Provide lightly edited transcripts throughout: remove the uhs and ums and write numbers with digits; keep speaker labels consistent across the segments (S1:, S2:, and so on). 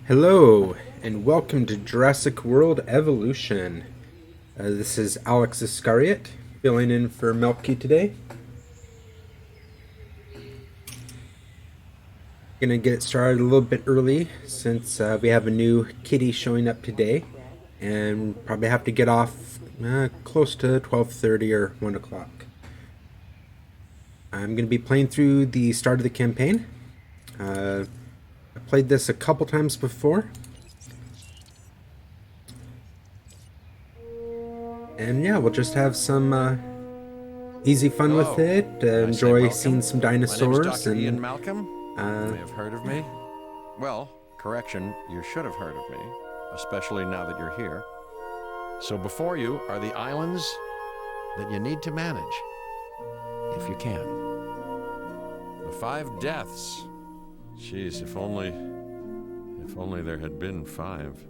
S1: Hello, and welcome to Jurassic World Evolution. This is Alex Iscariot, filling in for Melky today. Gonna get it started a little bit early since we have a new kitty showing up today, and probably have to get off close to 12:30 or 1 o'clock. I'm gonna be playing through the start of the campaign. I played this a couple times before. And yeah, we'll just have some easy fun with it. Enjoy seeing some dinosaurs.
S2: My name is Dr. Ian Malcolm.
S1: uh,
S2: You may have heard of me. Well, correction, you should have heard of me, especially now that you're here. So before you are the islands that you need to manage, if you can. The 5 deaths. Jeez, if only there had been 5.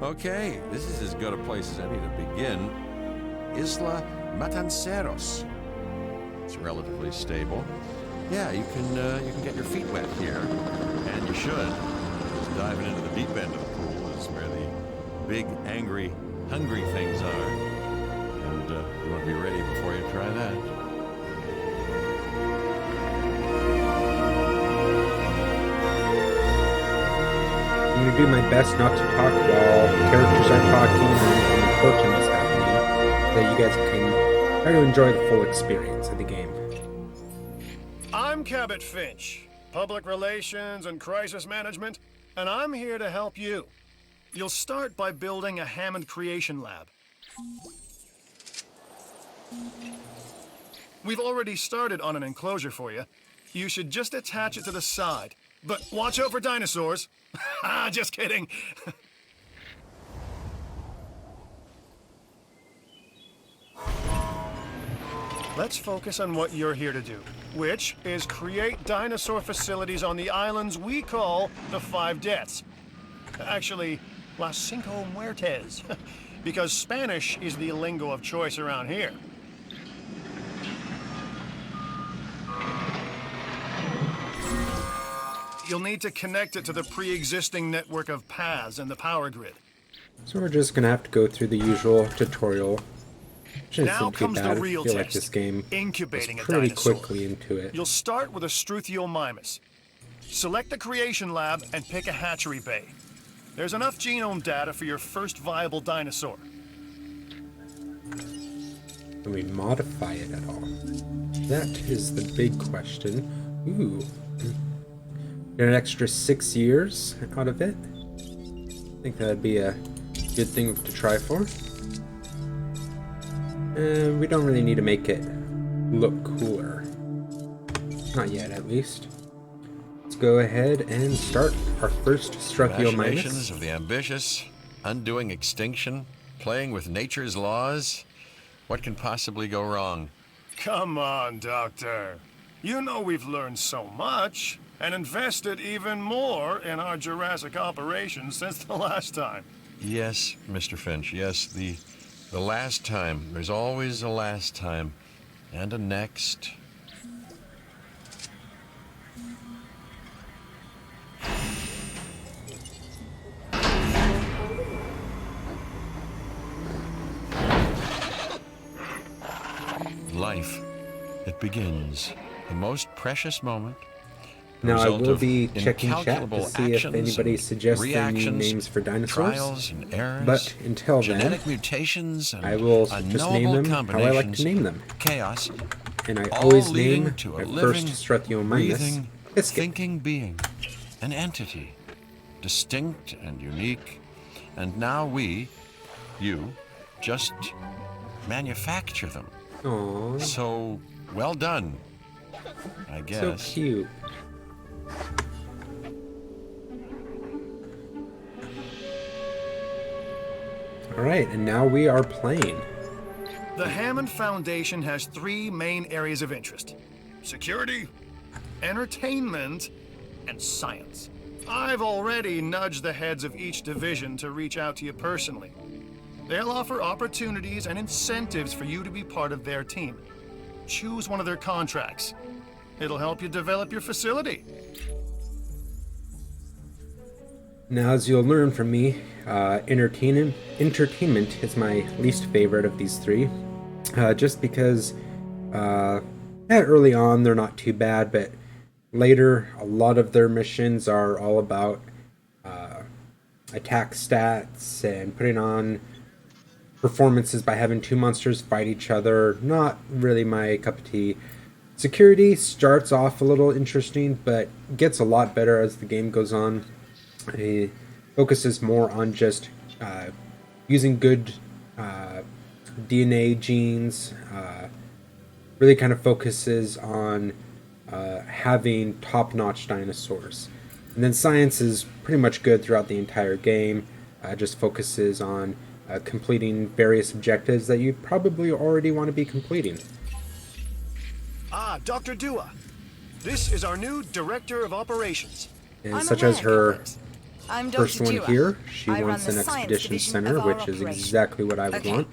S2: Okay, this is as good a place as any to begin. Isla Matanceros. It's relatively stable. Yeah, you can get your feet wet here, and you should. Just diving into the deep end of the pool is where the big, angry, hungry things are, and you want to be ready before you try that.
S1: I'm going to do my best not to talk while characters are talking and important is happening, so that you guys can try to enjoy the full experience of the game.
S3: I'm Cabot Finch, Public Relations and Crisis Management, and I'm here to help you. You'll start by building a Hammond Creation Lab. We've already started on an enclosure for you. You should just attach it to the side. But watch out for dinosaurs. Just kidding. Let's focus on what you're here to do, which is create dinosaur facilities on the islands we call the 5 Deaths. Actually, Las Cinco Muertes, because Spanish is the lingo of choice around here. You'll need to connect it to the pre-existing network of paths and the power grid.
S1: So we're just going to have to go through the usual tutorial. Which
S3: Now
S1: isn't too
S3: comes
S1: bad.
S3: the real
S1: I feel like
S3: test,
S1: this game
S3: incubating
S1: is
S3: a
S1: pretty
S3: dinosaur.
S1: quickly into it.
S3: You'll start with a Struthiomimus. Select the creation lab and pick a hatchery bay. There's enough genome data for your first viable dinosaur.
S1: Can we modify it at all? That is the big question. Ooh. Get an extra 6 years out of it. I think that'd be a good thing to try for. We don't really need to make it look cooler. Not yet, at least. Let's go ahead and start our first Struthiomimus.
S2: Imaginations of the ambitious, undoing extinction, playing with nature's laws. What can possibly go wrong?
S3: Come on, Doctor. You know we've learned so much and invested even more in our Jurassic operations since the last time.
S2: Yes, Mr. Finch, yes, the last time. There's always a last time. And a next. Life, it begins. The most precious moment.
S1: Now I
S2: result
S1: will
S2: of
S1: be checking chat to
S2: incalculable
S1: see if
S2: actions
S1: anybody
S2: and
S1: suggests any new
S2: reactions,
S1: names for dinosaurs.
S2: trials and errors,
S1: But until then,
S2: genetic mutations and
S1: I will just name
S2: unknowable
S1: them how I like to
S2: combinations,
S1: name them.
S2: chaos,
S1: And I
S2: all
S1: always
S2: leading
S1: name
S2: to a
S1: my
S2: living,
S1: first Struthiomimus
S2: breathing,
S1: Biscuit.
S2: thinking being, an entity, distinct and unique. And now we, you, just manufacture them.
S1: Aww,
S2: So, well done, I
S1: so
S2: guess.
S1: cute. Alright, and now we are playing.
S3: The Hammond Foundation has 3 main areas of interest: security, entertainment, and science. I've already nudged the heads of each division to reach out to you personally. They'll offer opportunities and incentives for you to be part of their team. Choose one of their contracts. It'll help you develop your facility.
S1: Now, as you'll learn from me, entertainment is my least favorite of these three. Just because early on they're not too bad, but later a lot of their missions are all about attack stats and putting on performances by having two monsters fight each other. Not really my cup of tea. Security starts off a little interesting, but gets a lot better as the game goes on. It focuses more on just using good DNA genes. Really kind of focuses on having top-notch dinosaurs. And then science is pretty much good throughout the entire game. Just focuses on completing various objectives that you probably already want to be completing.
S3: Ah, Dr. Dua. This is our new Director of Operations.
S1: And
S4: I'm
S1: such
S4: aware,
S1: as her
S4: Captain. I'm
S1: first
S4: Dr.
S1: one
S4: Dua.
S1: here, she
S4: I run
S1: wants
S4: the
S1: an
S4: science
S1: expedition
S4: division
S1: center,
S4: of our
S1: which is
S4: operation.
S1: exactly what I would
S4: Okay.
S1: want.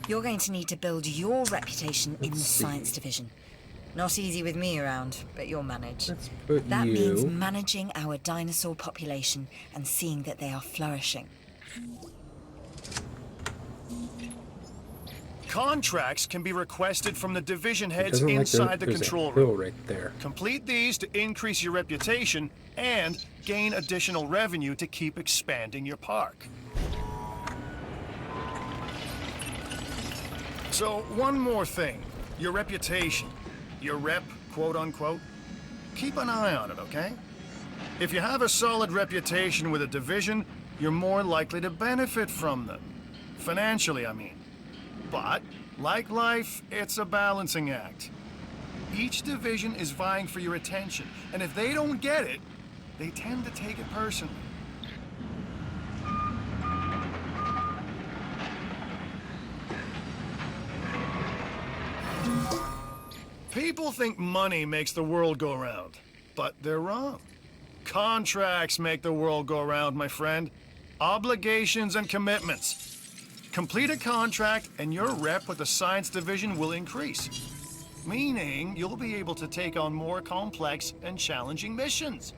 S4: You're going to need to build your reputation in the
S1: Let's see.
S4: science division. Not easy with me around, but you'll manage.
S1: Let's put
S4: That means
S1: you.
S4: managing our dinosaur population and seeing that they are flourishing.
S3: Contracts can be requested from the division
S1: It
S3: heads
S1: doesn't like
S3: inside the
S1: there's
S3: control
S1: a hill
S3: room.
S1: right there.
S3: Complete these to increase your reputation and gain additional revenue to keep expanding your park. So, one more thing. Your reputation. Your rep, quote unquote. Keep an eye on it, okay? If you have a solid reputation with a division, you're more likely to benefit from them. Financially, I mean. But, like life, it's a balancing act. Each division is vying for your attention, and if they don't get it, they tend to take it personally. People think money makes the world go round, but they're wrong. Contracts make the world go round, my friend. Obligations and commitments. Complete a contract and your rep with the science division will increase. Meaning you'll be able to take on more complex and challenging missions.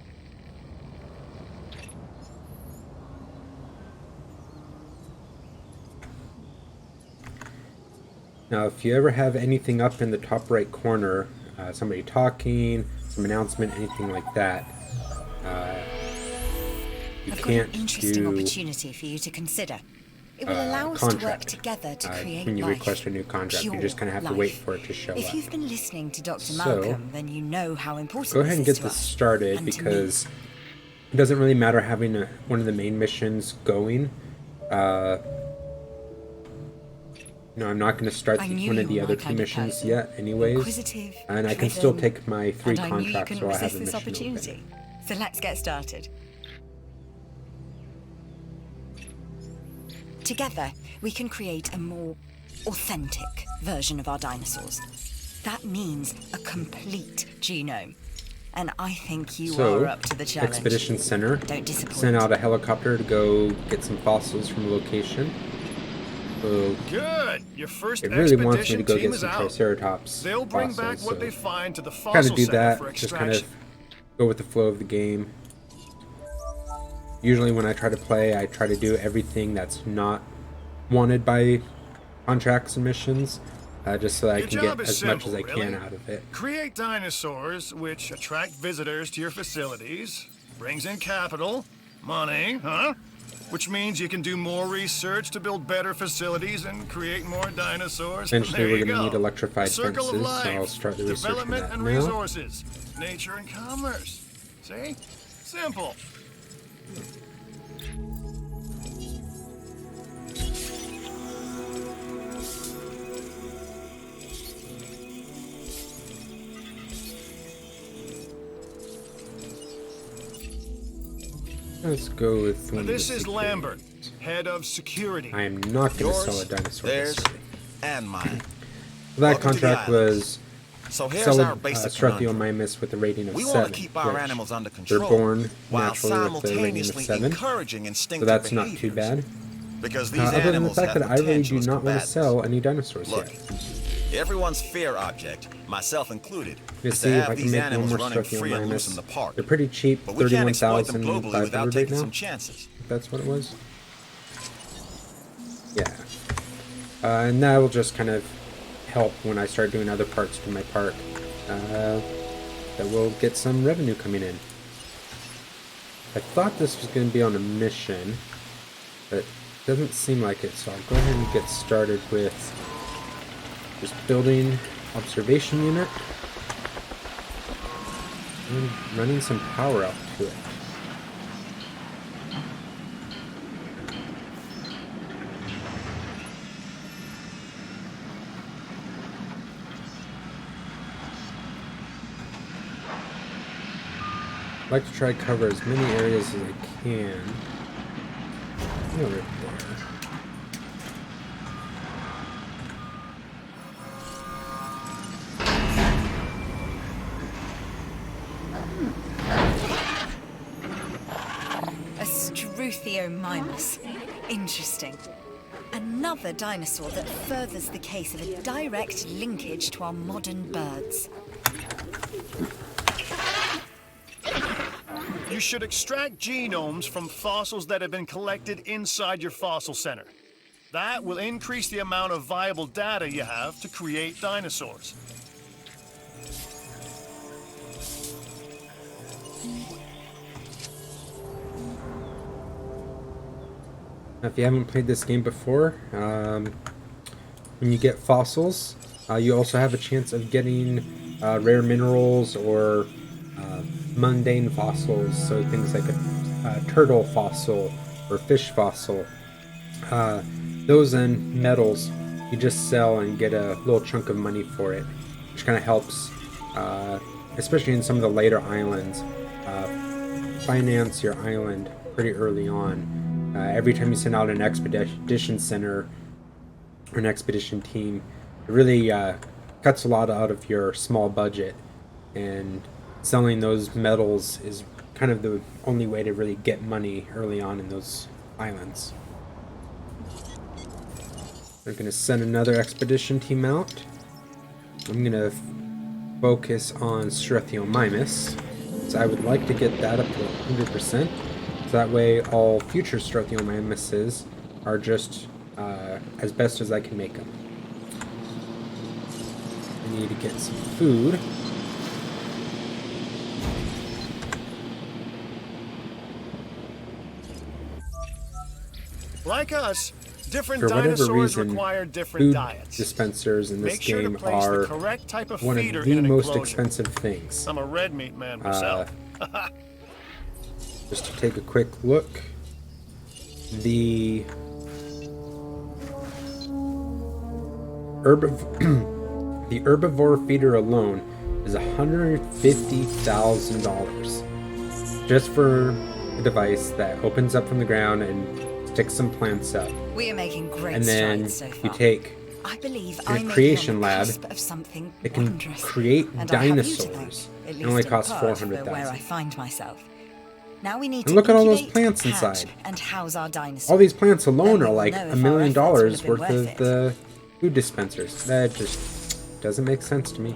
S1: Now, if you ever have anything up in the top right corner, somebody talking, some announcement, anything like that, you
S4: I've got
S1: can't
S4: an interesting
S1: do
S4: opportunity for you to consider. It will allow us to work
S1: contract
S4: together to create
S1: when you
S4: life.
S1: request a new contract. You
S4: Pure
S1: just kind of have to
S4: life.
S1: wait for it to show
S4: If
S1: up.
S4: you've been listening to Dr.
S1: So,
S4: Malcolm, then you know how important
S1: Go ahead and
S4: this
S1: get
S4: is
S1: this
S4: to us
S1: started
S4: and to me.
S1: because it doesn't really matter having one of the main missions going. No, I'm not going to start
S4: I knew
S1: one
S4: you
S1: of the
S4: were
S1: other
S4: my
S1: two
S4: kind of
S1: missions
S4: person.
S1: yet anyways.
S4: Inquisitive,
S1: And I can still
S4: driven,
S1: take my 3
S4: and I knew you
S1: contracts
S4: couldn't
S1: while I have
S4: resist
S1: a
S4: this
S1: mission
S4: opportunity.
S1: open.
S4: So let's get started. Together, we can create a more authentic version of our dinosaurs. That means a complete genome. And I think you
S1: So,
S4: are up to the challenge.
S1: Expedition Center
S4: Don't disappoint.
S1: sent out a helicopter to go get some fossils from the location. So
S3: Good. Your first
S1: it really wants me
S3: expedition
S1: to go
S3: team
S1: get
S3: is
S1: some
S3: out.
S1: Triceratops
S3: They'll bring
S1: fossils,
S3: back what
S1: so
S3: they find to the
S1: kind
S3: fossil
S1: of do
S3: center
S1: that,
S3: for
S1: just kind of
S3: extraction.
S1: go with the flow of the game. Usually when I try to play, I try to do everything that's not wanted by contracts and missions, just so that I
S3: Your
S1: can
S3: job
S1: get
S3: is
S1: as much as
S3: simple,
S1: I can
S3: really.
S1: out of it.
S3: Create dinosaurs which attract visitors to your facilities, brings in capital, money, huh? Which means you can do more research to build better facilities and create more dinosaurs.
S1: Eventually
S3: There
S1: we're
S3: you
S1: going to
S3: go.
S1: need electrified
S3: Circle
S1: fences,
S3: of
S1: so
S3: life,
S1: I'll start the research for
S3: development
S1: that
S3: and
S1: now.
S3: resources, nature and commerce. See? Simple.
S1: Let's go with one of
S3: This
S1: the
S3: is
S1: security.
S3: Lambert, head of security.
S1: I am not going to sell a
S5: Yours,
S1: dinosaur
S5: theirs,
S1: this way.
S5: and mine.
S1: That
S5: Welcome to the
S1: contract
S5: islands.
S1: was
S5: So here's
S1: sell
S5: our basic conundrum.
S1: Struthiomimus with a rating of
S5: We
S1: 7.
S5: want to keep our
S1: which
S5: animals under
S1: they're
S5: control
S1: born
S5: while
S1: naturally with the rating of
S5: simultaneously
S1: 7.
S5: encouraging
S1: So
S5: instinctive
S1: that's not too
S5: behaviors.
S1: bad.
S5: Because these
S1: Other than the
S5: animals
S1: fact
S5: have
S1: that I really do
S5: potential as
S1: not want to
S5: combatants.
S1: sell any dinosaurs
S5: Look,
S1: yet.
S5: Everyone's fear object, myself included,
S1: Let's
S5: is
S1: see
S5: to
S1: if I
S5: have
S1: can
S5: these
S1: make one
S5: animals
S1: more
S5: running free and loose
S1: Struthiomimus.
S5: in the park.
S1: They're pretty cheap,
S5: But we can't exploit them globally
S1: 31,500
S5: without
S1: right
S5: taking
S1: now.
S5: some chances.
S1: If that's what it was. Yeah. And that will just kind of help when I start doing other parts to my park. That will get some revenue coming in. I thought this was going to be on a mission, but it doesn't seem like it, so I'll go ahead and get started with just building observation unit and running some power out to it. I'd like to try to cover as many areas as I can. Right there.
S4: A Struthiomimus. Interesting. Another dinosaur that furthers the case of a direct linkage to our modern birds.
S3: You should extract genomes from fossils that have been collected inside your fossil center. That will increase the amount of viable data you have to create dinosaurs.
S1: Now, if you haven't played this game before, when you get fossils, you also have a chance of getting rare minerals or mundane fossils, so things like a turtle fossil or fish fossil. Those and metals you just sell and get a little chunk of money for it, which kind of helps, especially in some of the later islands, finance your island pretty early on. Every time you send out an expedition center or an expedition team, it really cuts a lot out of your small budget, and selling those metals is kind of the only way to really get money early on in those islands. We're going to send another expedition team out. I'm going to focus on Struthiomimus, so I would like to get that up to 100%, so that way all future Struthiomimuses are just as best as I can make them. I need to get some food.
S3: Like us, different
S1: For whatever
S3: dinosaurs
S1: reason,
S3: require different
S1: food
S3: diets.
S1: dispensers in this
S3: Make sure to
S1: game
S3: place the
S1: are
S3: correct type of
S1: one
S3: feeder
S1: of
S3: in
S1: the
S3: an
S1: most
S3: enclosure.
S1: expensive things.
S3: I'm a red meat man myself.
S1: Just to take a quick look, the the herbivore feeder alone is $150,000 just for a device that opens up from the ground and sticks some plants up.
S4: We are making great
S1: And then
S4: strides so
S1: you
S4: far.
S1: take
S4: I believe
S1: in
S4: I
S1: a
S4: may be
S1: creation
S4: on the
S1: lab,
S4: cusp of something
S1: it can
S4: wondrous.
S1: create
S4: And I have you to
S1: dinosaurs.
S4: thank, at
S1: It only
S4: least in
S1: costs
S4: part, for
S1: $400,000.
S4: where I find myself. Now we need
S1: And
S4: to
S1: look at all those
S4: incubate,
S1: plants
S4: hatch,
S1: inside.
S4: and house our dinosaurs.
S1: All these plants
S4: Then
S1: alone
S4: we
S1: are
S4: will
S1: like
S4: know if
S1: $1 million
S4: our efforts will
S1: worth
S4: have been
S1: of
S4: worth it.
S1: the food dispensers. That just doesn't make sense to me.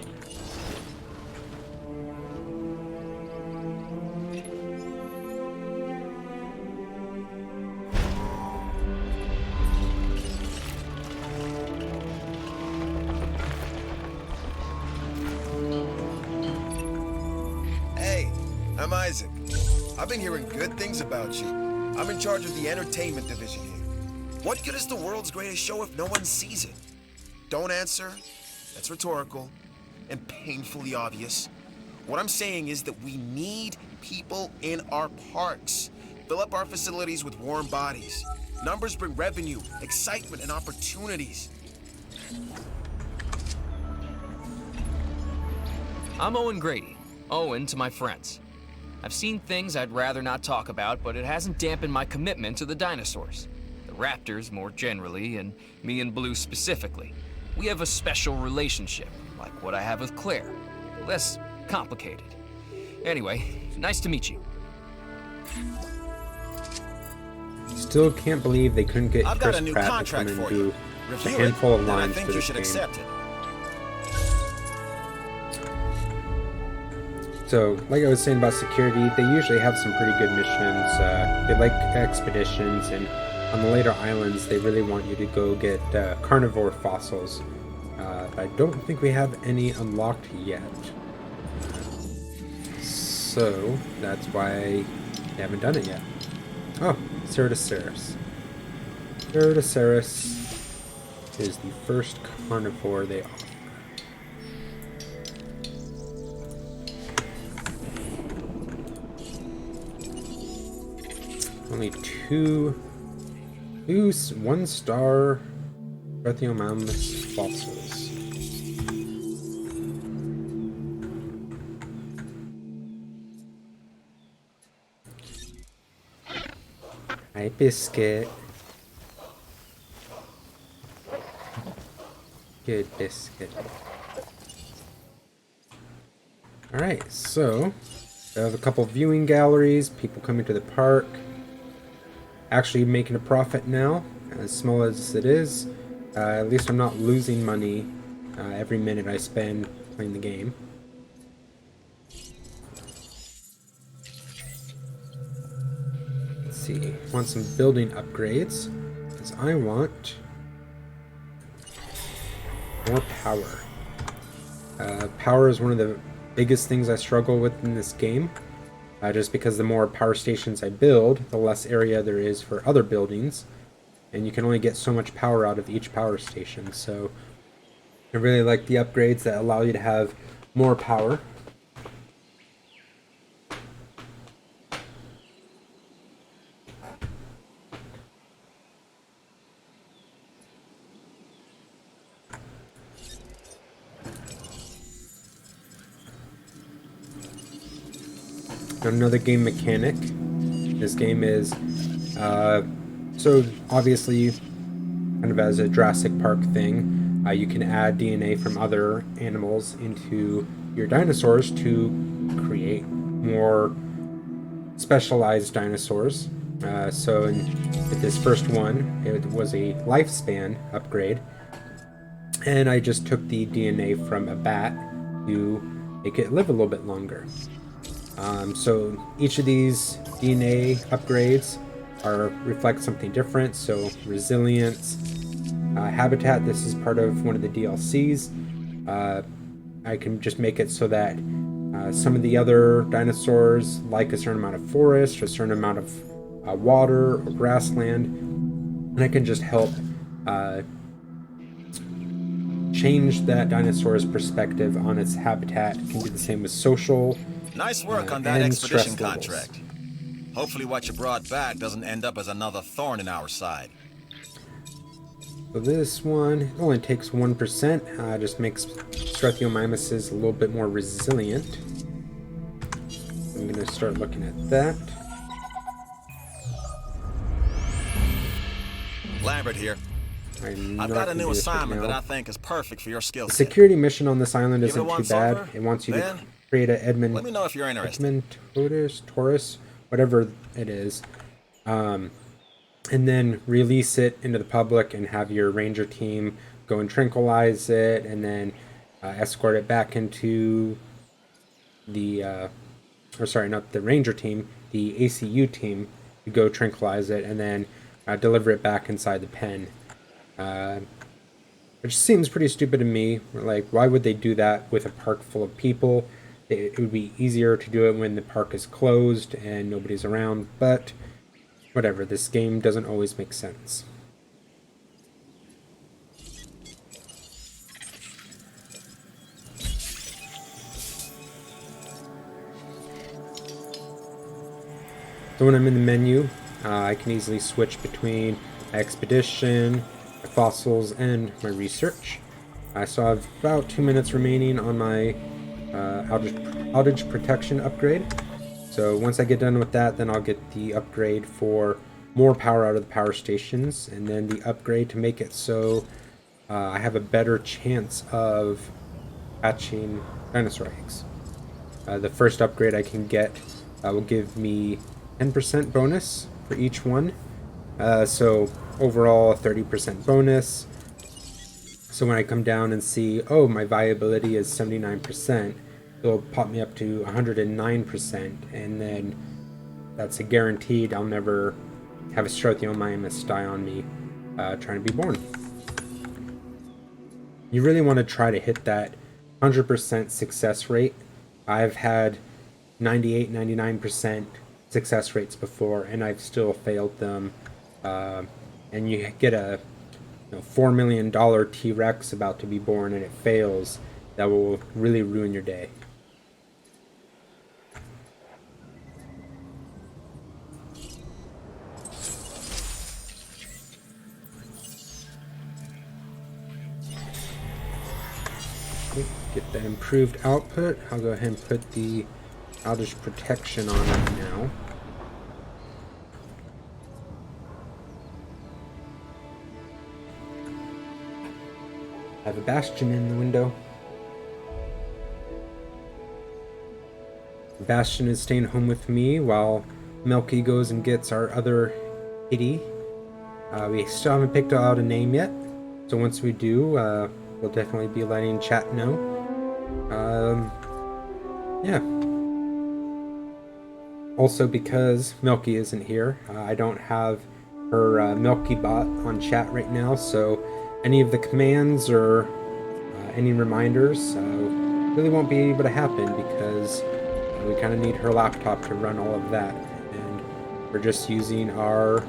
S5: Hey, I'm Isaac. I've been hearing good things about you. I'm in charge of the entertainment division here. What good is the world's greatest show if no one sees it? Don't answer. That's rhetorical and painfully obvious. What I'm saying is that we need people in our parks. Fill up our facilities with warm bodies. Numbers bring revenue, excitement, and opportunities.
S6: I'm Owen Grady. Owen to my friends. I've seen things I'd rather not talk about, but it hasn't dampened my commitment to the dinosaurs. The raptors more generally, and me and Blue specifically. We have a special relationship, like what I have with Claire. Less complicated. Anyway, nice to meet you.
S1: Still can't believe they couldn't get
S5: I've got
S1: Chris
S5: a new
S1: Pratt to come
S5: contract
S1: and
S5: for
S1: do
S5: you.
S1: a
S5: Review
S1: handful
S5: it,
S1: of
S5: and I
S1: lines
S5: think
S1: for
S5: you
S1: this
S5: should
S1: game.
S5: accept it.
S1: So, like I was saying about security, they usually have some pretty good missions. They like expeditions, and on the later islands, they really want you to go get carnivore fossils. I don't think we have any unlocked yet. So, that's why they haven't done it yet. Oh, Ceratosaurus. Ceratosaurus is the first carnivore they offer. Only one-star Brachiomamus fossils. Hi, Biscuit. Good Biscuit. Alright, so I have a couple viewing galleries, people coming to the park. Actually making a profit now, as small as it is. At least I'm not losing money every minute I spend playing the game. Let's see, want some building upgrades, because I want more power. Power is one of the biggest things I struggle with in this game. Just because the more power stations I build, the less area there is for other buildings, and you can only get so much power out of each power station. So I really like the upgrades that allow you to have more power. Another game mechanic. This game is so obviously kind of as a Jurassic Park thing, you can add DNA from other animals into your dinosaurs to create more specialized dinosaurs. So with this first one, it was a lifespan upgrade, and I just took the DNA from a bat to make it live a little bit longer. So each of these DNA upgrades reflect something different. So resilience, habitat, this is part of one of the DLCs. I can just make it so that some of the other dinosaurs like a certain amount of forest or a certain amount of water or grassland, and I can just help change that dinosaur's perspective on its habitat. It can do the same with social.
S7: Nice work on that
S1: and
S7: expedition
S1: stress
S7: contract. Hopefully what you brought back doesn't end up as another thorn in our side.
S1: So this one only takes 1%, just makes Strathiomimuses a little bit more resilient. I'm going to start looking at that.
S7: Lambert here. I've got a new assignment that I think is perfect for your skill
S1: The
S7: set.
S1: security mission on this island
S7: Give it
S1: isn't too
S7: once
S1: bad.
S7: over,
S1: It wants you to
S7: then
S1: create an
S7: Let me know if you're interested.
S1: Edmund Taurus, whatever it is, and then release it into the public and have your ranger team go and tranquilize it, and then escort it back into the, or sorry, not the ranger team, the ACU team, to go tranquilize it, and then deliver it back inside the pen. Which seems pretty stupid to me. Like, why would they do that with a park full of people? It would be easier to do it when the park is closed and nobody's around, but whatever, this game doesn't always make sense. So when I'm in the menu, I can easily switch between expedition, my fossils, and my research. So I have about 2 minutes remaining on my outage protection upgrade. So once I get done with that, then I'll get the upgrade for more power out of the power stations, and then the upgrade to make it so I have a better chance of hatching dinosaur eggs. The first upgrade I can get will give me 10% bonus for each one. So overall, a 30% bonus. So when I come down and see, oh, my viability is 79%, it'll pop me up to 109%, and then that's a guaranteed I'll never have a Strontium-Mimus die on me trying to be born. You really want to try to hit that 100% success rate. I've had 98, 99% success rates before, and I've still failed them. And you get a $4 million T-Rex about to be born and it fails, that will really ruin your day. Get that improved output. I'll go ahead and put the outage protection on it now. I have a Bastion in the window. Bastion is staying home with me while Melky goes and gets our other kitty. We still haven't picked out a name yet, so once we do, we'll definitely be letting chat know. Yeah. Also, because Melky isn't here, I don't have her Melky bot on chat right now, so any of the commands or any reminders really won't be able to happen because we kind of need her laptop to run all of that, and we're just using our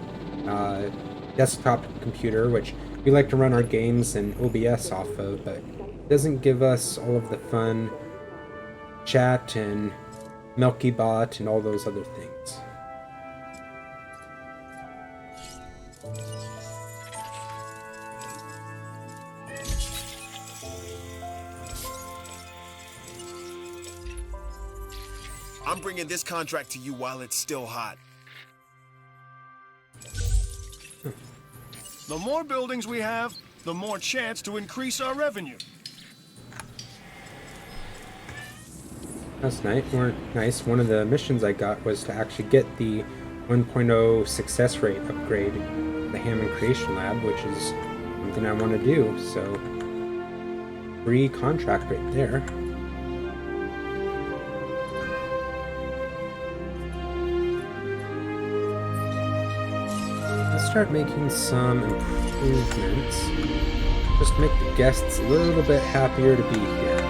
S1: desktop computer, which we like to run our games and OBS off of, but it doesn't give us all of the fun chat and Melky bot and all those other things.
S5: I'm bringing this contract to you while it's still hot.
S3: The more buildings we have, the more chance to increase our revenue.
S1: That's nice. One of the missions I got was to actually get the 1.0 success rate upgrade, the Hammond Creation Lab, which is something I want to do. So, free contract right there. Let's start making some improvements. Just make the guests a little bit happier to be here.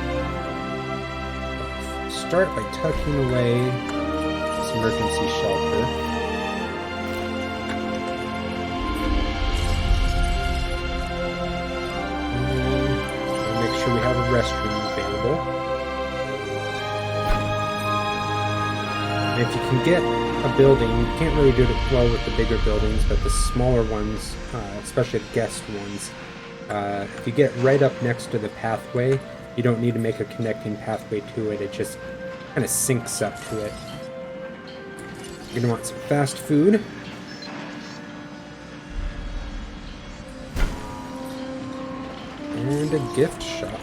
S1: Start by tucking away this emergency shelter. And make sure we have a restroom available. And if you can get a building, you can't really do it well with the bigger buildings, but the smaller ones, especially the guest ones, if you get right up next to the pathway, you don't need to make a connecting pathway to it. It just kind of syncs up to it. You're gonna want some fast food. And a gift shop.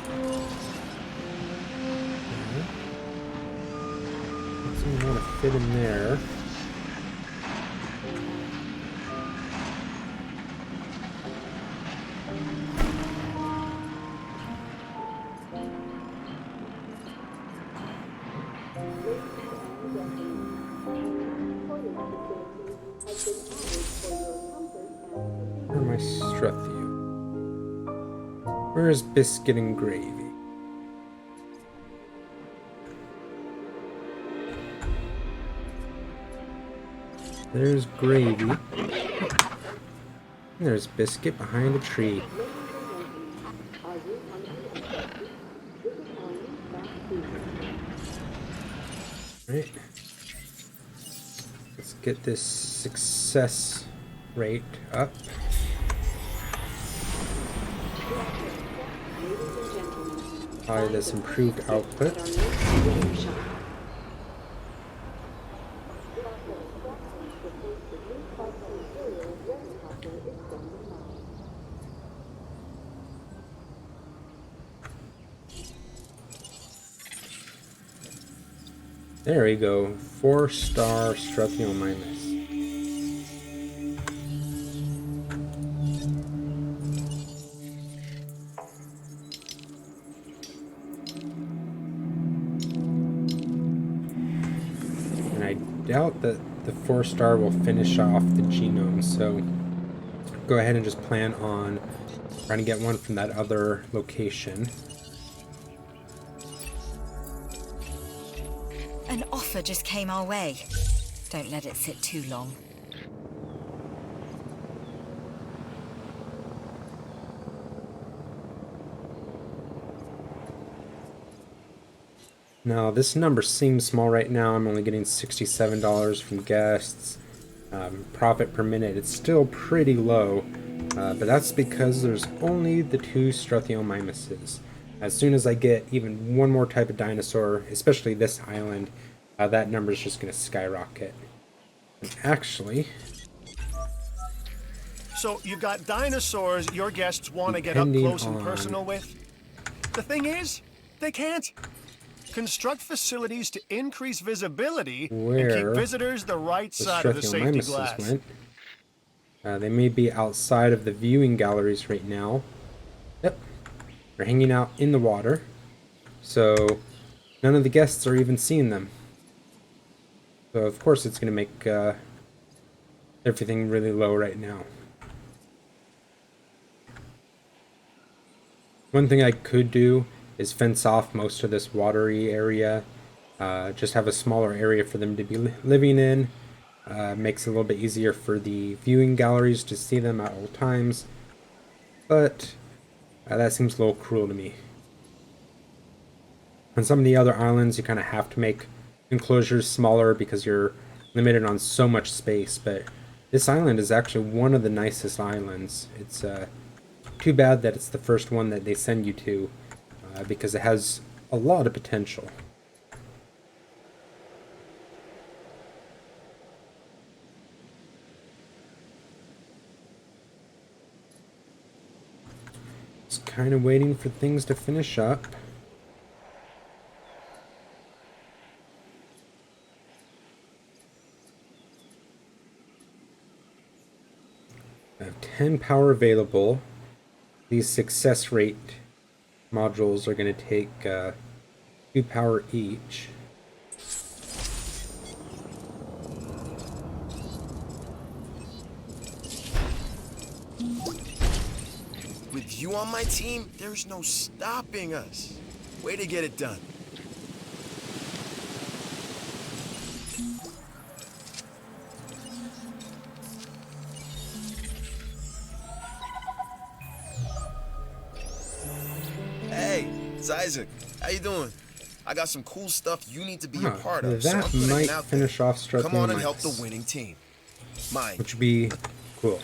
S1: What's gonna want to fit in there? Where am I struck you? Where's biscuit and gravy? There's gravy. And there's biscuit behind a tree. Right. Let's get this success rate up. Apply this improved output. There we go. 4-star Strontium-Mimus. doubt that the 4-star will finish off the genome, so go ahead and just plan on trying to get one from that other location.
S4: An offer just came our way. Don't let it sit too long.
S1: Now, this number seems small right now. I'm only getting $67 from guests. Profit per minute, it's still pretty low, but that's because there's only the 2 Struthiomimuses. As soon as I get even one more type of dinosaur, especially this island, that number is just going to skyrocket. And actually,
S3: So you've got dinosaurs your guests want to get up
S1: Depending
S3: close and
S1: on-
S3: personal with. The thing is, they can't. Construct facilities to increase visibility and
S1: Where
S3: keep visitors the right
S1: the
S3: side of the safety
S1: Struthiomimuses
S3: glass.
S1: went. They may be outside of the viewing galleries right now. Yep, they're hanging out in the water, so none of the guests are even seeing them. So of course it's going to make everything really low right now. One thing I could do is fence off most of this watery area. Just have a smaller area for them to be living in. Makes it a little bit easier for the viewing galleries to see them at all times. But that seems a little cruel to me. On some of the other islands, you kind of have to make enclosures smaller because you're limited on so much space. But this island is actually one of the nicest islands. It's too bad that it's the first one that they send you to, because it has a lot of potential. Just kind of waiting for things to finish up. I have 10 power available. These success rate modules are going to take 2 power each.
S5: With you on my team, there's no stopping us. Way to get it done. Hey, it's Isaac. How you doing? I got some cool stuff you need to be a part of. So I'm
S1: That
S5: putting it
S1: might
S5: out there.
S1: finish off
S5: Come on and help the
S1: Struthiomimus,
S5: winning team. Mine.
S1: which would be cool.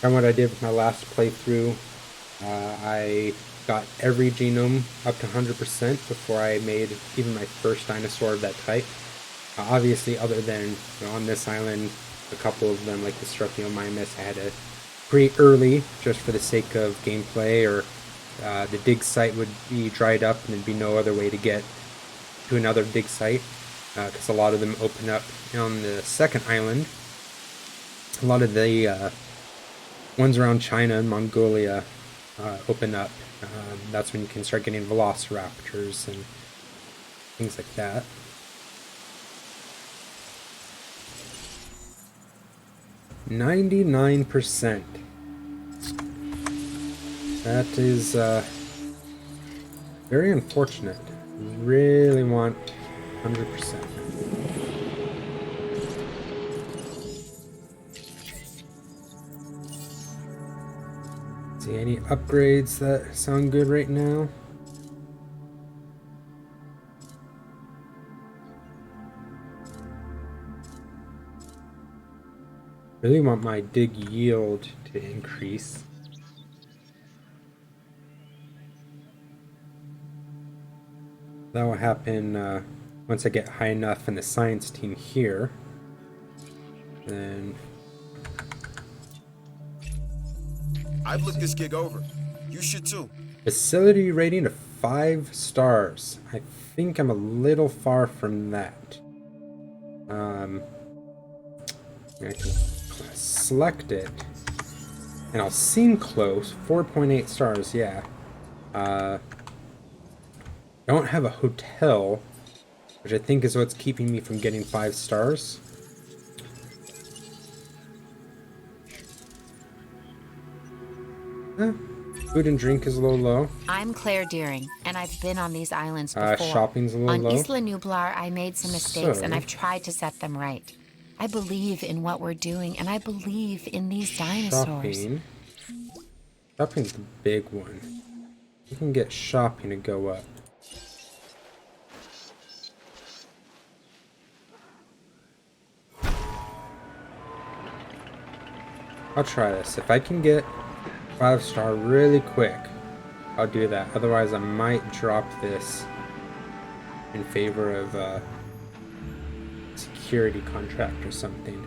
S1: From what I did with my last playthrough, I got every genome up to 100% before I made even my first dinosaur of that type. Obviously, other than on this island, a couple of them, like the Struthiomimus, I had to create early just for the sake of gameplay, or the dig site would be dried up and there'd be no other way to get to another dig site, because a lot of them open up on the second island. A lot of the ones around China and Mongolia open up. That's when you can start getting velociraptors and things like that. %. That is very unfortunate. Really want 100%. See any upgrades that sound good right now? Really want my dig yield to increase. That will happen once I get high enough in the science team here. Then
S5: I've looked this gig over. You should too.
S1: facility rating of 5 stars. I think I'm a little far from that. I can select it, and I'll seem close. 4.8 stars, yeah. Don't have a hotel, which I think is what's keeping me from getting 5 stars. Food and drink is a little low.
S8: I'm Claire Deering, and I've been on these islands before.
S1: Shopping's a little
S8: on
S1: low.
S8: Isla Nublar, I made some mistakes,
S1: So-
S8: and I've tried to set them right. I believe in what we're doing, and I believe in these dinosaurs.
S1: Shopping. Shopping's the big one. You can get shopping to go up. I'll try this. If I can get 5-star really quick, I'll do that. Otherwise, I might drop this in favor of a security contract or something.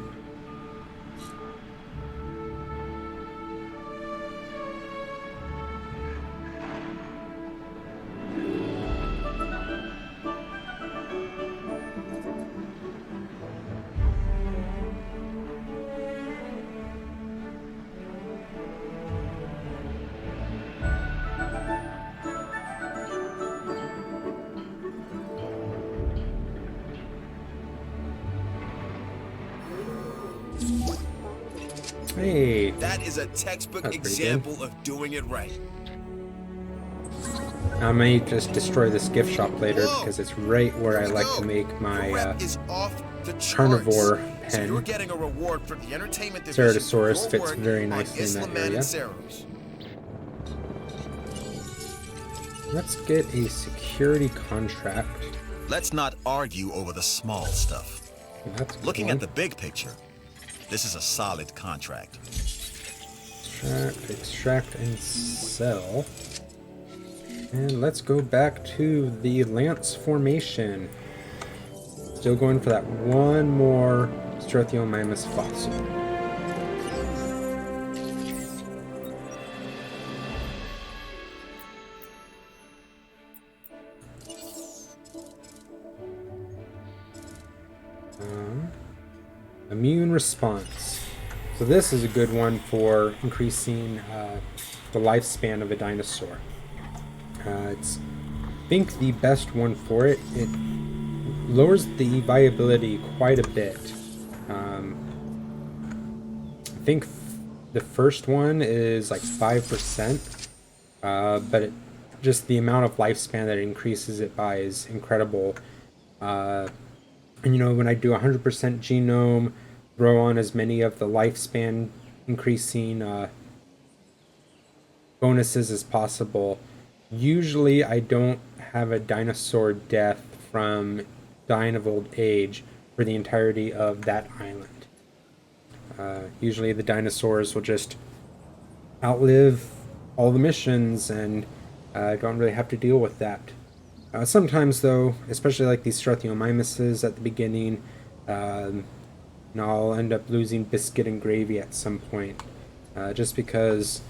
S1: Hey,
S5: That is a textbook
S1: That's pretty
S5: example of doing it right.
S1: I may just destroy this gift shop later
S5: Whoa,
S1: because it's right where I
S5: here we
S1: like
S5: go.
S1: to make
S5: The
S1: my
S5: rep is off the charts.
S1: carnivore
S5: So
S1: pen.
S5: you're getting a reward for the entertainment division.
S1: Ceratosaurus
S5: for your
S1: fits
S5: work
S1: very
S5: on
S1: nicely in
S5: Isla
S1: that area.
S5: Mananceros.
S1: Let's get a security contract.
S7: Let's not argue over the small stuff.
S1: That's a good
S7: Looking
S1: one.
S7: at the big picture, this is a solid contract.
S1: Extract and sell. And let's go back to the Lance formation. Still going for that one more Struthiomimus fossil. Immune response. So this is a good one for increasing the lifespan of a dinosaur. It's, I think, the best one for it. It lowers the viability quite a bit. I think the first one is like 5%, but just the amount of lifespan that it increases it by is incredible. And you know, when I do 100% genome, throw on as many of the lifespan increasing bonuses as possible, usually I don't have a dinosaur death from dying of old age for the entirety of that island. Usually the dinosaurs will just outlive all the missions and don't really have to deal with that. Sometimes though, especially like these Struthiomimuses at the beginning, I'll end up losing Biscuit and Gravy at some point, just because,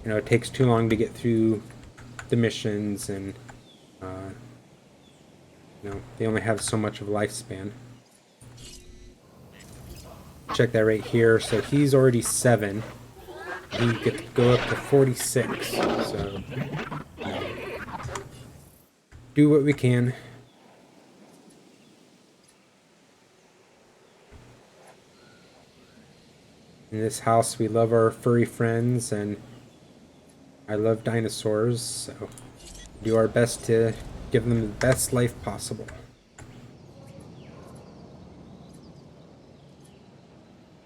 S1: you know, it takes too long to get through the missions, and you know, they only have so much of a lifespan. Check that right here. So he's already 7. He get to go up to 46. So do what we can. In this house, we love our furry friends, and I love dinosaurs, so do our best to give them the best life possible.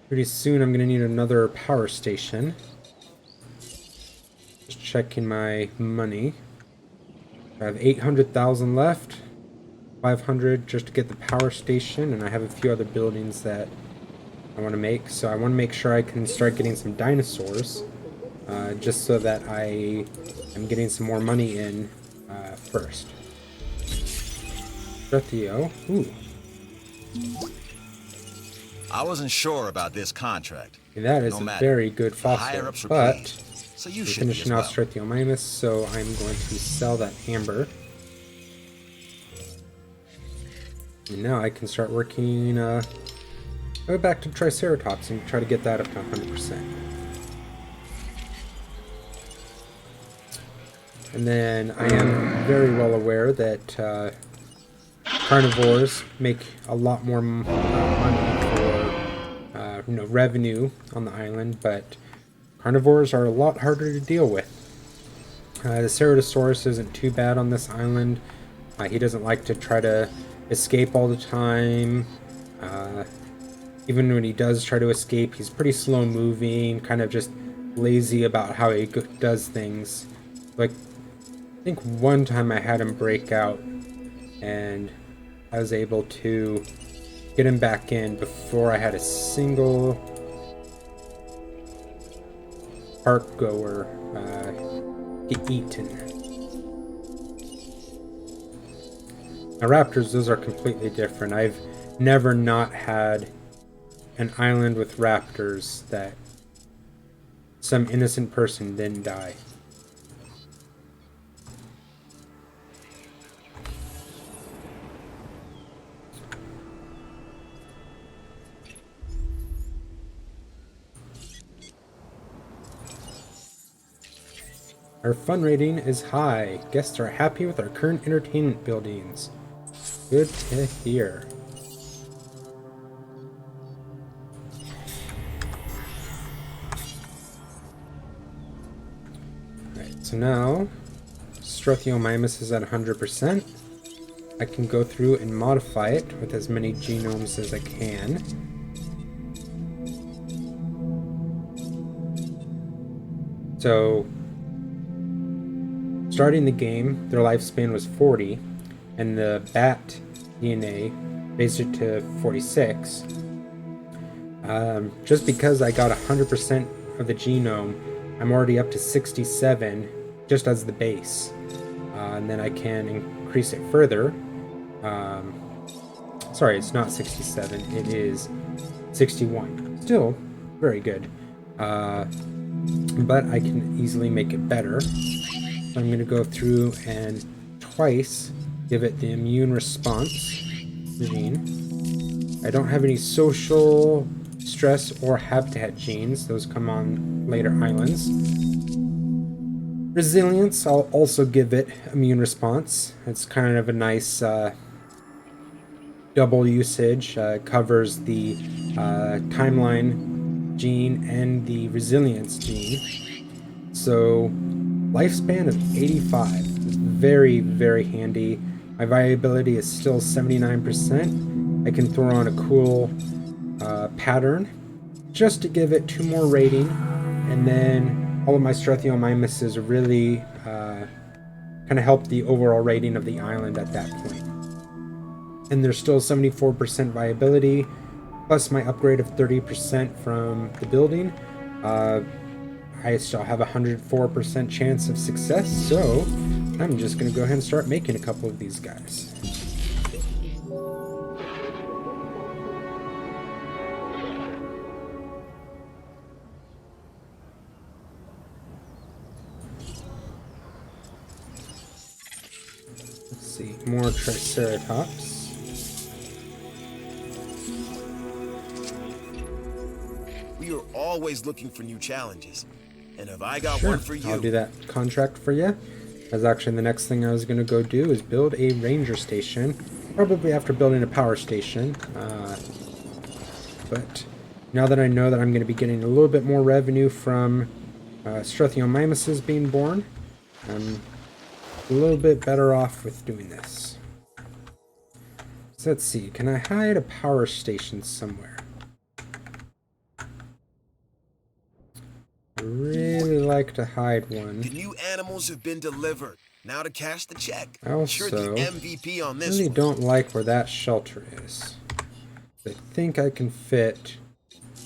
S1: Pretty soon I'm going to need another power station. Just checking my money. I have 800,000 left. 500 just to get the power station, and I have a few other buildings that I want to make. So I want to make sure I can start getting some dinosaurs, just so that I am getting some more money in first. Struthio. Ooh.
S7: I wasn't sure about this contract.
S1: That is
S7: No
S1: a
S7: matter.
S1: very good
S7: The
S1: fossil,
S7: higher-ups were
S1: but
S7: pleased, so you
S1: we're
S7: should be as
S1: finishing
S7: well.
S1: off Struthiomimus, so I'm going to sell that amber. And now I can start working, go back to Triceratops and try to get that up to 100%. And then I am very well aware that carnivores make a lot more money for revenue on the island, but carnivores are a lot harder to deal with. The Ceratosaurus isn't too bad on this island. He doesn't like to try to escape all the time. Even when he does try to escape, he's pretty slow moving, kind of just lazy about how he does things. Like, I think one time I had him break out, and I was able to get him back in before I had a single park goer get eaten. Now, raptors, those are completely different. I've never not had an island with raptors that some innocent person didn't die. Our fun rating is high. Guests are happy with our current entertainment buildings. Good to hear. Alright, so now Struthiomimus is at 100%. I can go through and modify it with as many genomes as I can. So starting the game, their lifespan was 40, and the bat DNA raised it to 46. Just because I got 100% of the genome, I'm already up to 67 just as the base. And then I can increase it further. Sorry, it's not 67, it is 61. Still very good. But I can easily make it better. So I'm going to go through and twice give it the immune response gene. I don't have any social stress or habitat genes. Those come on later islands. Resilience, I'll also give it immune response. It's kind of a nice double usage. Covers the timeline gene and the resilience gene. So lifespan of 85 is very, very handy. My viability is still 79%. I can throw on a cool pattern just to give it 2 more rating, and then all of my Struthiomimuses really kind of help the overall rating of the island at that point. And there's still 74% viability, plus my upgrade of 30% from the building. I still have a 104% chance of success, so I'm just going to go ahead and start making a couple of these guys. Let's see, more Triceratops.
S5: We are always looking for new challenges. And have I got
S1: Sure,
S5: one for you?
S1: I'll do that contract for you. That's actually the next thing I was going to go do is build a ranger station. Probably after building a power station. But now that I know that I'm going to be getting a little bit more revenue from Struthiomimuses being born, I'm a little bit better off with doing this. So let's see, can I hide a power station somewhere? I really like to hide one.
S5: The new animals have been delivered. Now to cash the check.
S1: I
S5: You're the
S1: also
S5: MVP on this
S1: really
S5: one.
S1: don't like where that shelter is. I think I can fit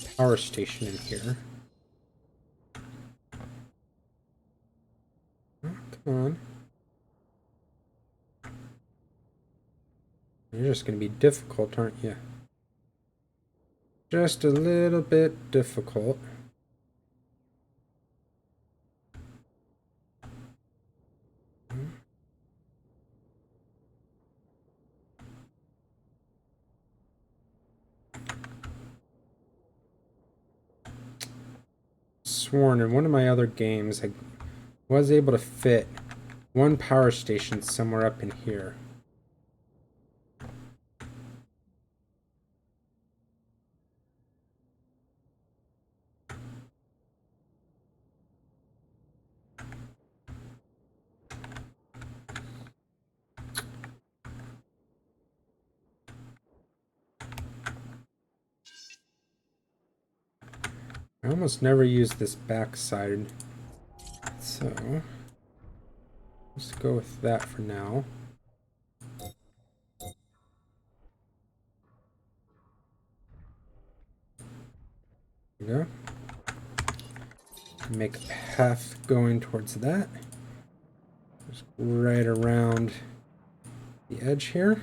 S1: a power station in here. Oh, come on. You're just going to be difficult, aren't you? Just a little bit difficult. Sworn in one of my other games I was able to fit one power station somewhere up in here. I almost never use this backside, so let's go with that for now. There we go. Make a path going towards that. Just right around the edge here.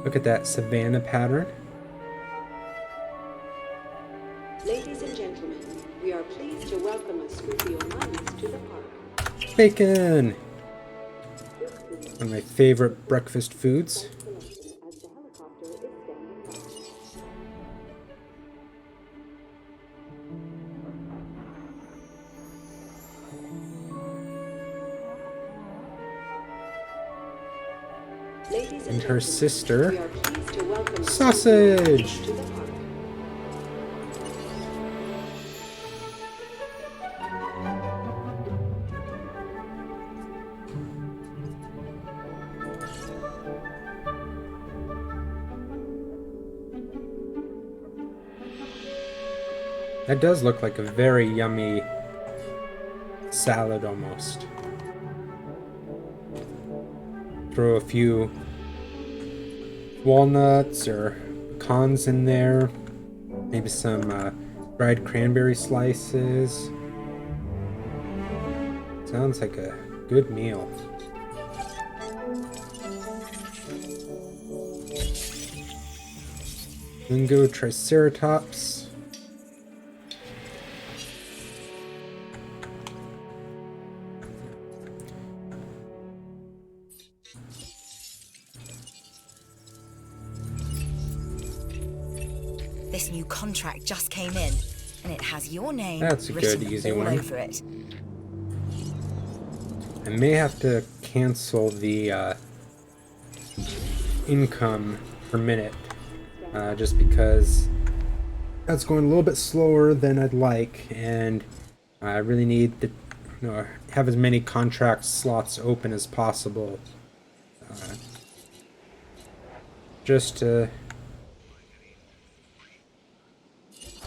S1: Look at that savanna pattern.
S9: Ladies and gentlemen, we are pleased to welcome a Scrupio Minus to the park.
S1: Bacon! One of my favorite breakfast foods.
S9: As the helicopter is standing by. Ladies
S1: And her
S9: gentlemen,
S1: sister,
S9: we are pleased to welcome
S1: Sausage!
S9: to the park.
S1: That does look like a very yummy salad almost. Throw a few walnuts or pecans in there. Maybe some dried cranberry slices. Sounds like a good meal. Lingo Triceratops.
S4: This new contract just came in, and it has your name
S1: That's a
S4: written
S1: good, easy
S4: all
S1: one.
S4: over it.
S1: I may have to cancel the income per minute, just because that's going a little bit slower than I'd like, and I really need to, have as many contract slots open as possible, just to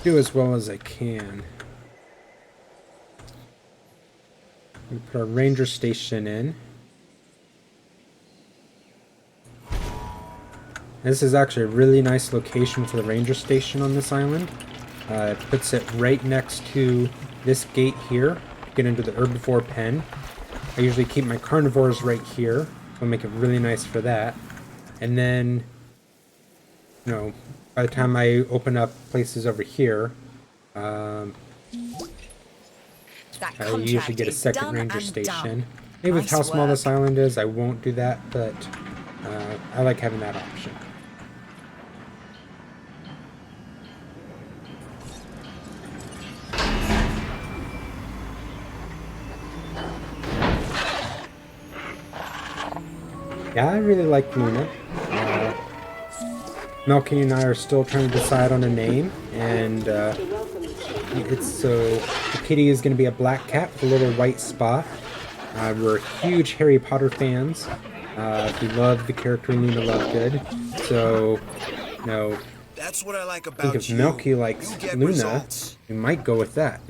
S1: do as well as I can. We put our ranger station in. This is actually a really nice location for the ranger station on this island. It puts it right next to this gate here to get into the herbivore pen. I usually keep my carnivores right here. I'll make it really nice for that. And then, by the time I open up places over here,
S4: That
S1: I usually
S4: contract
S1: get a
S4: is
S1: second
S4: done
S1: ranger
S4: and
S1: station.
S4: done.
S1: Maybe with
S4: Nice
S1: how small
S4: work.
S1: this island is, I won't do that, but I like having that option. Yeah, I really like Luna. Melky and I are still trying to decide on a name, and it's so the kitty is going to be a black cat with a little white spot. We're huge Harry Potter fans. We love the character Luna Lovegood, so
S5: That's what I like
S1: I think
S5: about
S1: if
S5: you.
S1: Melky likes
S5: You get
S1: Luna,
S5: results.
S1: we might go with that.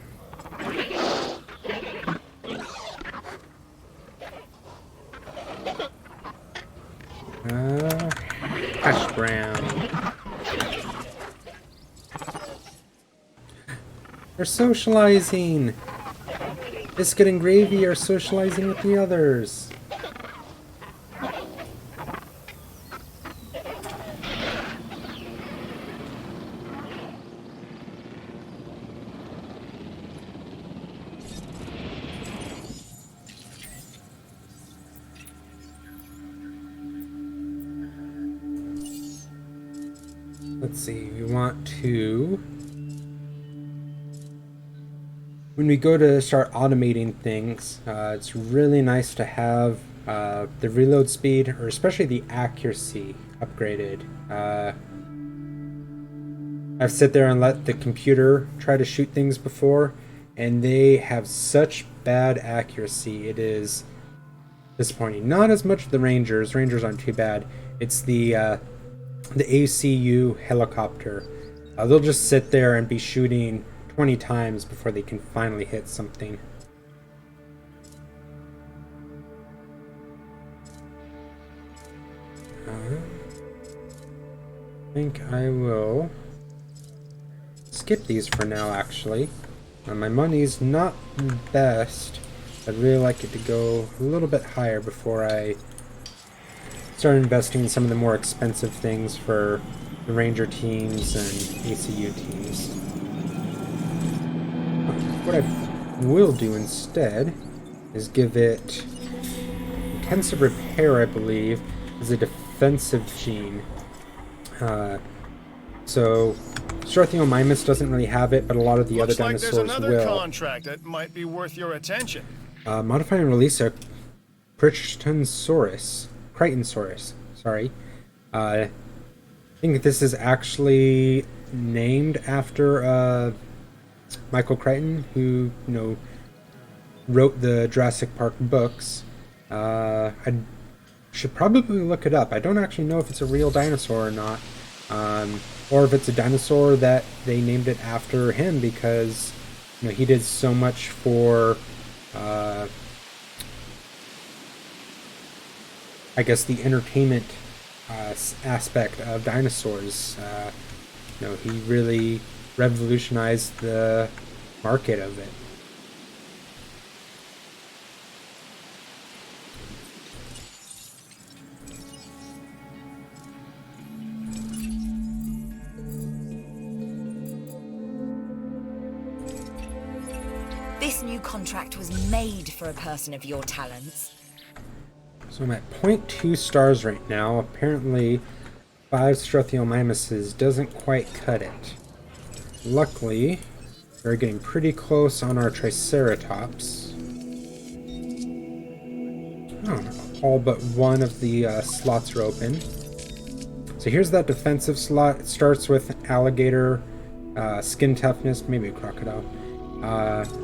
S1: Hash brown. They're socializing. Biscuit and Gravy are socializing with the others. Let's see, we want to... When we go to start automating things, it's really nice to have the reload speed, or especially the accuracy, upgraded. I've sit there and let the computer try to shoot things before, and they have such bad accuracy. It is disappointing. Not as much the Rangers. Rangers aren't too bad. It's the ACU helicopter. They'll just sit there and be shooting 20 times before they can finally hit something. I think I will skip these for now, actually. My money's not the best. I'd really like it to go a little bit higher before I start investing in some of the more expensive things for the Ranger teams and ACU teams. What I will do instead is give it intensive repair, I believe, as a defensive gene. So Struthiomimus doesn't really have it, but a lot of the other
S3: Looks like
S1: dinosaurs
S3: there's another
S1: will.
S3: contract that might be worth your attention.
S1: Modify and release a Crichtonsaurus. Sorry. I think this is actually named after Michael Crichton, who wrote the Jurassic Park books. I should probably look it up. I don't actually know if it's a real dinosaur or not, or if it's a dinosaur that they named it after him because he did so much for I guess the entertainment aspect of dinosaurs. He really revolutionized the market of it.
S4: This new contract was made for a person of your talents.
S1: So I'm at 0.2 stars right now. Apparently 5 Struthiomimuses doesn't quite cut it. Luckily, we're getting pretty close on our Triceratops. Oh, all but one of the slots are open. So here's that defensive slot. It starts with alligator, skin toughness, maybe a crocodile,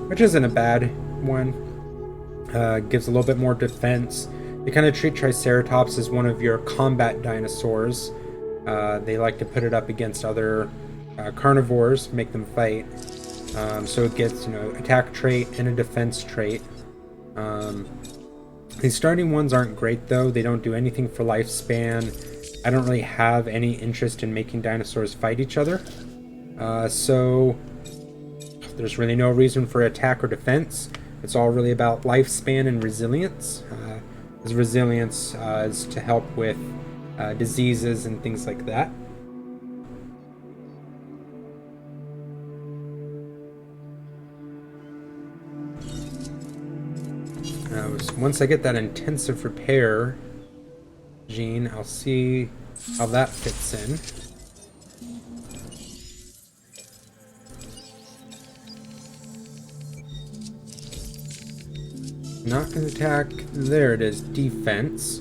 S1: which isn't a bad one. Gives a little bit more defense. They kind of treat Triceratops as one of your combat dinosaurs. They like to put it up against other carnivores, make them fight. So it gets, attack trait and a defense trait. These starting ones aren't great though. They don't do anything for lifespan. I don't really have any interest in making dinosaurs fight each other. So there's really no reason for attack or defense. It's all really about lifespan and resilience. As resilience is to help with diseases and things like that. Once I get that intensive repair gene, I'll see how that fits in. Not going to attack. There it is. Defense.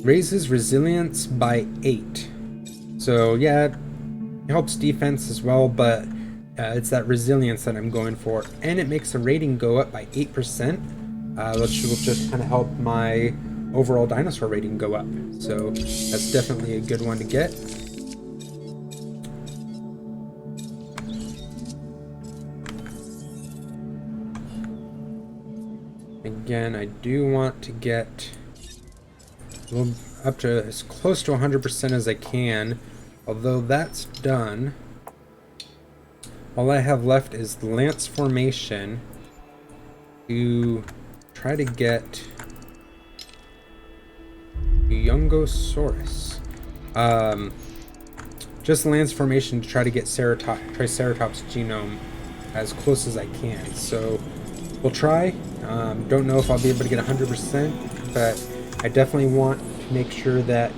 S1: Raises resilience by 8. So yeah, it helps defense as well, but it's that resilience that I'm going for. And it makes the rating go up by 8%, which will just kind of help my overall dinosaur rating go up. So that's definitely a good one to get. Again, I do want to get up to as close to 100% as I can. Although that's done, all I have left is the Lance Formation to try to get Yungosaurus. Just Lance Formation to try to get Triceratops genome as close as I can. So we'll try. Don't know if I'll be able to get 100%, but I definitely want to make sure that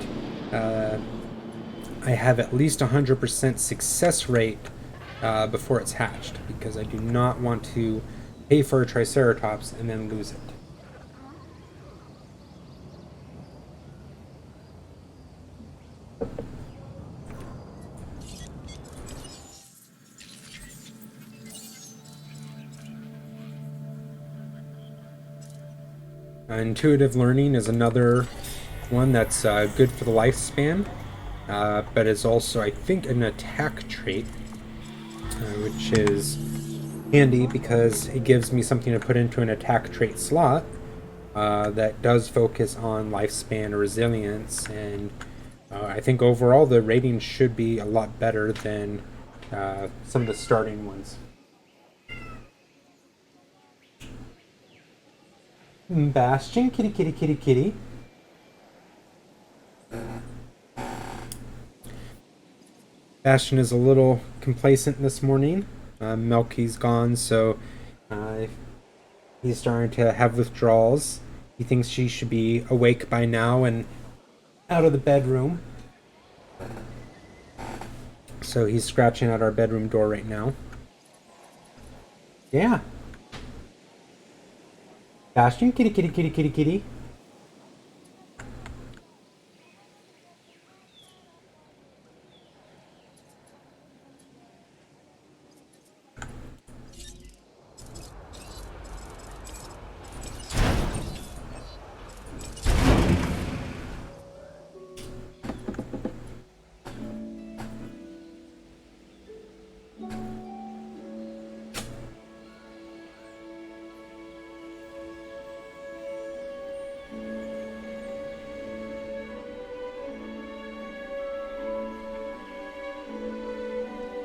S1: I have at least 100% success rate before it's hatched, because I do not want to pay for a Triceratops and then lose it. Intuitive learning is another one that's good for the lifespan, but is also, I think, an attack trait, which is handy because it gives me something to put into an attack trait slot that does focus on lifespan or resilience, and I think overall the rating should be a lot better than some of the starting ones. Bastion, kitty, kitty, kitty, kitty. Bastion is a little complacent this morning. Melky's gone, so he's starting to have withdrawals. He thinks she should be awake by now and out of the bedroom. So he's scratching at our bedroom door right now. Yeah. Bastion, kitty, kitty, kitty, kitty, kitty.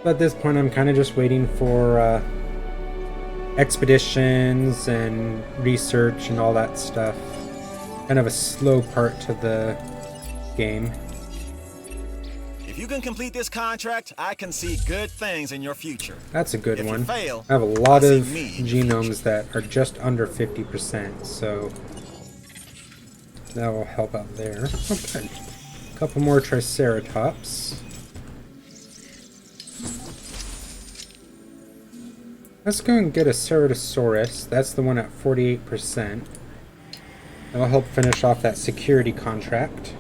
S1: At this point, I'm kind of just waiting for expeditions and research and all that stuff. Kind of a slow part to the game.
S7: If you can complete this contract, I can see good things in your future.
S1: That's a good
S7: If
S1: one.
S7: you fail,
S1: I have a lot
S7: I see
S1: of
S7: me in the
S1: genomes that are just under 50%, so that will help out there. Okay. A couple more Triceratops. Let's go and get a Ceratosaurus. That's the one at 48%. That'll help finish off that security contract.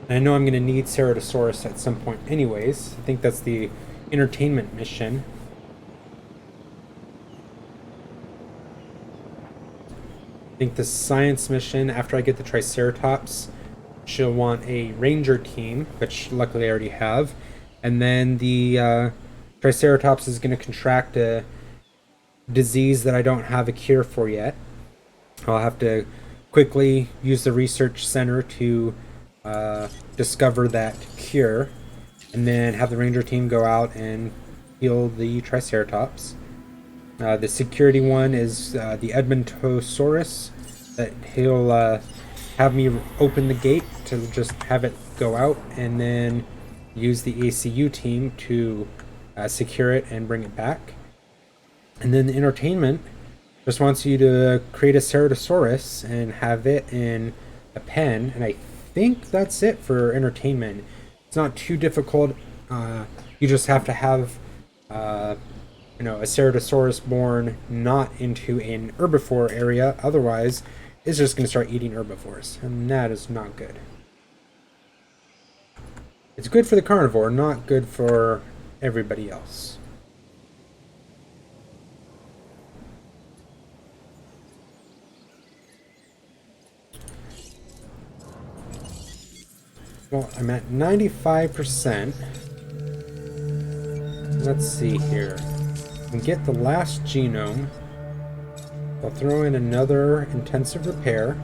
S1: And I know I'm going to need Ceratosaurus at some point anyways. I think that's the entertainment mission. I think the science mission, after I get the Triceratops, she'll want a ranger team, which luckily I already have. And then the Triceratops is going to contract a disease that I don't have a cure for yet. I'll have to quickly use the research center to discover that cure, and then have the ranger team go out and heal the Triceratops. The security one is the Edmontosaurus, that he'll have me open the gate to just have it go out, and then use the ACU team to secure it and bring it back. And then the entertainment just wants you to create a Ceratosaurus and have it in a pen, and I think that's it for entertainment. It's not too difficult. You just have to have a Ceratosaurus born not into an herbivore area, otherwise it's just going to start eating herbivores, and that is not good. It's good for the carnivore, not good for everybody else. Well, I'm at 95%. Let's see here. And get the last genome. I'll throw in another intensive repair.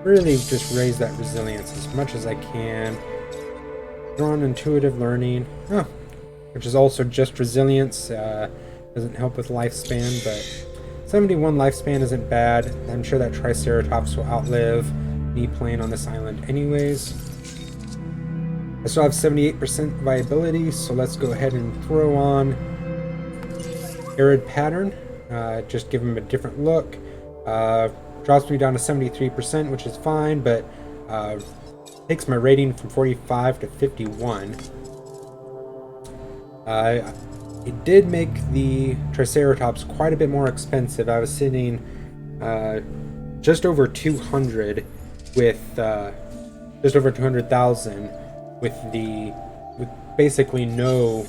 S1: Really just raise that resilience as much as I can. Throw on intuitive learning. Oh, which is also just resilience. Doesn't help with lifespan, but 71 lifespan isn't bad. I'm sure that Triceratops will outlive me playing on this island anyways. I still have 78% viability, so let's go ahead and throw on Arid Pattern. Just give him a different look. Drops me down to 73%, which is fine, but takes my rating from 45 to 51. It did make the Triceratops quite a bit more expensive. I was sitting just over 200 with just over 200,000 with basically no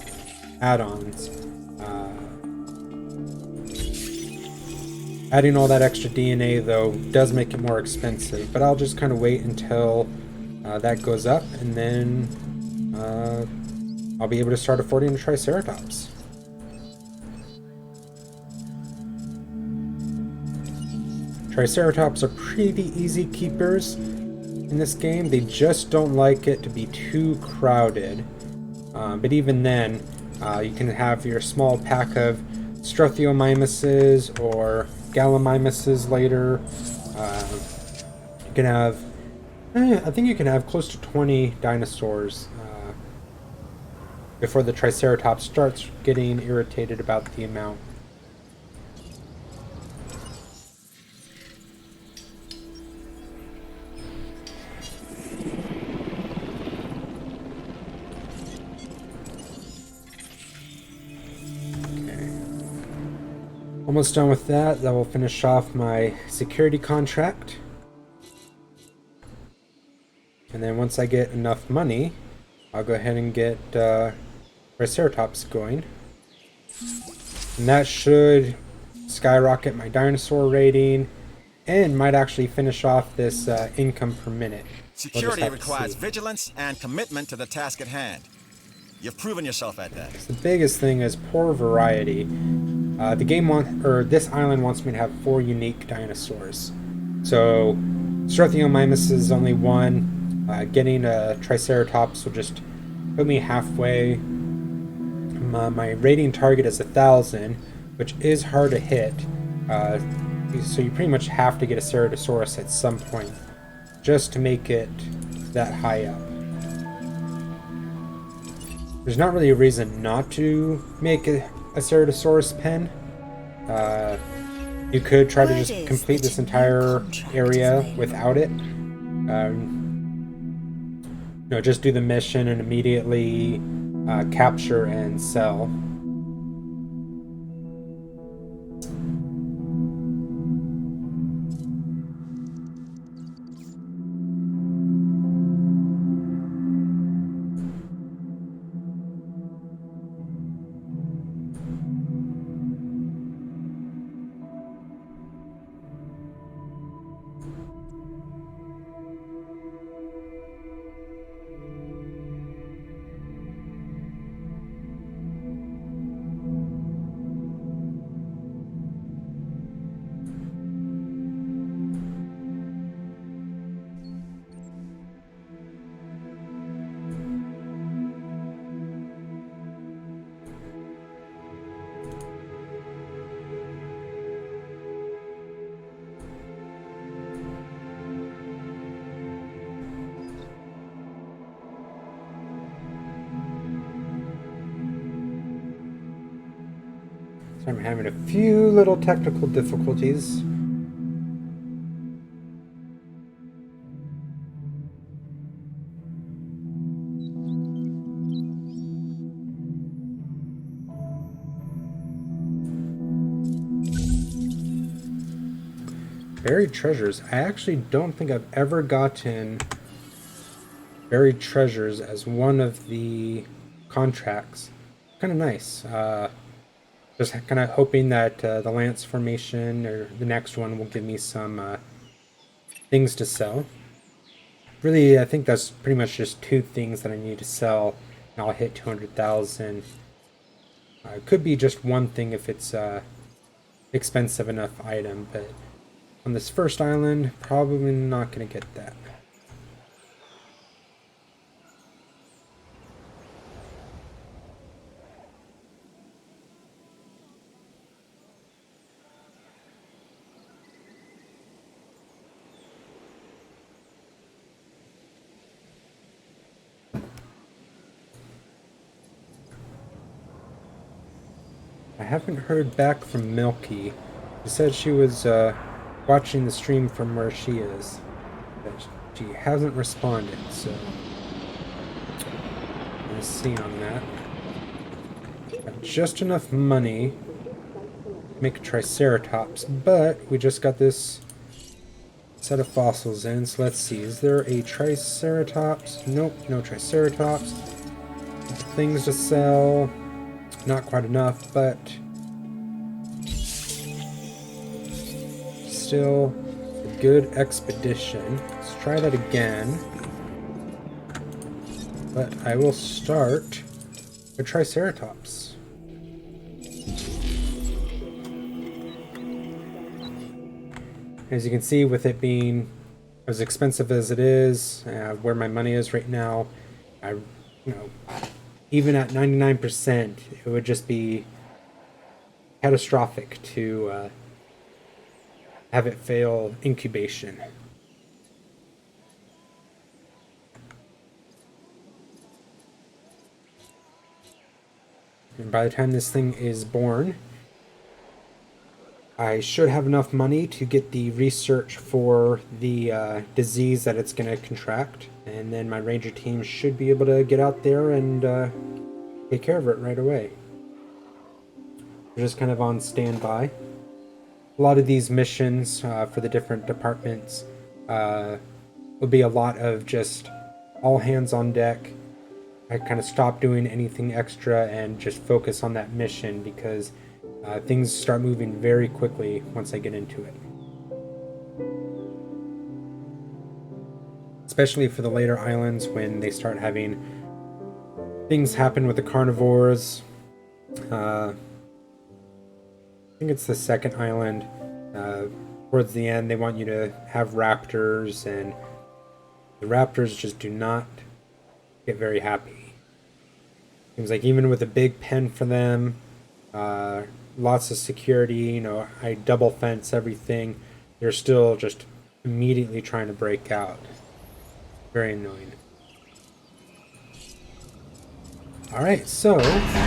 S1: Adding all that extra DNA, though, does make it more expensive, but I'll just kind of wait until that goes up, and then I'll be able to start affording a Triceratops. Triceratops are pretty easy keepers in this game. They just don't like it to be too crowded. But even then, you can have your small pack of Struthiomimuses or Gallimimuses later. You can have, I think you can have close to 20 dinosaurs before the Triceratops starts getting irritated about the amount. Almost done with that. That will finish off my security contract. And then once I get enough money, I'll go ahead and get Triceratops going. And that should skyrocket my dinosaur rating and might actually finish off this income per minute.
S7: Security requires vigilance and commitment to the task at hand. You've proven yourself at that.
S1: The biggest thing is poor variety. The game this island wants me to have 4 unique dinosaurs. So, Struthiomimus is only 1. Getting a Triceratops will just put me halfway. My rating target is 1,000, which is hard to hit. So you pretty much have to get a Ceratosaurus at some point, just to make it that high up. There's not really a reason not to make a Ceratosaurus pen. You could try to just complete this entire area without it. Just do the mission and immediately capture and sell. I'm having a few little technical difficulties. Buried treasures. I actually don't think I've ever gotten buried treasures as one of the contracts. Kind of nice. Just kind of hoping that the Lance Formation or the next one will give me some things to sell. Really, I think that's pretty much just 2 things that I need to sell, and I'll hit 200,000. It could be just 1 thing if it's expensive enough item, but on this first island, probably not going to get that. I haven't heard back from Milky. She said she was watching the stream from where she is, but she hasn't responded, so let's see on that. Got just enough money to make a Triceratops, but we just got this set of fossils in, so let's see. Is there a Triceratops? Nope, no Triceratops. Things to sell. Not quite enough, but still a good expedition. Let's try that again. But I will start a Triceratops. As you can see, with it being as expensive as it is, where my money is right now, even at 99%, it would just be catastrophic to have it fail incubation. And by the time this thing is born, I should have enough money to get the research for the disease that it's going to contract, and then my ranger team should be able to get out there and take care of it right away. They're just kind of on standby. A lot of these missions for the different departments will be a lot of just all hands on deck. I kind of stop doing anything extra and just focus on that mission because things start moving very quickly once I get into it. Especially for the later islands when they start having things happen with the carnivores. I think it's the second island. Towards the end, they want you to have raptors, and the raptors just do not get very happy. Seems like even with a big pen for them, lots of security, I double fence everything, they're still just immediately trying to break out. Very annoying. Alright, so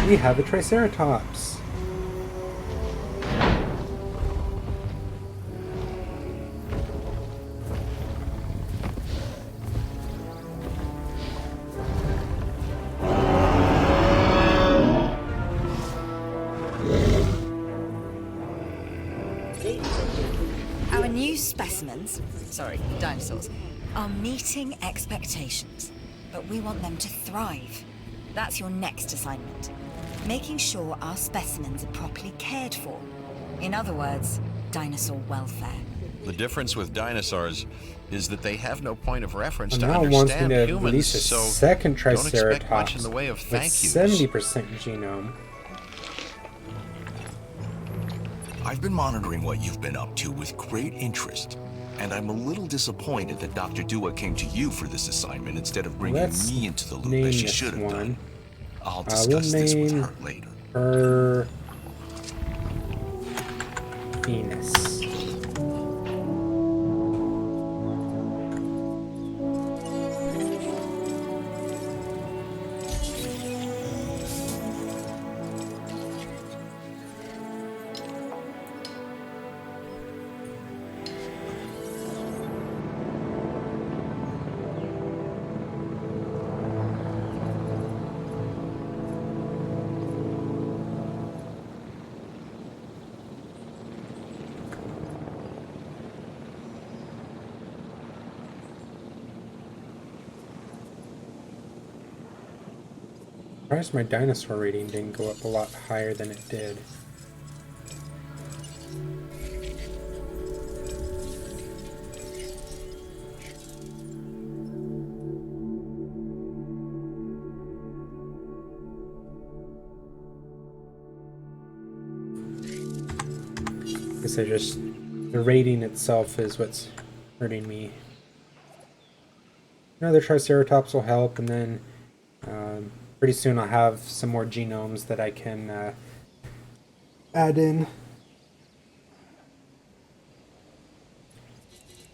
S1: we have a Triceratops.
S4: Our new specimens, dinosaurs, are meeting expectations, but we want them to thrive. That's your next assignment. Making sure our specimens are properly cared for. In other words, dinosaur welfare.
S2: The difference with dinosaurs is that they have no point of reference
S1: And
S2: to
S1: now wants me
S2: understand
S1: to
S2: humans,
S1: release a
S2: so
S1: second
S2: don't expect
S1: Triceratops
S2: much in the way of
S1: with
S2: thank yous.
S1: 70% genome.
S10: I've been monitoring what you've been up to with great interest, and I'm a little disappointed that Dr. Dua came to you for this assignment instead of bringing
S1: Let's
S10: me into the loop
S1: name
S10: as she
S1: this
S10: should have
S1: one.
S10: done. I'll
S1: We'll
S10: discuss this with
S1: name
S10: her later.
S1: her Venus. Surprised my dinosaur rating didn't go up a lot higher than it did. I guess the rating itself is what's hurting me. Another Triceratops will help, and then pretty soon I'll have some more genomes that I can add in.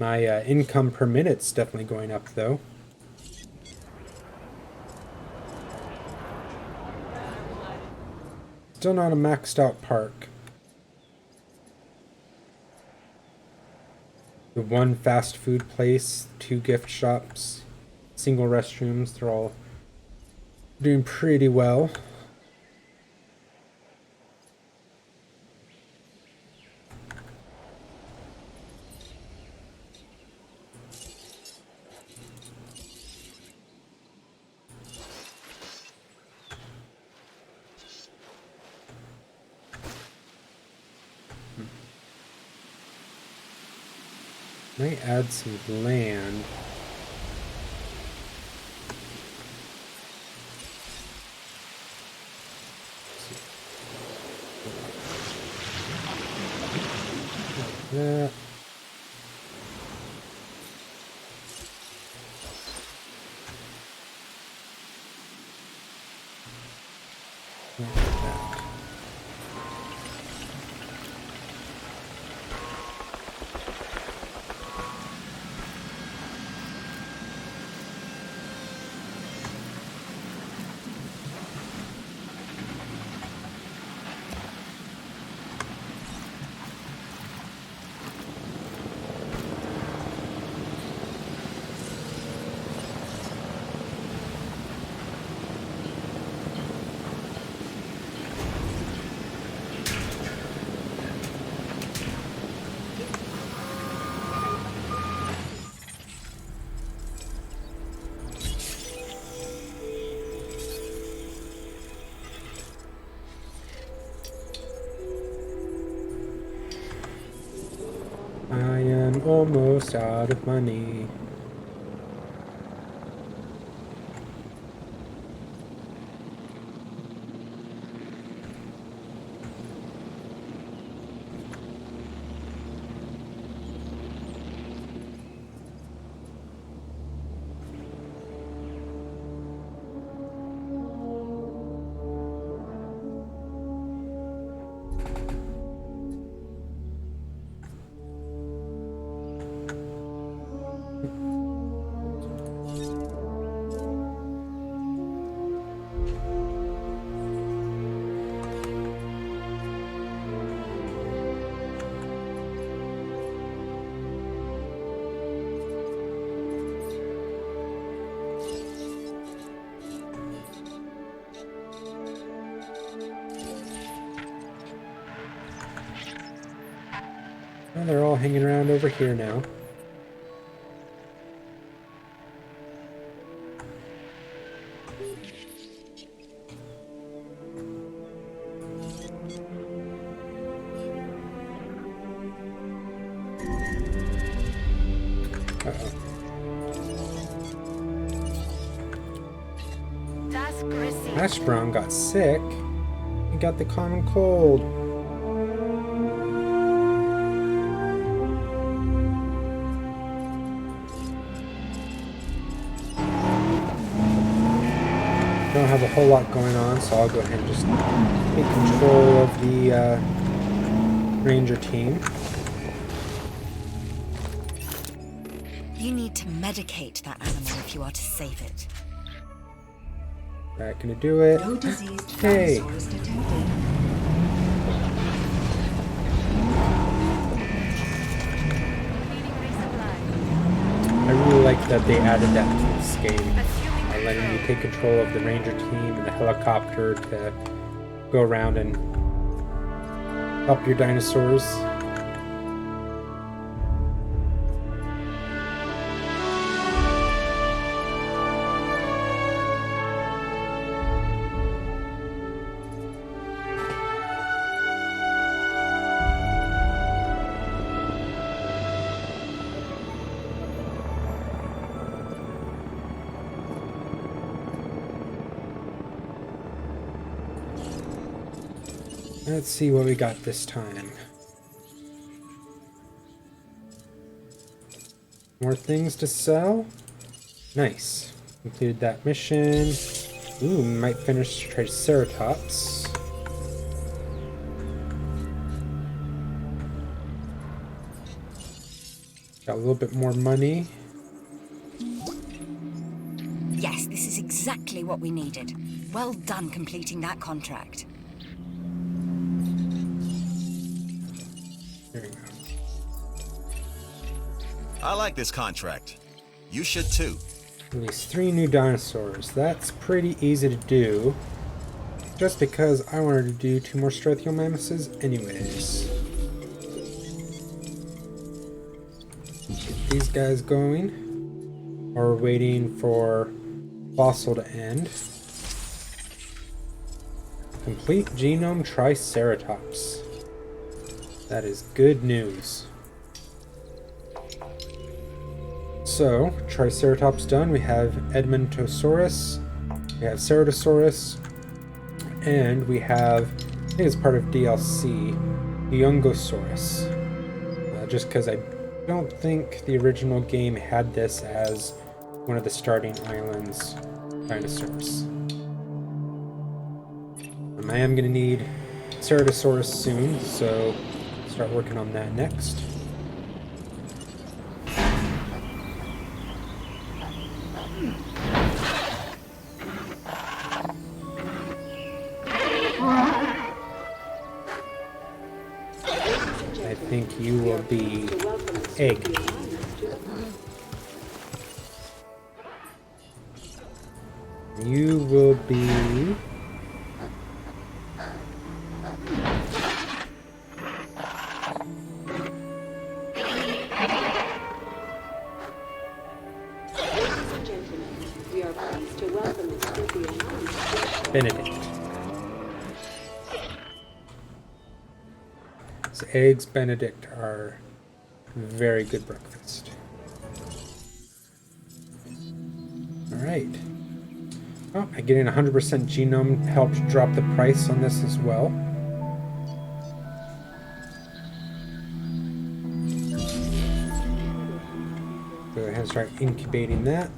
S1: My income per minute's definitely going up, though. Still not a maxed out park. The one fast food place, 2 gift shops, single restrooms, they're all doing pretty well. Might add some land. That. I am almost out of money. Well, they're all hanging around over here now. Uh-oh. Ash Brown got sick. He got the common cold. Don't have a whole lot going on, so I'll go ahead and just take control of the ranger team.
S4: You need to medicate that animal if you are to save it.
S1: Not gonna do it.
S9: No diseased
S1: Hey.
S9: dinosaurs detected.
S1: I really like that they added that to this game. Letting you take control of the ranger team and the helicopter to go around and help your dinosaurs. Let's see what we got this time. More things to sell. Nice. Completed that mission. Ooh, might finish Triceratops. Got a little bit more money.
S4: Yes, this is exactly what we needed. Well done completing that contract.
S1: There we go.
S7: I like this contract. You should too.
S1: Release 3 new dinosaurs. That's pretty easy to do. Just because I wanted to do 2 more Strathiomammuses anyways. Get these guys going. While we're waiting for Fossil to end. Complete genome Triceratops. That is good news. So, Triceratops done. We have Edmontosaurus, we have Ceratosaurus, and we have, I think it's part of DLC, Yungosaurus. Just because I don't think the original game had this as one of the starting islands dinosaurs. I am going to need Ceratosaurus soon, so start working on that next. I think you will be Egg. You will be... Benedict. So eggs Benedict are very good breakfast. Alright. Oh, getting 100% genome helped drop the price on this as well. Go ahead and start incubating that.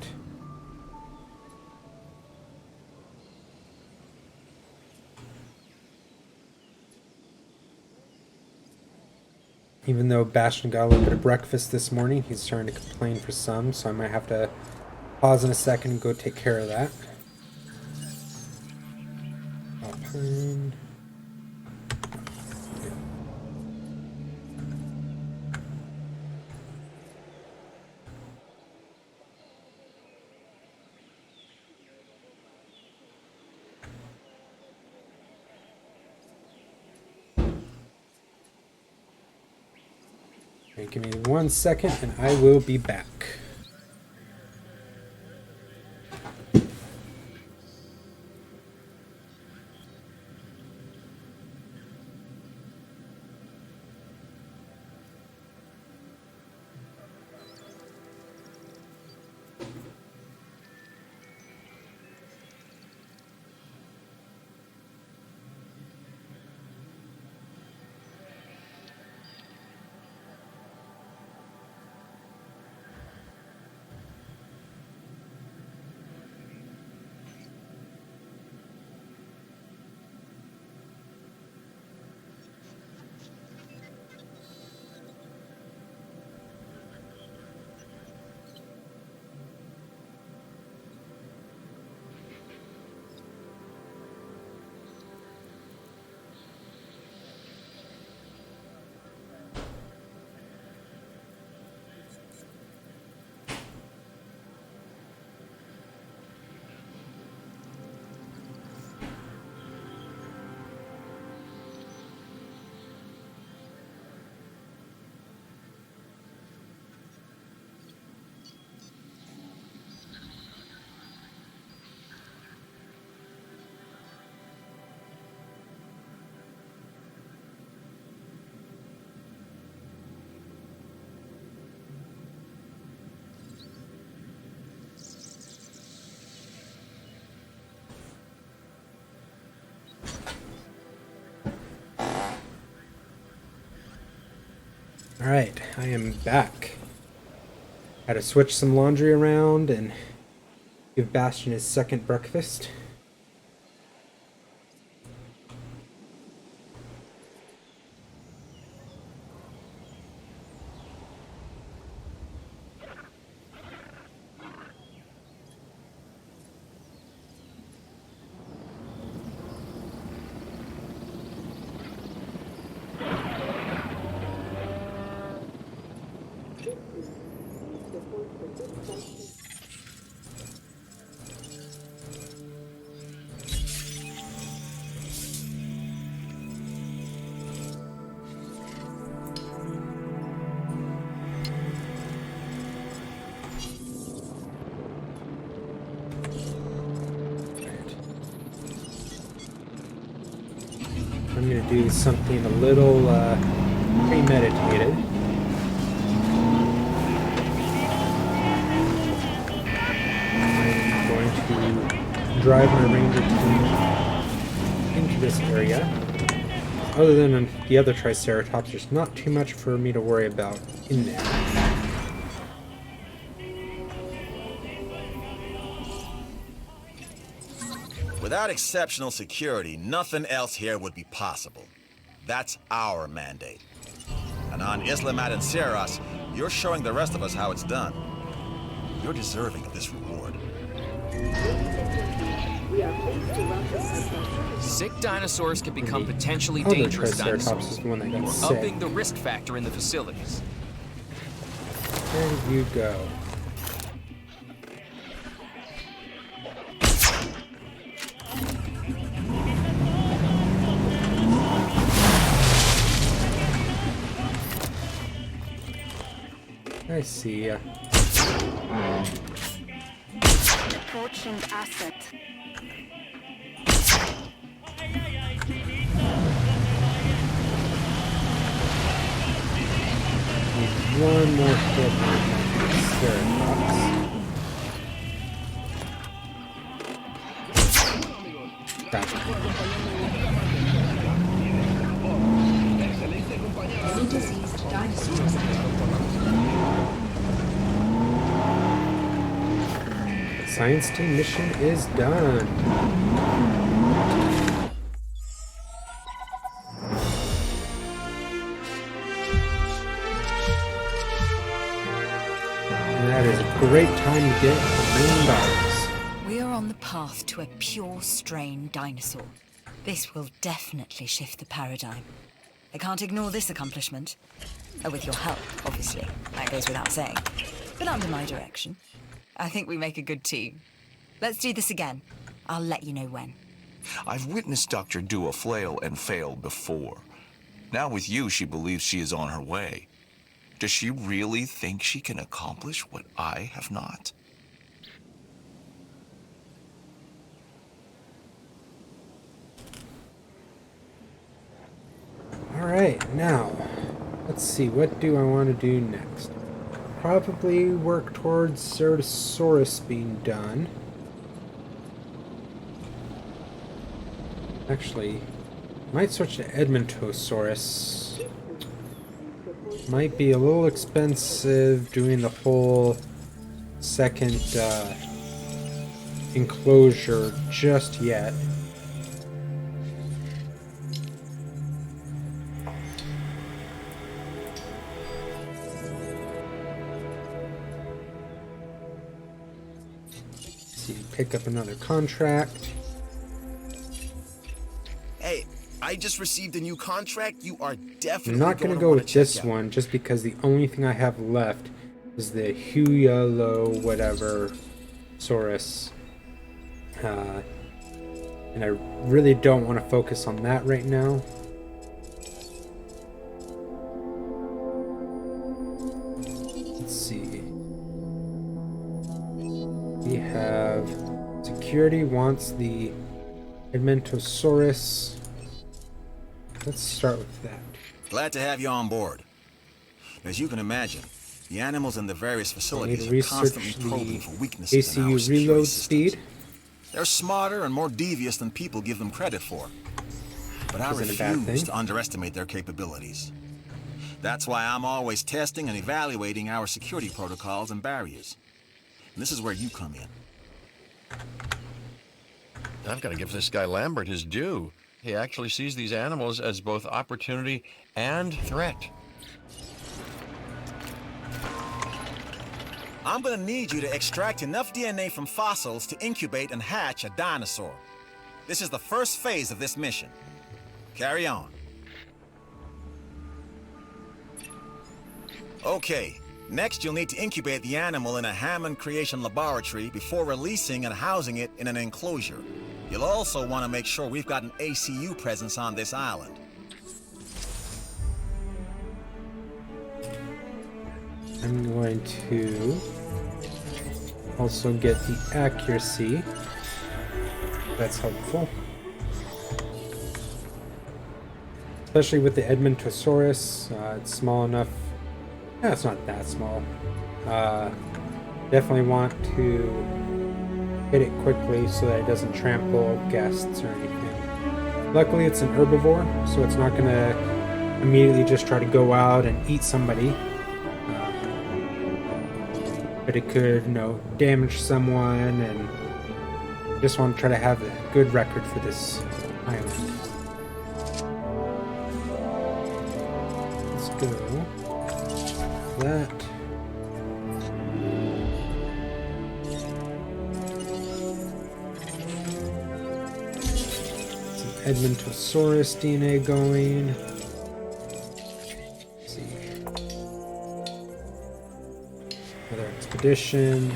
S1: Even though Bastion got a little bit of breakfast this morning, he's starting to complain for some, so I might have to pause in a second and go take care of that. Alpine. Okay, give me 1 second and I will be back. Alright, I am back. Had to switch some laundry around and give Bastion his second breakfast. I'm going to do something a little premeditated. drive my ranger team into this area. Other than the other Triceratops, there's not too much for me to worry about in there.
S7: Without exceptional security, nothing else here would be possible. That's our mandate. And on Isla Matanceros, you're showing the rest of us how it's done. You're deserving of this reward.
S9: We are pleased to welcome
S6: Sick dinosaurs can become
S1: The
S6: potentially
S1: other
S6: dangerous
S1: Triceratops
S6: dinosaurs.
S1: is the one that got
S6: We're
S1: sick.
S6: upping the risk factor in the facilities.
S1: There you go. I see ya.
S9: approaching asset.
S1: Need one more hit on the Triceratops. Gotcha.
S9: Any diseased dinosaurs.
S1: Science team mission is done. And that is a great time to get $1 million.
S4: We are on the path to a pure strain dinosaur. This will definitely shift the paradigm. I can't ignore this accomplishment. With your help, obviously. That goes without saying. But under my direction. I think we make a good team. Let's do this again. I'll let you know when.
S10: I've witnessed Dr. Dua flail and fail before. Now with you, she believes she is on her way. Does she really think she can accomplish what I have not?
S1: Alright, now, let's see, what do I want to do next? Probably work towards Ceratosaurus being done. Actually, might switch to Edmontosaurus. Might be a little expensive doing the whole second enclosure just yet. Pick up another contract.
S5: Hey, I just received a new contract. You are definitely
S1: I'm not going to go with this one just because the only thing I have left is the Huyalo whatever Saurus. And I really don't want to focus on that right now. Let's see. We have security wants the Edmontosaurus. Let's start with that.
S7: Glad to have you on board. As you can imagine, the animals in the various facilities are constantly probing for weaknesses in our
S1: ACU
S7: security
S1: reload
S7: systems.
S1: speed.
S7: They're smarter and more devious than people give them credit for. But I
S1: Isn't a bad
S7: refuse
S1: thing.
S7: to underestimate their capabilities. That's why I'm always testing and evaluating our security protocols and barriers. And this is where you come in.
S2: I've got to give this guy Lambert his due. He actually sees these animals as both opportunity and threat.
S7: I'm gonna need you to extract enough DNA from fossils to incubate and hatch a dinosaur. This is the first phase of this mission. Carry on. Okay, next you'll need to incubate the animal in a Hammond Creation Laboratory before releasing and housing it in an enclosure. You'll also want to make sure we've got an ACU presence on this island.
S1: I'm going to also get the accuracy. That's helpful. Especially with the Edmontosaurus. It's small enough. No, it's not that small. Definitely want to hit it quickly so that it doesn't trample guests or anything. Luckily, it's an herbivore, so it's not going to immediately just try to go out and eat somebody. But it could, damage someone, and just want to try to have a good record for this island. Let's go. That. Edmontosaurus DNA going. Let's see. Another expedition.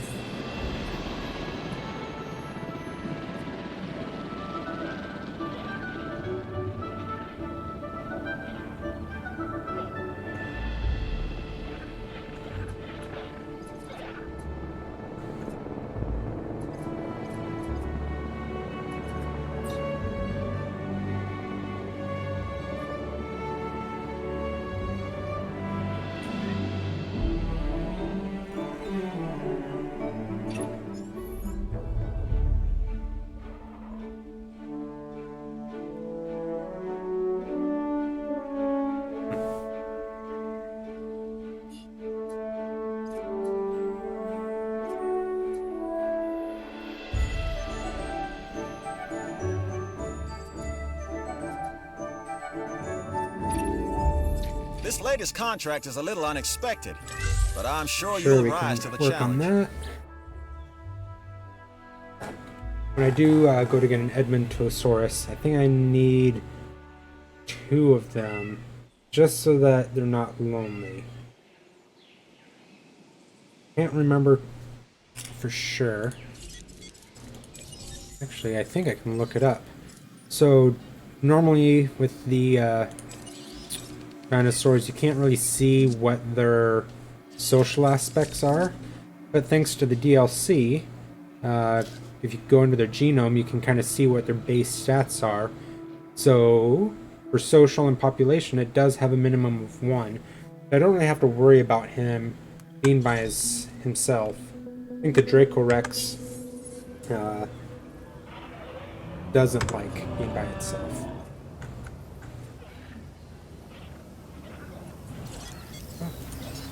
S7: This latest contract is a little unexpected, but I'm sure
S1: Sure,
S7: you'll
S1: we
S7: rise
S1: can
S7: to the
S1: work on
S7: challenge.
S1: that. When I do go to get an Edmontosaurus, I think I need 2 of them, just so that they're not lonely. Can't remember for sure. Actually, I think I can look it up. So, normally with the dinosaurs, you can't really see what their social aspects are, but thanks to the DLC, if you go into their genome, you can kind of see what their base stats are. So, for social and population, it does have a minimum of 1. I don't really have to worry about him being by himself. I think the Dracorex doesn't like being by itself.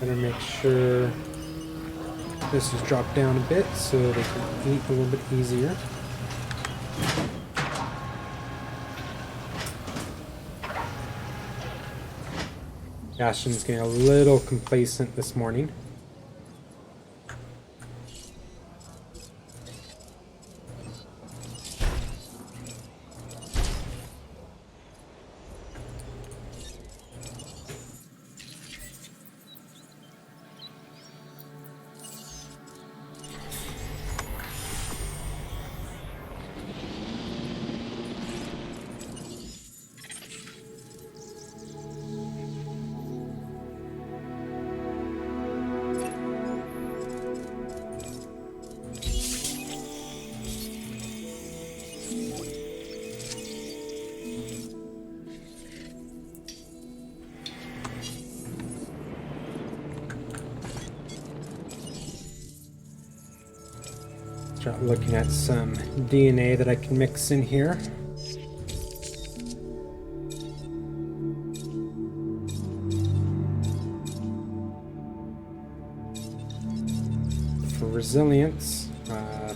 S1: Better make sure this is dropped down a bit so they can eat a little bit easier. Ashton's getting a little complacent this morning. Start looking at some DNA that I can mix in here. For resilience, I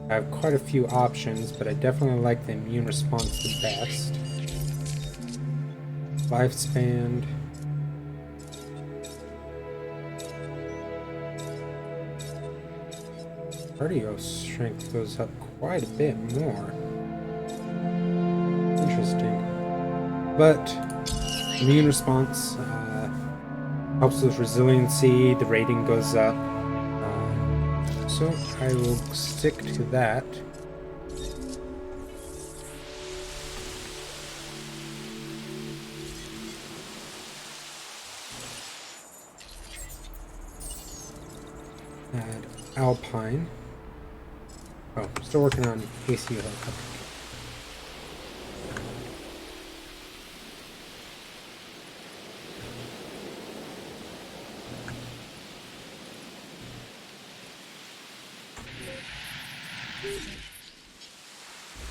S1: have quite a few options, but I definitely like the immune response the best. Lifespan. Cardio strength goes up quite a bit more. Interesting. But immune response helps with resiliency, the rating goes up. So I will stick to that. Add Alpine. Oh, still working on AC helicopter.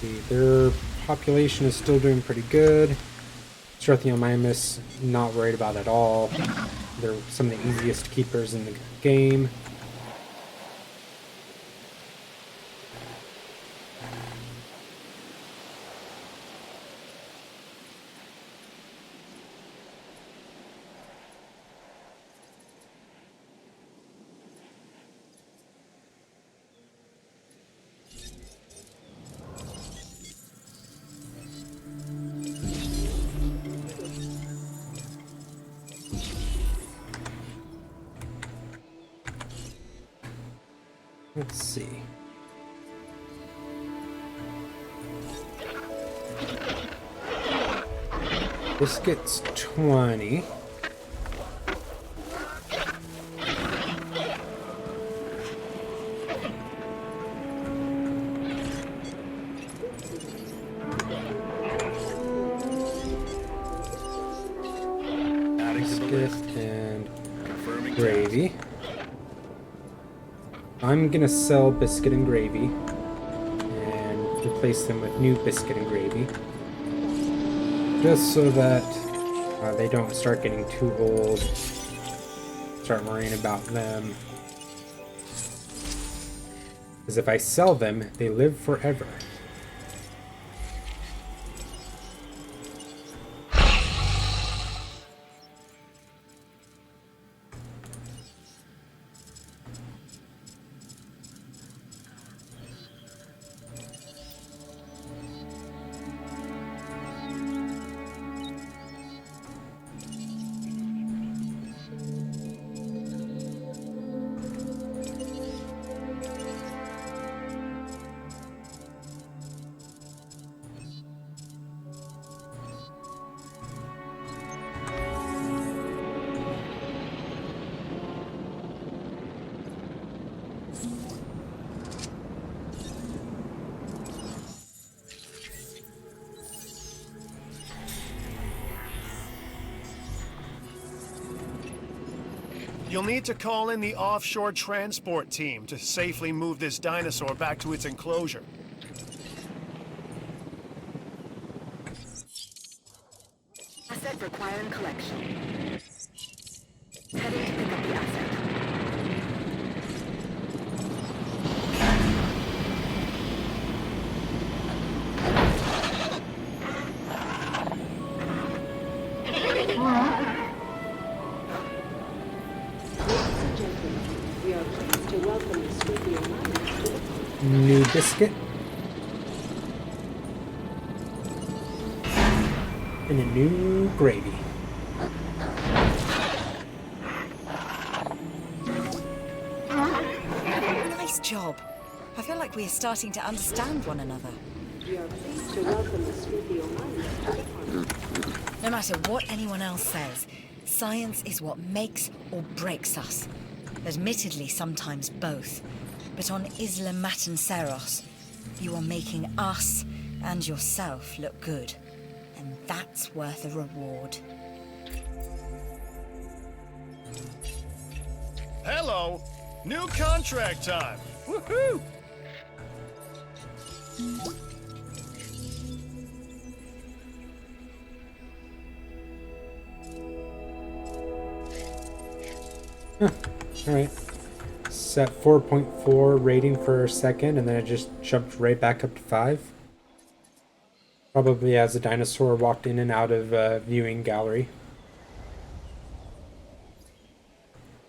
S1: See, their population is still doing pretty good. Strathiomymus, not worried about at all. They're some of the easiest keepers in the game. Let's see. This gets 20. Biscuit and gravy. I'm gonna sell biscuit and gravy and replace them with new biscuit and gravy, just so that they don't start getting too old, start worrying about them. Because if I sell them, they live forever.
S3: You'll need to call in the offshore transport team to safely move this dinosaur back to its enclosure.
S9: Asset requiring collection. Heading to pick up the asset. We are pleased to welcome the Scorpio miners to the park.
S1: New biscuit. And a new gravy.
S4: Nice job. I feel like we are starting to understand one another.
S9: We are pleased to welcome the Scorpio miners to the park.
S4: No matter what anyone else says, science is what makes or breaks us. Admittedly, sometimes both. But on Isla Matanceros, you are making us and yourself look good. And that's worth a reward.
S3: Hello! New contract time! Woohoo!
S1: Alright. Set 4.4 rating for a second, and then it just jumped right back up to 5. Probably as a dinosaur walked in and out of viewing gallery.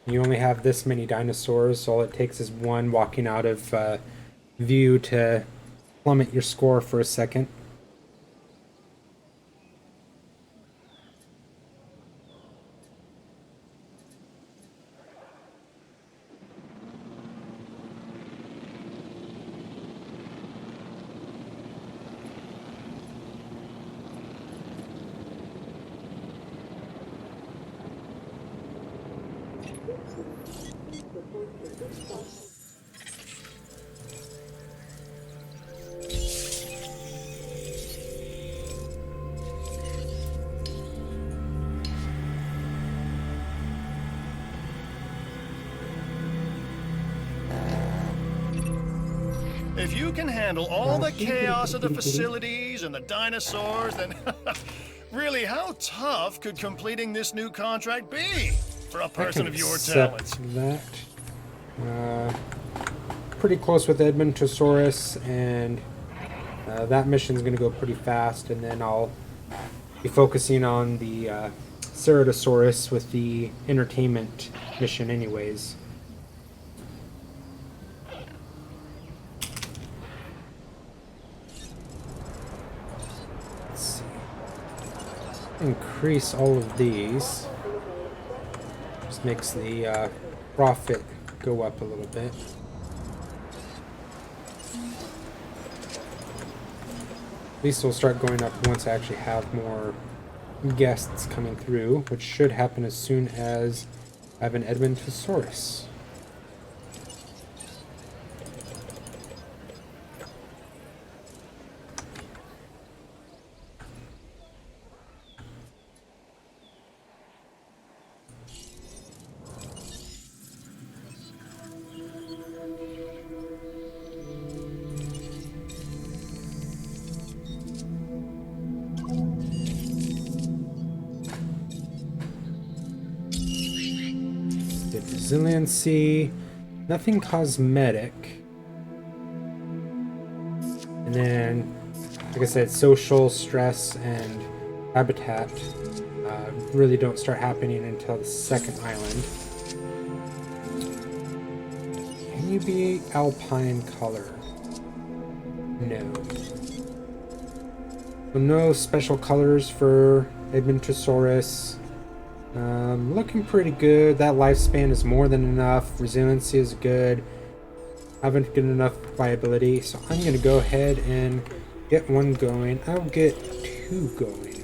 S1: You only have this many dinosaurs, so all it takes is one walking out of view to plummet your score for a second.
S3: If you can handle all the chaos of the facilities and the dinosaurs, then really, how tough could completing this new contract be for a person of your talents?
S1: That. Pretty close with Edmontosaurus, and that mission's going to go pretty fast, and then I'll be focusing on the Ceratosaurus with the entertainment mission anyways. Let's see. Increase all of these. Just makes the profit go up a little bit. At least will start going up once I actually have more guests coming through, which should happen as soon as I have an Edmontosaurus. Resiliency, nothing cosmetic. And then, like I said, social, stress, and habitat really don't start happening until the second island. Can you be alpine color? No. So no special colors for Edmontosaurus. Looking pretty good. That lifespan is more than enough. Resiliency is good. Haven't good enough viability, so I'm going to go ahead and get one going. I'll get two going.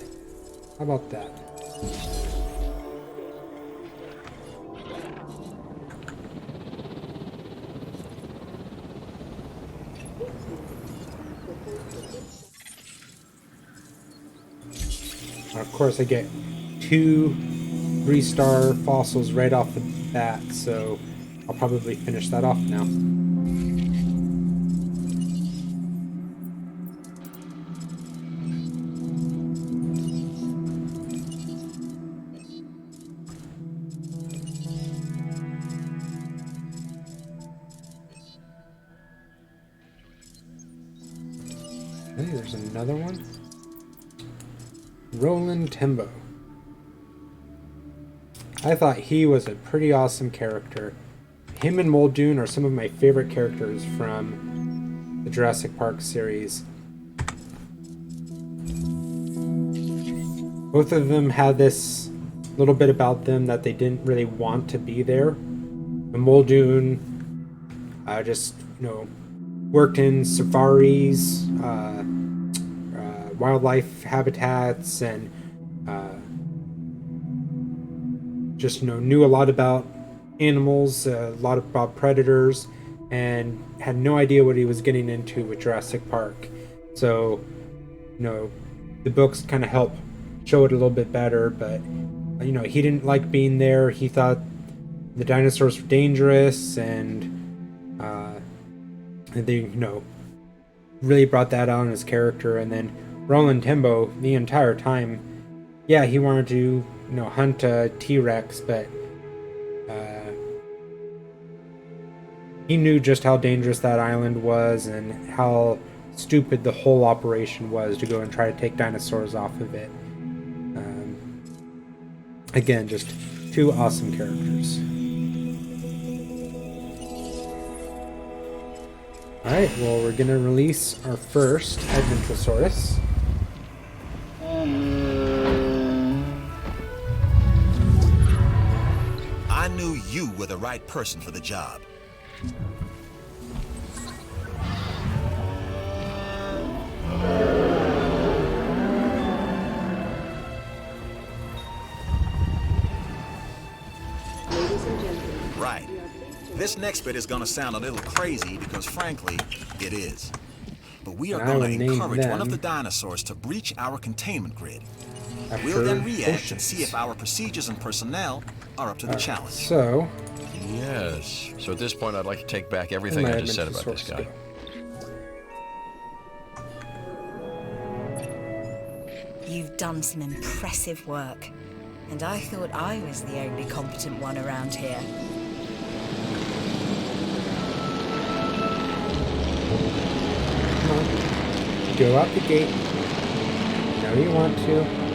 S1: How about that? Of course, I get 2 3-star fossils right off the bat, so I'll probably finish that off now. Okay, there's another one. Roland Tembo. I thought he was a pretty awesome character. Him and Muldoon are some of my favorite characters from the Jurassic Park series. Both of them had this little bit about them that they didn't really want to be there. And Muldoon just, worked in safaris, wildlife habitats, and just knew a lot about animals, a lot about predators, and had no idea what he was getting into with Jurassic Park. So, the books kind of help show it a little bit better, but he didn't like being there. He thought the dinosaurs were dangerous, and they really brought that out in his character. And then Roland Tembo, the entire time, yeah, he wanted to hunt a T-Rex, but he knew just how dangerous that island was and how stupid the whole operation was to go and try to take dinosaurs off of it. Again, just 2 awesome characters. Alright, well, we're gonna release our first Edmontosaurus.
S7: I knew you were the right person for the job. Right. This next bit is gonna sound a little crazy because, frankly, it is. But we are gonna encourage one of the dinosaurs to breach our containment grid. We'll then react and see if our procedures and personnel are up to the challenge.
S1: So,
S2: yes. So at this point, I'd like to take back everything I just said about this guy.
S4: done some impressive work. And I thought I was the only competent one around here.
S1: Come on. Go out the gate. Know you want to.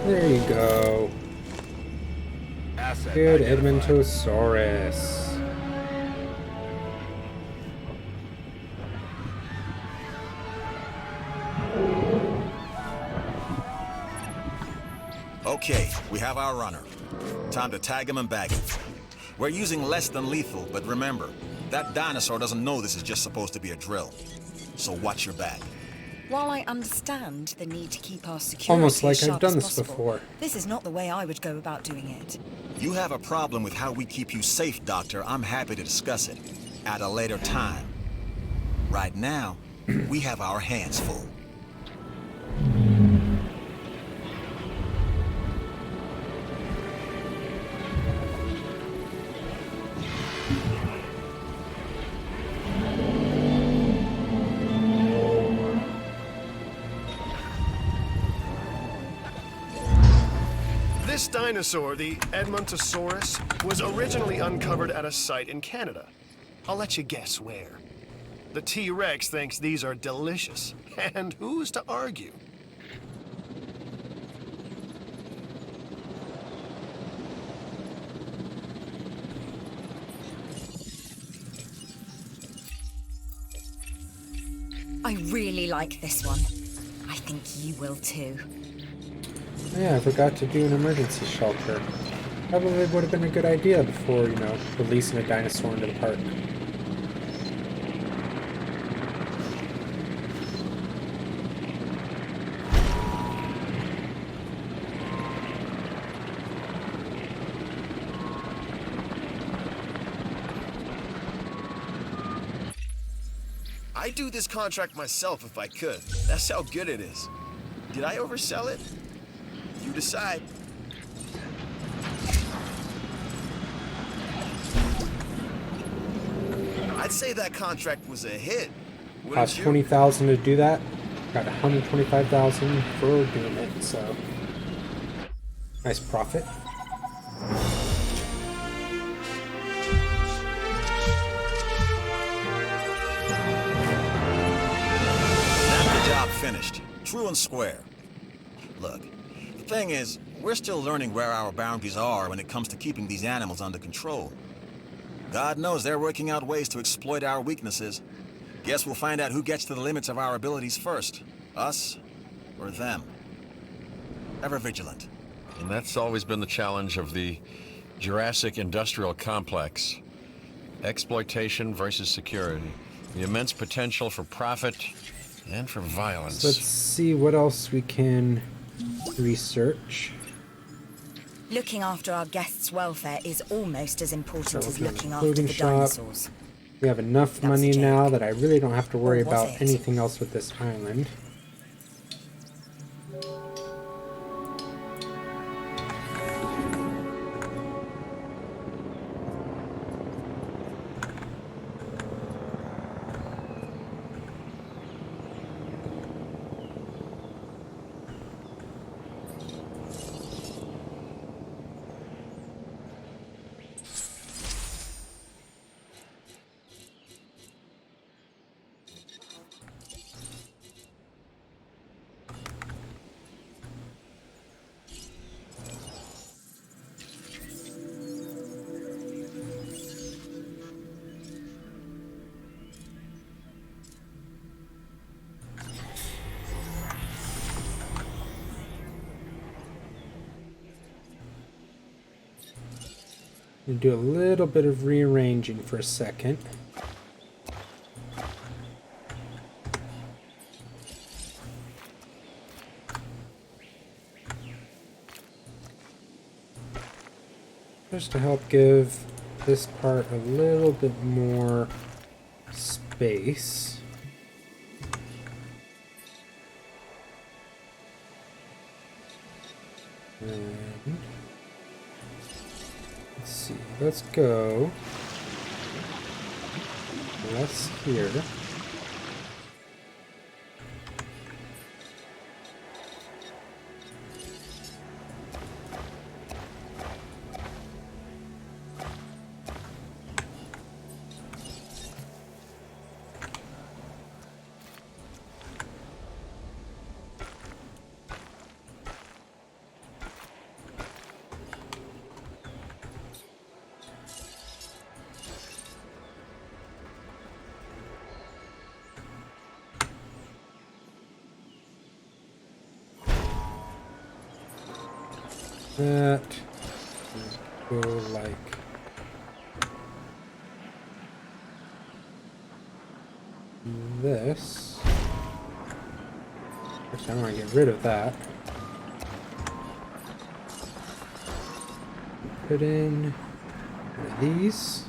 S1: There you go. Good Edmontosaurus.
S7: Okay, we have our runner. Time to tag him and bag him. We're using less than lethal, but remember, that dinosaur doesn't know this is just supposed to be a drill. So watch your back.
S4: While I understand the need to keep our security
S1: Almost like
S4: as sharp
S1: I've done
S4: as
S1: this
S4: possible,
S1: before.
S4: this is not the way I would go about doing it.
S7: You have a problem with how we keep you safe, Doctor. I'm happy to discuss it at a later time. Right now, we have our hands full.
S3: This dinosaur, the Edmontosaurus, was originally uncovered at a site in Canada. I'll let you guess where. The T-Rex thinks these are delicious, and who's to argue?
S4: I really like this one. I think you will too.
S1: Yeah, I forgot to do an emergency shelter. Probably would have been a good idea before, releasing a dinosaur into the park.
S5: I'd do this contract myself if I could. That's how good it is. Did I oversell it? You decide. I'd say that contract was a hit.
S1: Cost $20,000 to do that. Got $125,000 for doing it, so nice profit.
S7: That's the job finished. True and square. Look, the thing is, we're still learning where our boundaries are when it comes to keeping these animals under control. God knows they're working out ways to exploit our weaknesses. Guess we'll find out who gets to the limits of our abilities first. Us or them. Ever vigilant.
S2: And that's always been the challenge of the Jurassic industrial complex. Exploitation versus security. The immense potential for profit and for violence.
S1: So let's see what else we can research.
S4: Looking after our guests' welfare is almost as important
S1: So
S4: as
S1: we've got
S4: looking
S1: a
S4: after
S1: clothing
S4: the
S1: shop.
S4: dinosaurs.
S1: We have enough
S4: That's a
S1: money
S4: joke.
S1: now that I really don't have to worry
S4: Or was
S1: about
S4: it?
S1: anything else with this island. We'll do a little bit of rearranging for a second. Just to help give this part a little bit more space. And let's see, let's go less here. That go like this. Actually, I want to get rid of that. Put in one of these.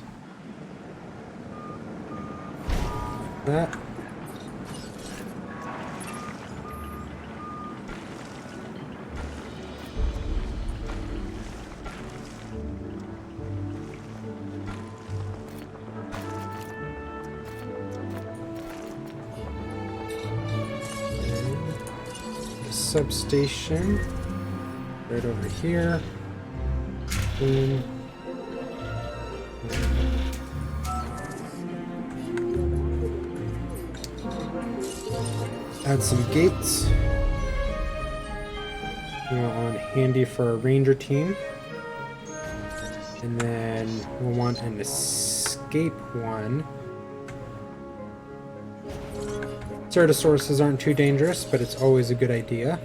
S1: That. Substation right over here. Boom. Add some gates. We want one handy for a ranger team. And then we'll want an escape one. Ceratosaurus aren't too dangerous, but it's always a good idea.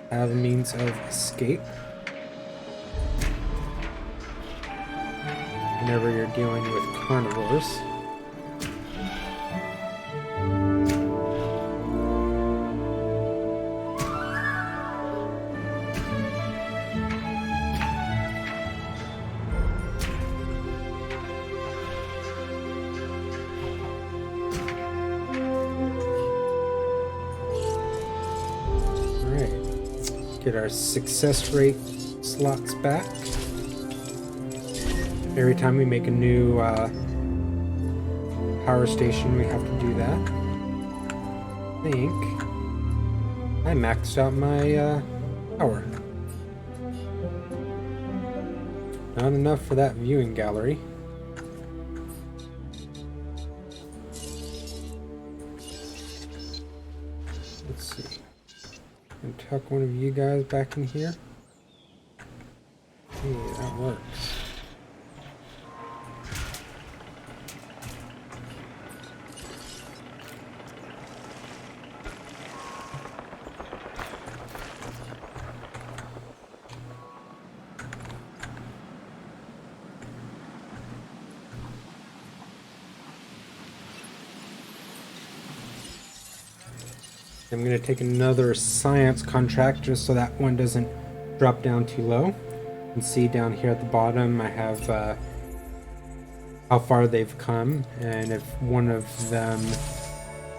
S1: Have a means of escape. Whenever you're dealing with carnivores. Get our success rate slots back. Every time we make a new power station, we have to do that. I think I maxed out my power. Not enough for that viewing gallery. Let's see. And tuck one of you guys back in here. Hey, that works. I'm going to take another science contract just so that one doesn't drop down too low. You can see down here at the bottom I have how far they've come, and if one of them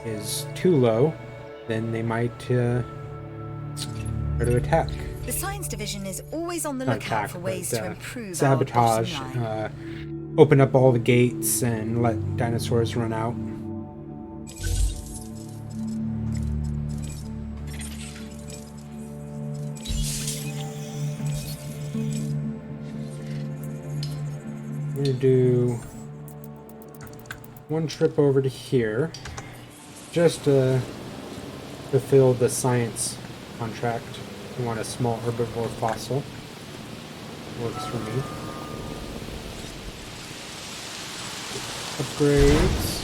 S1: is too low, then they might try to attack.
S4: The science division is always on the
S1: Not
S4: lookout
S1: attack,
S4: for ways
S1: but,
S4: to improve
S1: sabotage,
S4: our bottom line.
S1: open up all the gates and let dinosaurs run out. I'm gonna do one trip over to here just to fulfill the science contract. We want a small herbivore fossil. Works for me. Upgrades.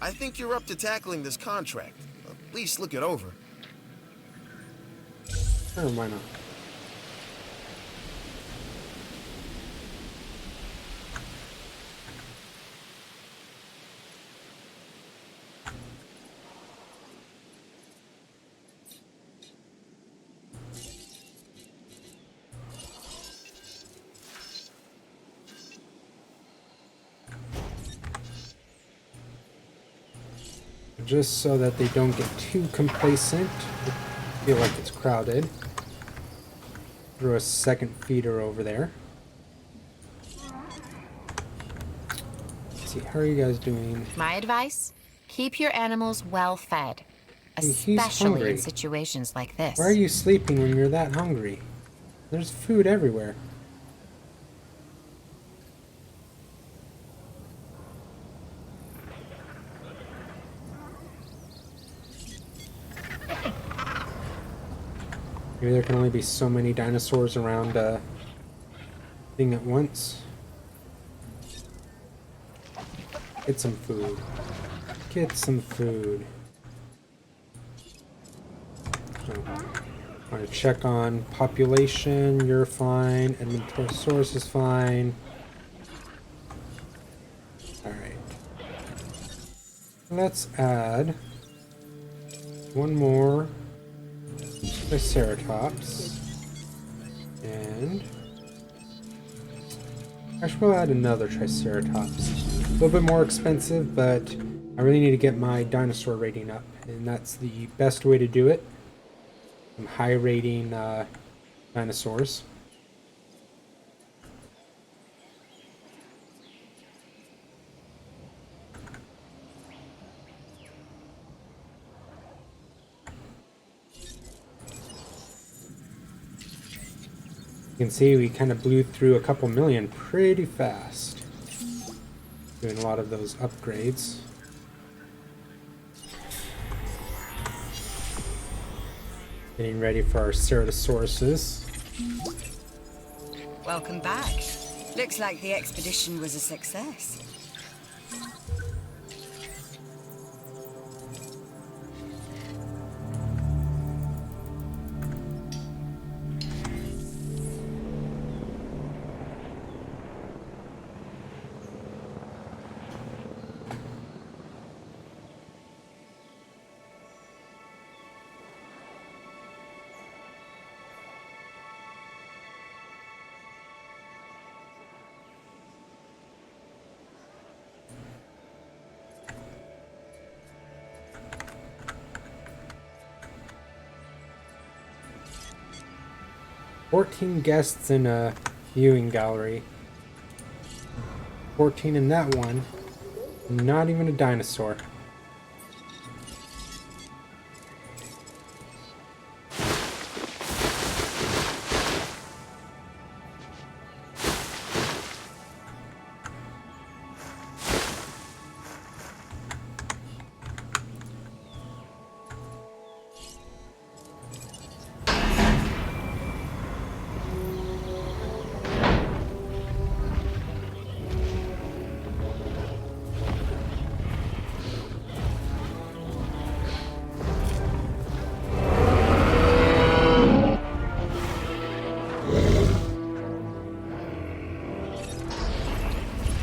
S5: I think you're up to tackling this contract. At least look it over.
S1: Sure, why not? Just so that they don't get too complacent, I feel like it's crowded. Throw a second feeder over there. Let's see, how are you guys doing?
S8: My advice? Keep your animals well fed,
S1: He's
S8: especially
S1: hungry.
S8: in situations like this.
S1: Why are you sleeping when you're that hungry? There's food everywhere. Maybe there can only be so many dinosaurs around a thing at once. Get some food. Get some food. I want to check on population. You're fine. Inventory is fine. Alright. Let's add one more Triceratops. And actually, we'll add another Triceratops. A little bit more expensive, but I really need to get my dinosaur rating up, and that's the best way to do it. Some high rating dinosaurs. You can see we kind of blew through a couple million pretty fast. Doing a lot of those upgrades. Getting ready for our Ceratosauruses.
S4: Welcome back. Looks like the expedition was a success.
S1: "14 guests in a viewing gallery. 14 in that one. Not even a dinosaur."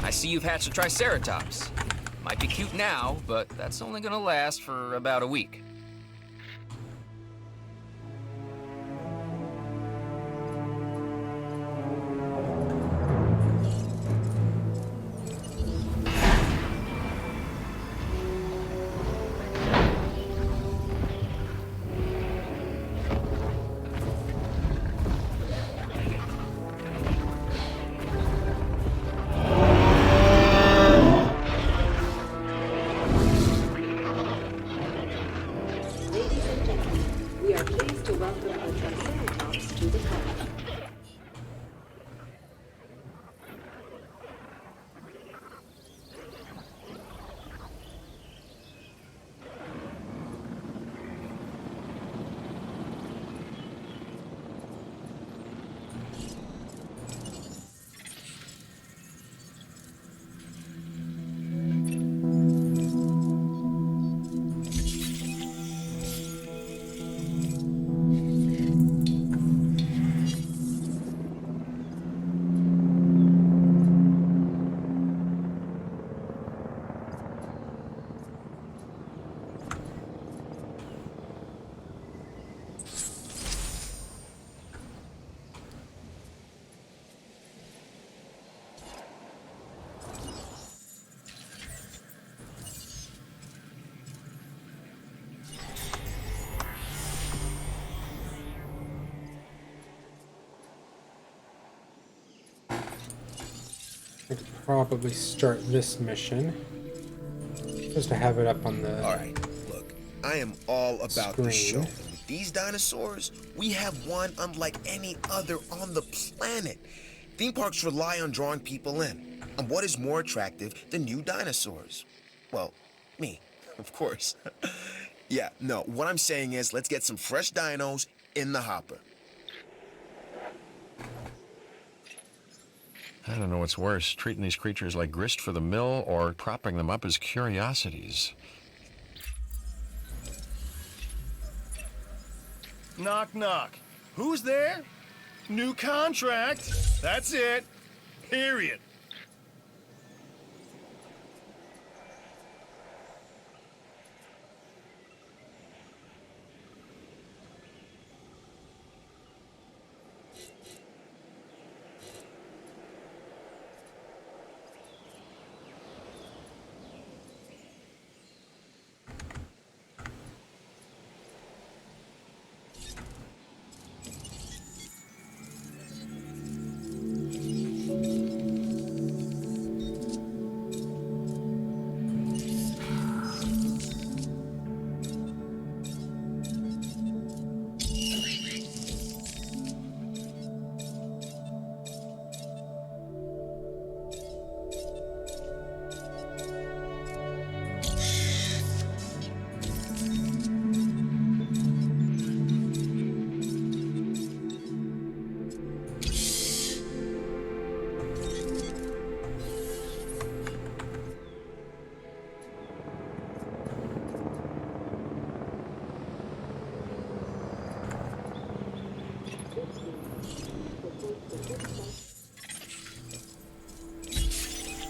S6: I see you've hatched a Triceratops. Might be cute now, but that's only gonna last for about a week.
S9: Ladies and gentlemen, we are pleased to welcome a Triceratops to the park.
S1: I could probably start this mission. Just to have it up on the
S5: Alright, look, I am all about this show.
S1: screen.
S5: And with these dinosaurs, we have one unlike any other on the planet. Theme parks rely on drawing people in. And what is more attractive than new dinosaurs? Well, me, of course. Yeah, no, what I'm saying is let's get some fresh dinos in the hopper.
S2: I don't know what's worse, treating these creatures like grist for the mill or propping them up as curiosities.
S3: Knock, knock. Who's there? New contract. That's it. Period.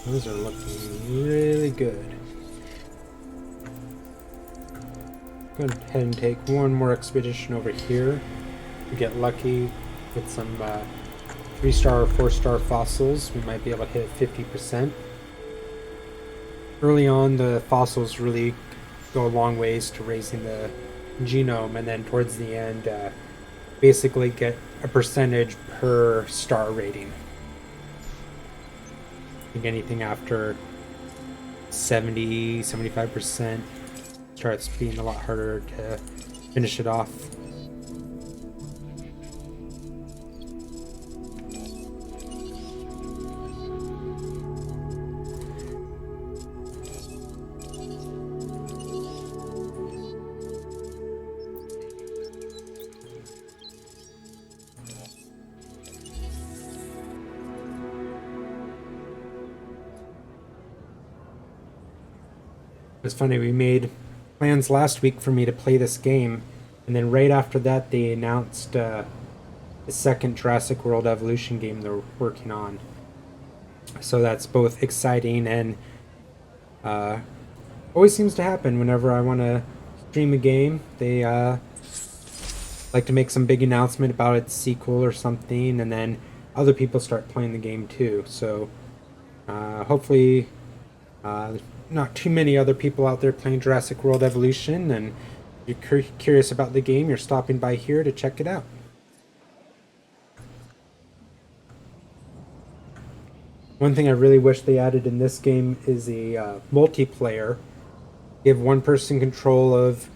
S1: Those are looking really good. Go ahead and take one more expedition over here. We get lucky with some 3-star or 4-star fossils. We might be able to hit 50%. Early on, the fossils really go a long ways to raising the genome, and then towards the end, basically get a percentage per star rating. I think anything after 70-75% starts being a lot harder to finish it off. It's funny, we made plans last week for me to play this game, and then right after that they announced the second Jurassic World Evolution game they're working on. So that's both exciting and always seems to happen whenever I want to stream a game. They like to make some big announcement about its sequel or something, and then other people start playing the game too. So hopefully not too many other people out there playing Jurassic World Evolution, and if you're curious about the game, you're stopping by here to check it out. One thing I really wish they added in this game is a multiplayer. Give one person control of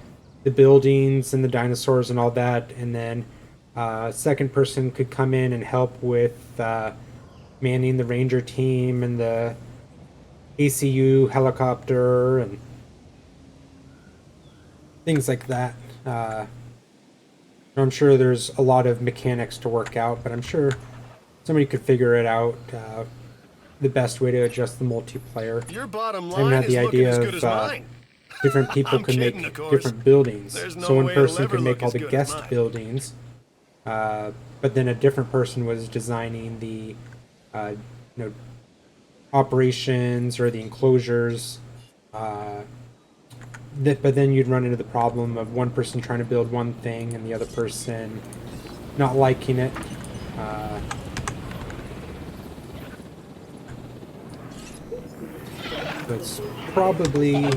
S1: the buildings and the dinosaurs and all that, and then second person could come in and help with manning the ranger team and the ACU helicopter and things like that. I'm sure there's a lot of mechanics to work out, but I'm sure somebody could figure it out, the best way to adjust the multiplayer.
S3: Your bottom
S1: I even
S3: line
S1: had
S3: is
S1: the
S3: looking
S1: idea
S3: as good
S1: of
S3: as mine.
S1: different people
S3: I'm
S1: could
S3: kidding,
S1: make
S3: of course.
S1: different buildings.
S3: There's no
S1: So one
S3: way it'll
S1: person
S3: ever
S1: could
S3: look
S1: make all
S3: as
S1: the
S3: good as
S1: guest
S3: mine.
S1: buildings, but then a different person was designing the you know, operations or the enclosures. But then you'd run into the problem of one person trying to build one thing and the other person not liking it. So it's probably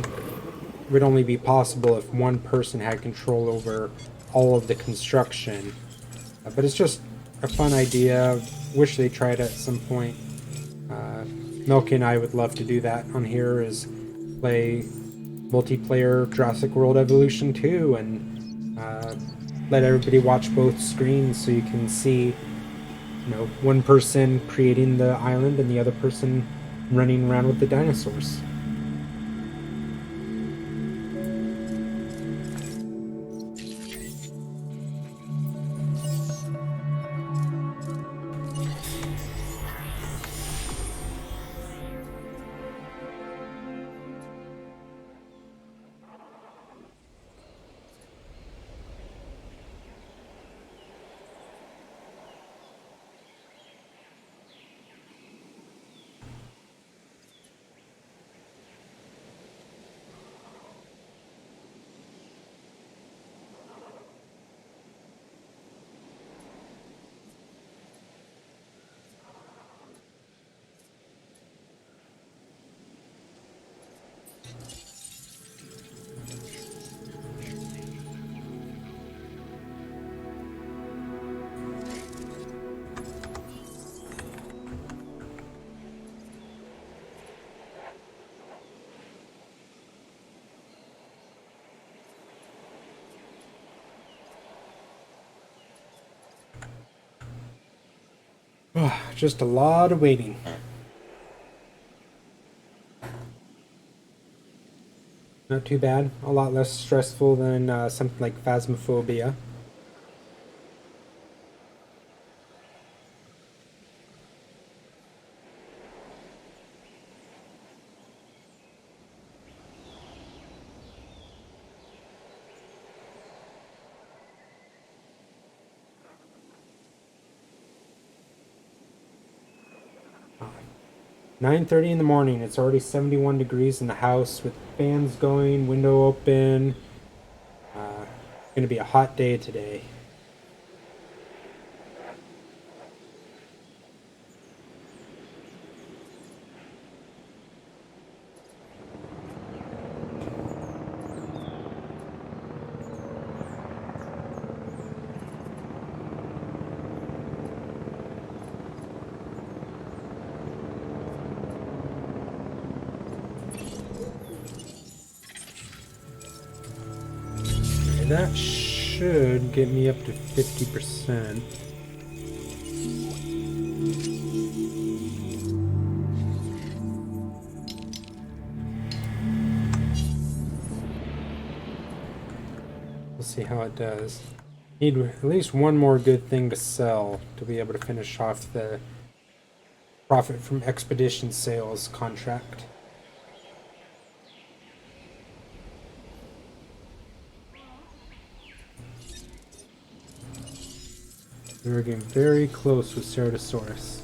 S1: would only be possible if one person had control over all of the construction. But it's just a fun idea. Wish they tried it at some point. Milky and I would love to do that on here, is play multiplayer Jurassic World Evolution 2 and let everybody watch both screens so you can see, you know, one person creating the island and the other person running around with the dinosaurs. Just a lot of waiting. Not too bad. A lot less stressful than something like Phasmophobia. Uh, 9:30 in the morning. It's already 71 degrees in the house with fans going, window open. It's gonna be a hot day today. That should get me up to 50%. We'll see how it does. Need at least one more good thing to sell to be able to finish off the profit from expedition sales contract. We're getting very close with Ceratosaurus.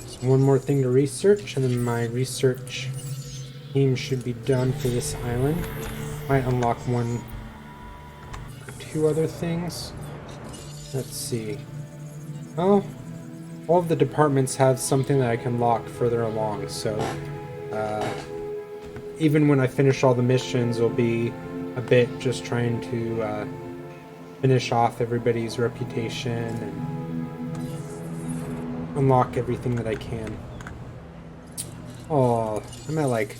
S1: So one more thing to research, and then my research team should be done for this island. Might unlock one or two other things. Let's see. Oh, all of the departments have something that I can lock further along, so even when I finish all the missions, it'll be a bit just trying to finish off everybody's reputation and unlock everything that I can. Oh, I'm at like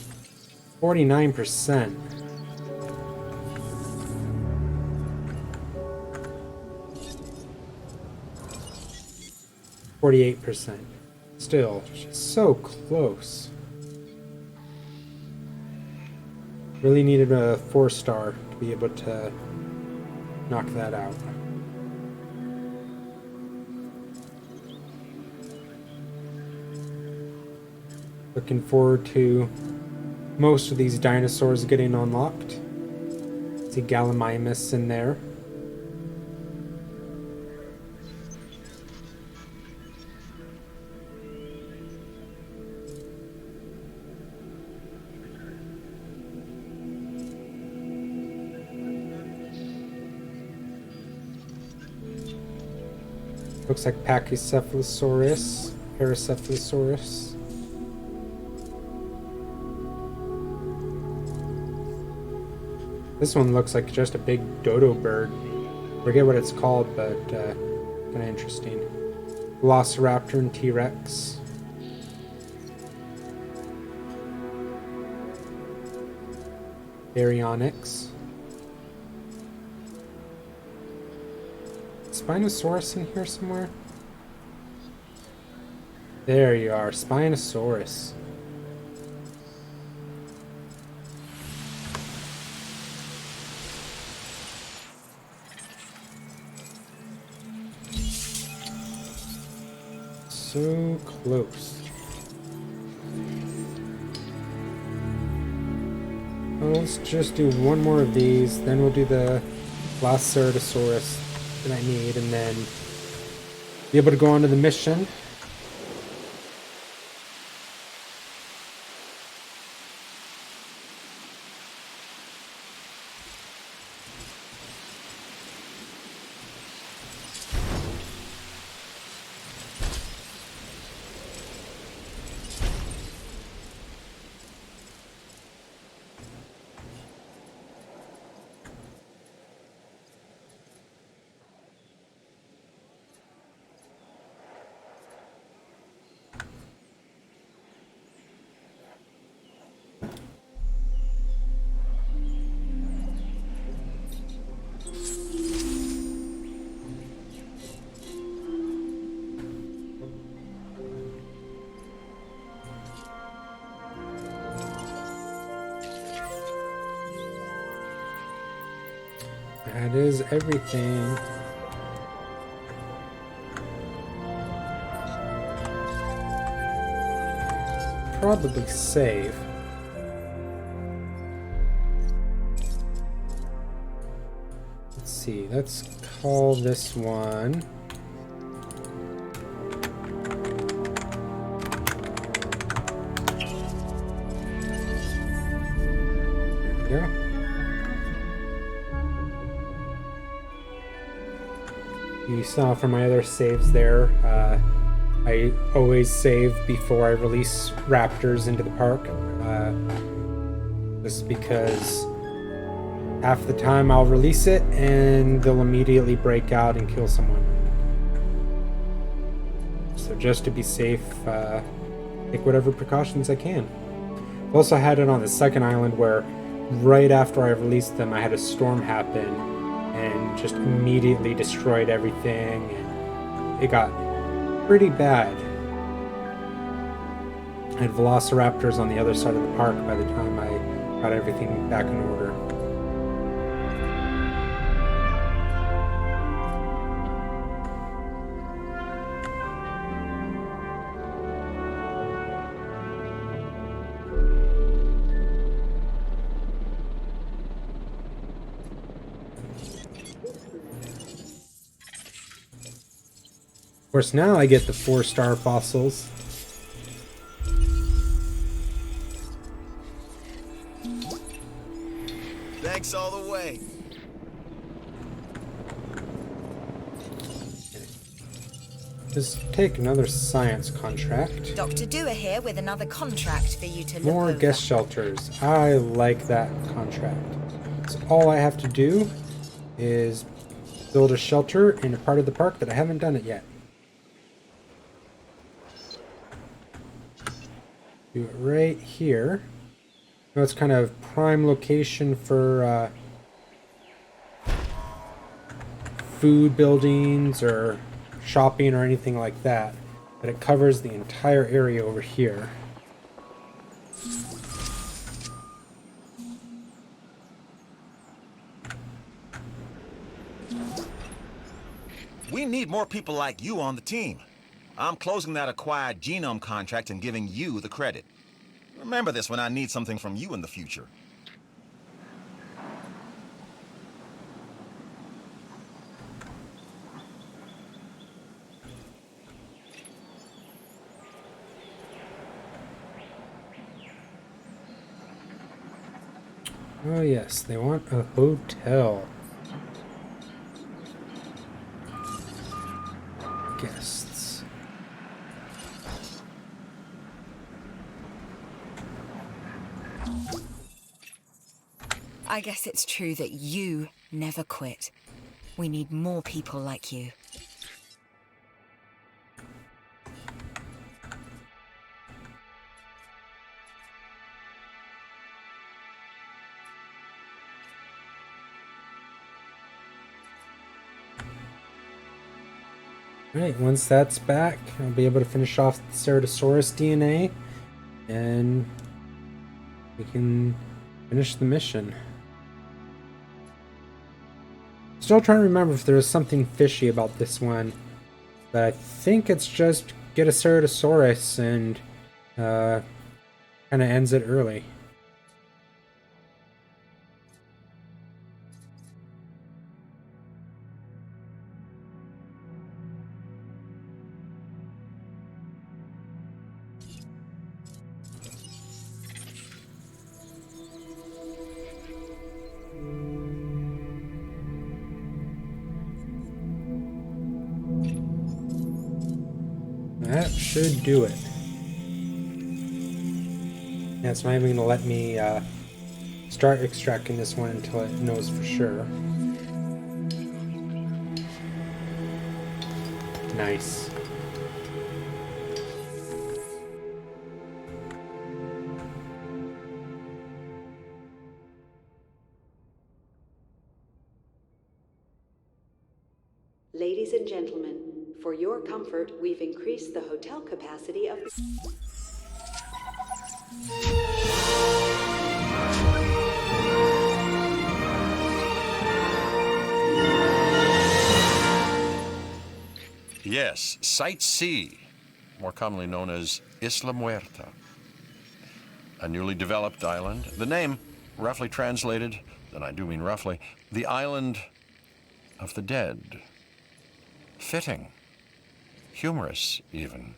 S1: 49%. %. Still, so close. Really needed a 4-star to be able to knock that out. Looking forward to most of these dinosaurs getting unlocked. See Gallimimus in there. Looks like Pachycephalosaurus, Paracephalosaurus. This one looks like just a big dodo bird. Forget what it's called, but kind of interesting. Velociraptor and T-Rex. Baryonyx. Spinosaurus in here somewhere? There you are, Spinosaurus. So close. Well, let's just do one more of these, then we'll do the last Ceratosaurus that I need, and then be able to go on to the mission. That is everything. Probably save. Let's see, let's call this one. There we go. You saw from my other saves there, I always save before I release raptors into the park, just because half the time I'll release it and they'll immediately break out and kill someone. So just to be safe, take whatever precautions I can. I also had it on the second island where right after I released them I had a storm happen and just immediately destroyed everything, and it got pretty bad. I had velociraptors on the other side of the park by the time I got everything back in order. Of course, now I get the 4-star fossils.
S5: Thanks all the way.
S1: Just take another science contract.
S4: Dr. Dewar here with another contract for you to look
S1: More
S4: over.
S1: guest shelters. I like that contract. So all I have to do is build a shelter in a part of the park that I haven't done it yet. Do it right here. Now it's kind of prime location for food buildings or shopping or anything like that, but it covers the entire area over here.
S7: We need more people like you on the team. I'm closing that acquired genome contract and giving you the credit. Remember this when I need something from you in the future.
S1: Oh yes, they want a hotel. Guests.
S4: I guess it's true that you never quit. We need more people like you.
S1: Right, once that's back, I'll be able to finish off the Ceratosaurus DNA, and we can finish the mission. Still trying to remember if there was something fishy about this one, but I think it's just get a Ceratosaurus and kind of ends it early. That should do it. Yeah, it's not even going to let me start extracting this one until it knows for sure. Nice.
S9: Ladies and gentlemen, for your comfort, we've increased the hotel capacity of the...
S2: Yes, Site C, more commonly known as Isla Muerta. A newly developed island. The name, roughly translated, and I do mean roughly, the island of the dead. Fitting. Humorous, even.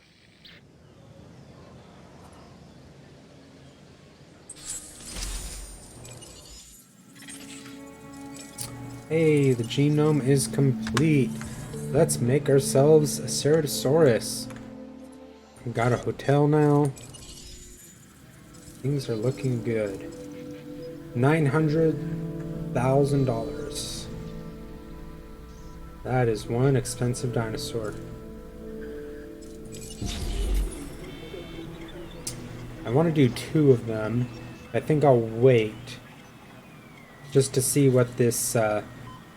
S1: Hey, the genome is complete. Let's make ourselves a Ceratosaurus. We got a hotel now. Things are looking good. $900,000. That is one expensive dinosaur. I want to do 2 of them. I think I'll wait just to see what this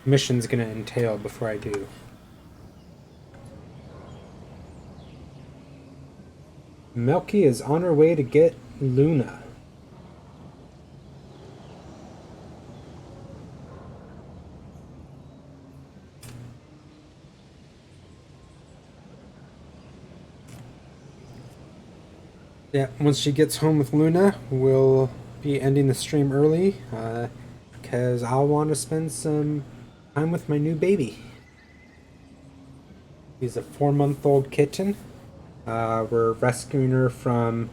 S1: mission's gonna entail before I do. Melky is on her way to get Luna. Yeah, once she gets home with Luna, we'll be ending the stream early, because I'll want to spend some time with my new baby. He's a 4-month-old kitten. We're rescuing her from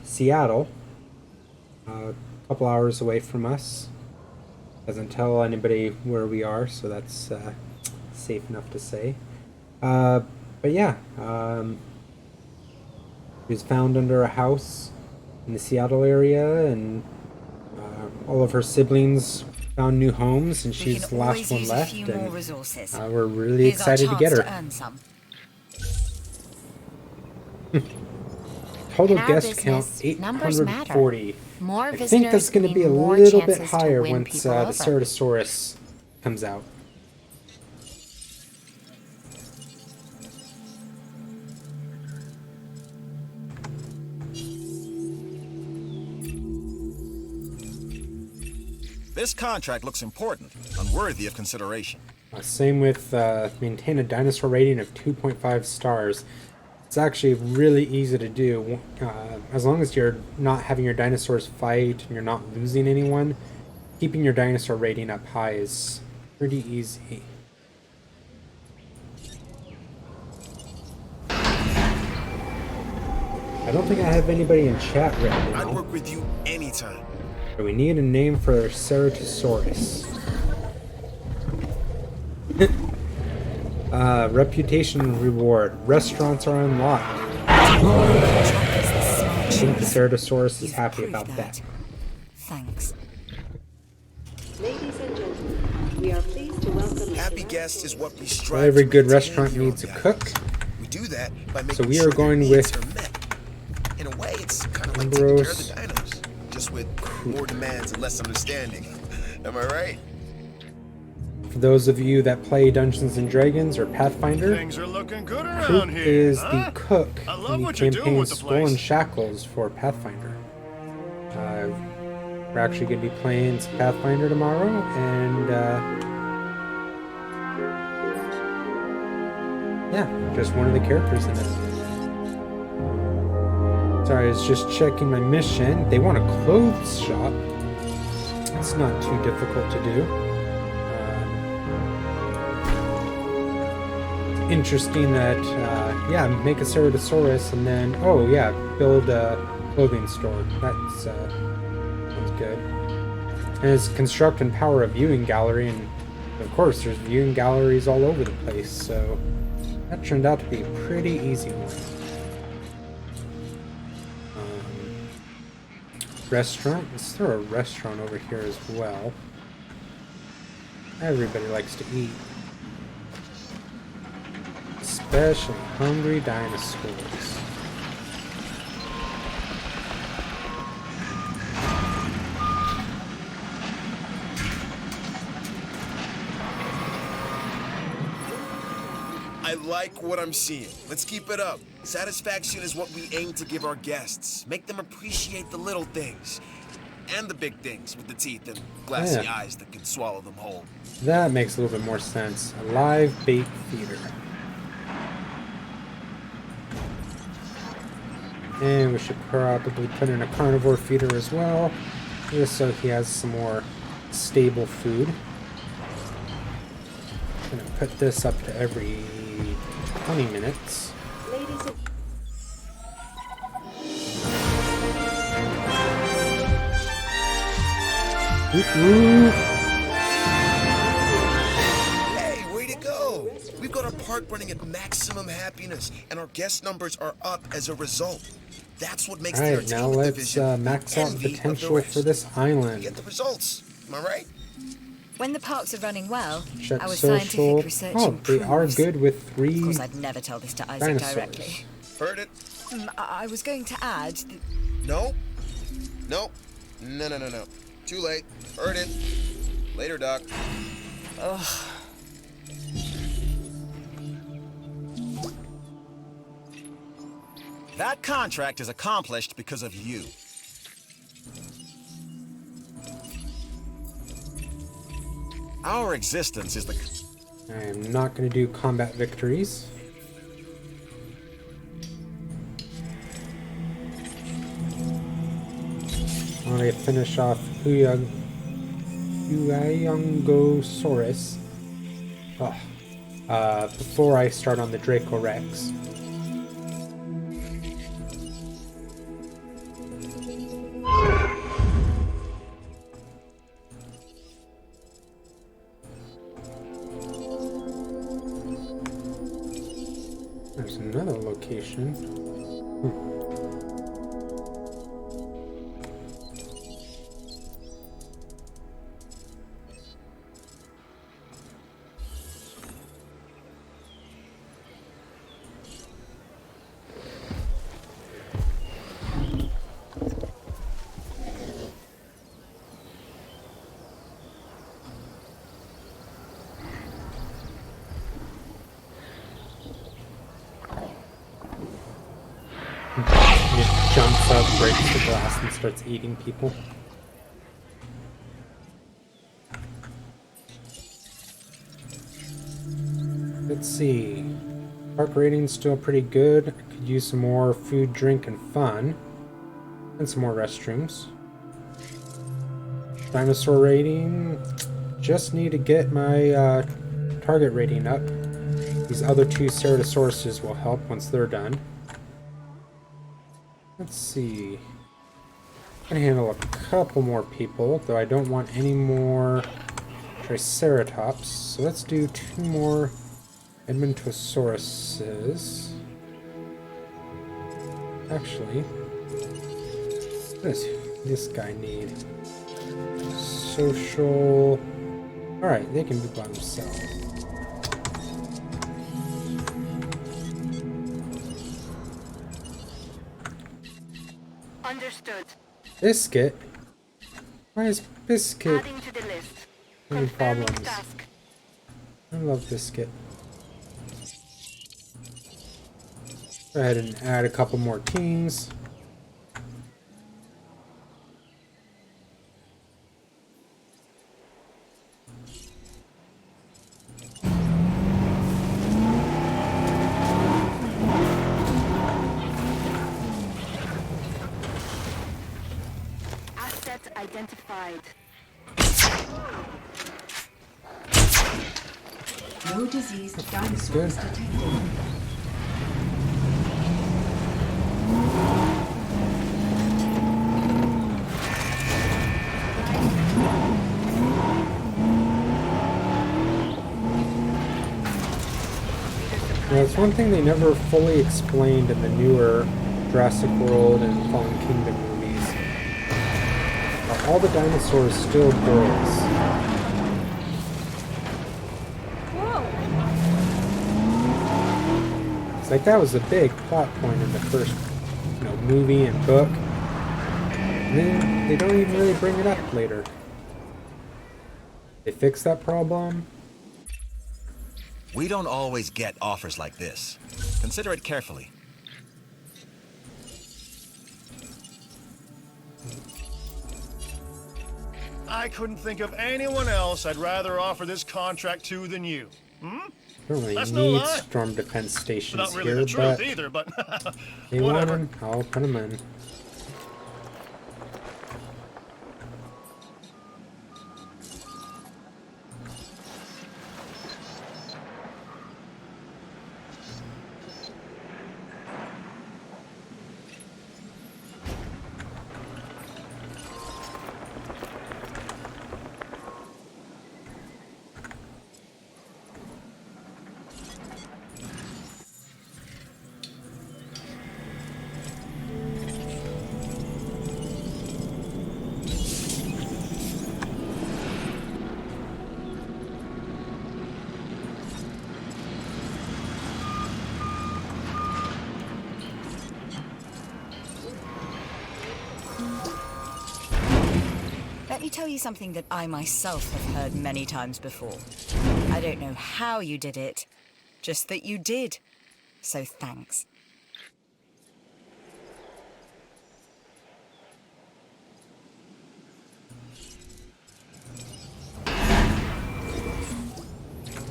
S1: Seattle, a couple hours away from us. Doesn't tell anybody where we are, so that's safe enough to say. But yeah, she was found under a house in the Seattle area, and all of her siblings found new homes, and she's the last one left. And we're really excited to get her. Total guest count 840. I think that's going to be a little bit higher once the Ceratosaurus comes out.
S7: This contract looks important and worthy of consideration.
S1: Same with maintain a dinosaur rating of 2.5 stars. It's actually really easy to do. As long as you're not having your dinosaurs fight and you're not losing anyone, keeping your dinosaur rating up high is pretty easy. I don't think I have anybody in chat right now.
S5: I'd work with you anytime.
S1: So we need a name for Ceratosaurus. Reputation reward. Restaurants are unlocked. I think the Ceratosaurus is happy about that.
S4: Thanks.
S9: Ladies and gentlemen, we are pleased to welcome you.
S5: Happy guest is what we strive
S1: Well, every
S5: to
S1: good
S5: maintain
S1: restaurant
S5: here on
S1: needs a
S5: the
S1: cook.
S5: island. We do that by making
S1: So we
S5: sure
S1: are going
S5: their
S1: with
S5: needs are met. In a way, it's kind of like taking care of
S1: Ambrose.
S5: the dinos, just with more demands and less understanding. Am I right?
S1: For those of you that play Dungeons and Dragons or Pathfinder,
S3: Things are looking good
S1: Coop
S3: around here.
S1: is
S3: huh?
S1: the cook
S3: I love
S1: in the
S3: what you're doing
S1: campaign
S3: with the
S1: Stolen
S3: place.
S1: Shackles for Pathfinder. We're actually going to be playing some Pathfinder tomorrow, and yeah, just one of the characters in it. Sorry, I was just checking my mission. They want a clothes shop. It's not too difficult to do. Interesting that, yeah, make a Ceratosaurus and then, oh yeah, build a clothing store. That's good. And it's construct and power a viewing gallery, and of course there's viewing galleries all over the place, so that turned out to be a pretty easy one. Restaurant? Let's throw a restaurant over here as well. Everybody likes to eat. Especially hungry dinosaurs.
S5: I like what I'm seeing. Let's keep it up. Satisfaction is what we aim to give our guests. Make them appreciate the little things. And the big things with the teeth and glassy
S1: Yeah.
S5: eyes that can swallow them whole.
S1: That makes a little bit more sense. A live bait feeder. And we should probably put in a carnivore feeder as well, just so he has some more stable food. I'm gonna put this up to every 20 minutes.
S9: Ladies and
S5: Hey, way to go! We've got our park running at maximum happiness, and our guest numbers are up as a result. That's what makes the
S1: Alright, now
S5: entertainment
S1: let's
S5: division
S1: max
S5: the
S1: out the
S5: envy of the
S1: potential
S5: rest.
S1: for this island.
S5: Get the results. Am I right?
S4: When the parks are running well,
S1: Check
S4: our
S1: social.
S4: scientific research
S1: Oh, they are
S4: improves.
S1: good with
S4: Of
S1: 3
S4: course, I'd never tell this to Isaac
S1: dinosaurs.
S4: directly.
S5: Heard it?
S4: I was going to add that
S5: No. No. No. Too late. Heard it. Later, Doc.
S7: That contract is accomplished because of you. Our existence is the...
S1: I am not going to do combat victories. I want to finish off Huayangosaurus before I start on the Draco Rex. There's another location. It jumps up, breaks the glass, and starts eating people. Let's see. Park rating's still pretty good. I could use some more food, drink, and fun. And some more restrooms. Dinosaur rating. Just need to get my target rating up. These other 2 Ceratosauruses will help once they're done. Let's see. I can handle a couple more people, though I don't want any more Triceratops. So let's do 2 more Edmontosauruses. Actually, what does this guy need? Social. Alright, they can be by themselves.
S11: Understood.
S1: Biscuit? Why is Biscuit
S11: Adding to the list.
S1: having
S11: Confirming
S1: problems?
S11: task.
S1: I love Biscuit. Go ahead and add a couple more teams.
S11: Asset identified.
S9: no diseased dinosaurs
S1: Good.
S9: detected.
S1: Now, it's one thing they never fully explained in the newer Jurassic World and Fallen Kingdom movies. Are all the dinosaurs still girls? It's like that was a big plot point in the first, movie and book. And then they don't even really bring it up later. They fix that problem.
S7: We don't always get offers like this. Consider it carefully.
S3: I couldn't think of anyone else I'd rather offer this contract to than you.
S1: Don't really
S3: That's no
S1: need
S3: lie.
S1: storm defense stations
S3: Not really
S1: here,
S3: the truth
S1: but
S3: either, but
S1: they want
S3: whatever.
S1: them. I'll put them in.
S4: Let me tell you something that I myself have heard many times before. I don't know how you did it, just that you did. So thanks.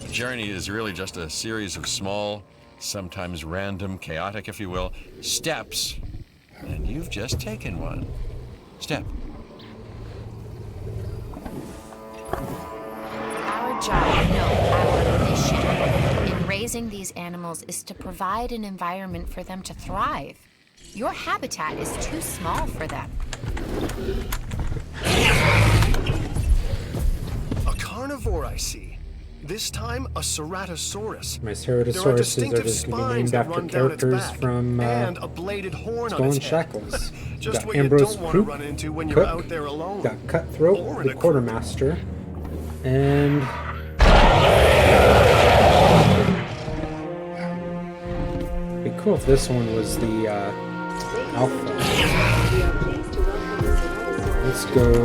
S2: The journey is really just a series of small, sometimes random, chaotic, if you will, steps. And you've just taken one. Step.
S8: Our job, no, our mission in raising these animals is to provide an environment for them to thrive. Your habitat is too small for them.
S3: A carnivore, I see. This time, a ceratosaurus.
S1: My
S3: There are
S1: Ceratosauruses are
S3: distinctive
S1: just going to be
S3: spines
S1: named
S3: that
S1: after
S3: run down its
S1: characters
S3: back,
S1: from
S3: and a bladed horn on
S1: Skull
S3: its
S1: and
S3: head.
S1: Shackles.
S3: Just
S1: Got
S3: what
S1: Ambrose
S3: you don't want to
S1: Croup,
S3: run into when you're
S1: Cook,
S3: out there alone.
S1: got Cutthroat,
S3: Or in
S1: the
S3: a group.
S1: Quartermaster, and it'd be cool if this one was the Alpha.
S9: We are pleased to welcome the Ceratosaurus.
S1: Let's go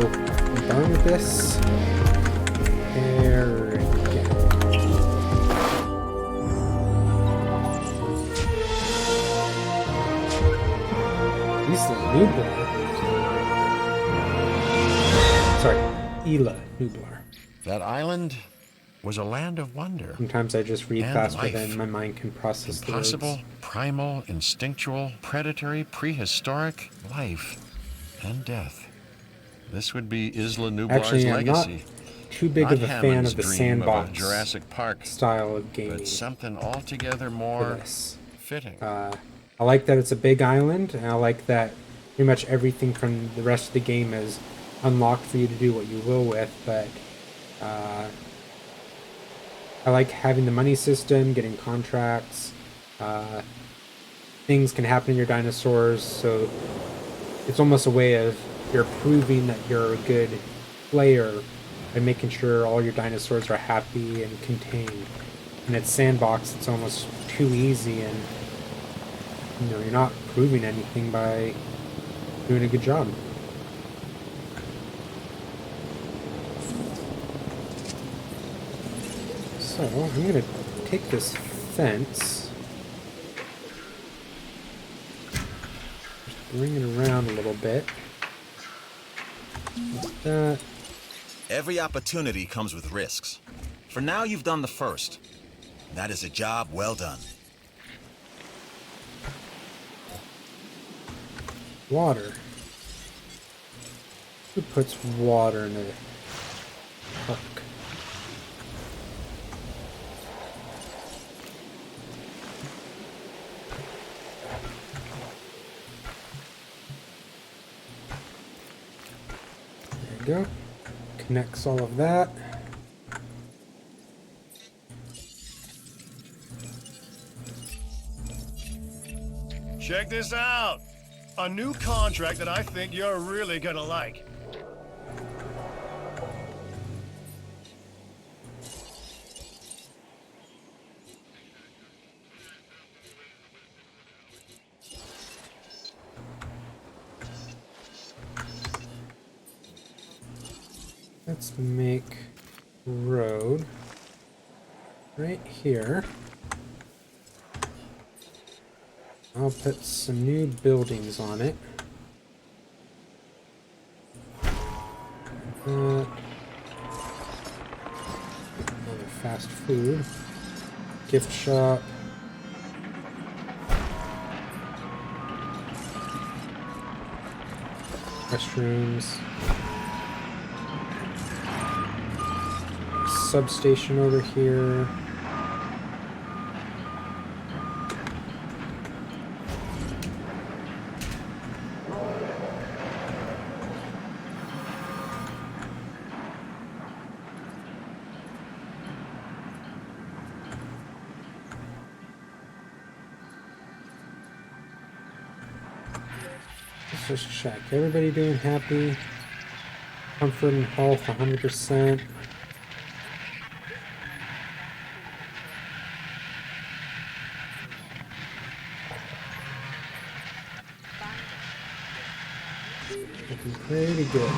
S1: burn this. There we go. Isla Nublar. Sorry, Isla Nublar.
S2: That island was a land of wonder.
S1: Sometimes I just read
S2: And
S1: faster
S2: life.
S1: than my mind can process the
S2: Impossible,
S1: words.
S2: primal, instinctual, predatory, prehistoric, life, and death. This would be Isla Nublar's
S1: Actually, I'm not
S2: legacy.
S1: too big
S2: Not
S1: of a fan
S2: Hammond's
S1: of the
S2: dream of a
S1: sandbox
S2: Jurassic Park
S1: style of gaming
S2: but something altogether
S1: for
S2: more
S1: this.
S2: fitting.
S1: I like that it's a big island, and I like that pretty much everything from the rest of the game is unlocked for you to do what you will with, but I like having the money system, getting contracts, things can happen in your dinosaurs, so it's almost a way of you're proving that you're a good player by making sure all your dinosaurs are happy and contained. And it's sandbox, it's almost too easy, and you know, you're not proving anything by doing a good job. So, I'm gonna take this fence, just bring it around a little bit. Like that.
S7: Every opportunity comes with risks. For now, you've done the first. That is a job well done.
S1: Water. Who puts water in a park? There you go. Connects all of that.
S3: Check this out. A new contract that I think you're really gonna like.
S1: Let's make road right here. I'll put some new buildings on it. Another fast food. Gift shop. Restrooms. Substation over here. Let's just check. Everybody doing happy? Comfort and health 100%. Looking pretty good.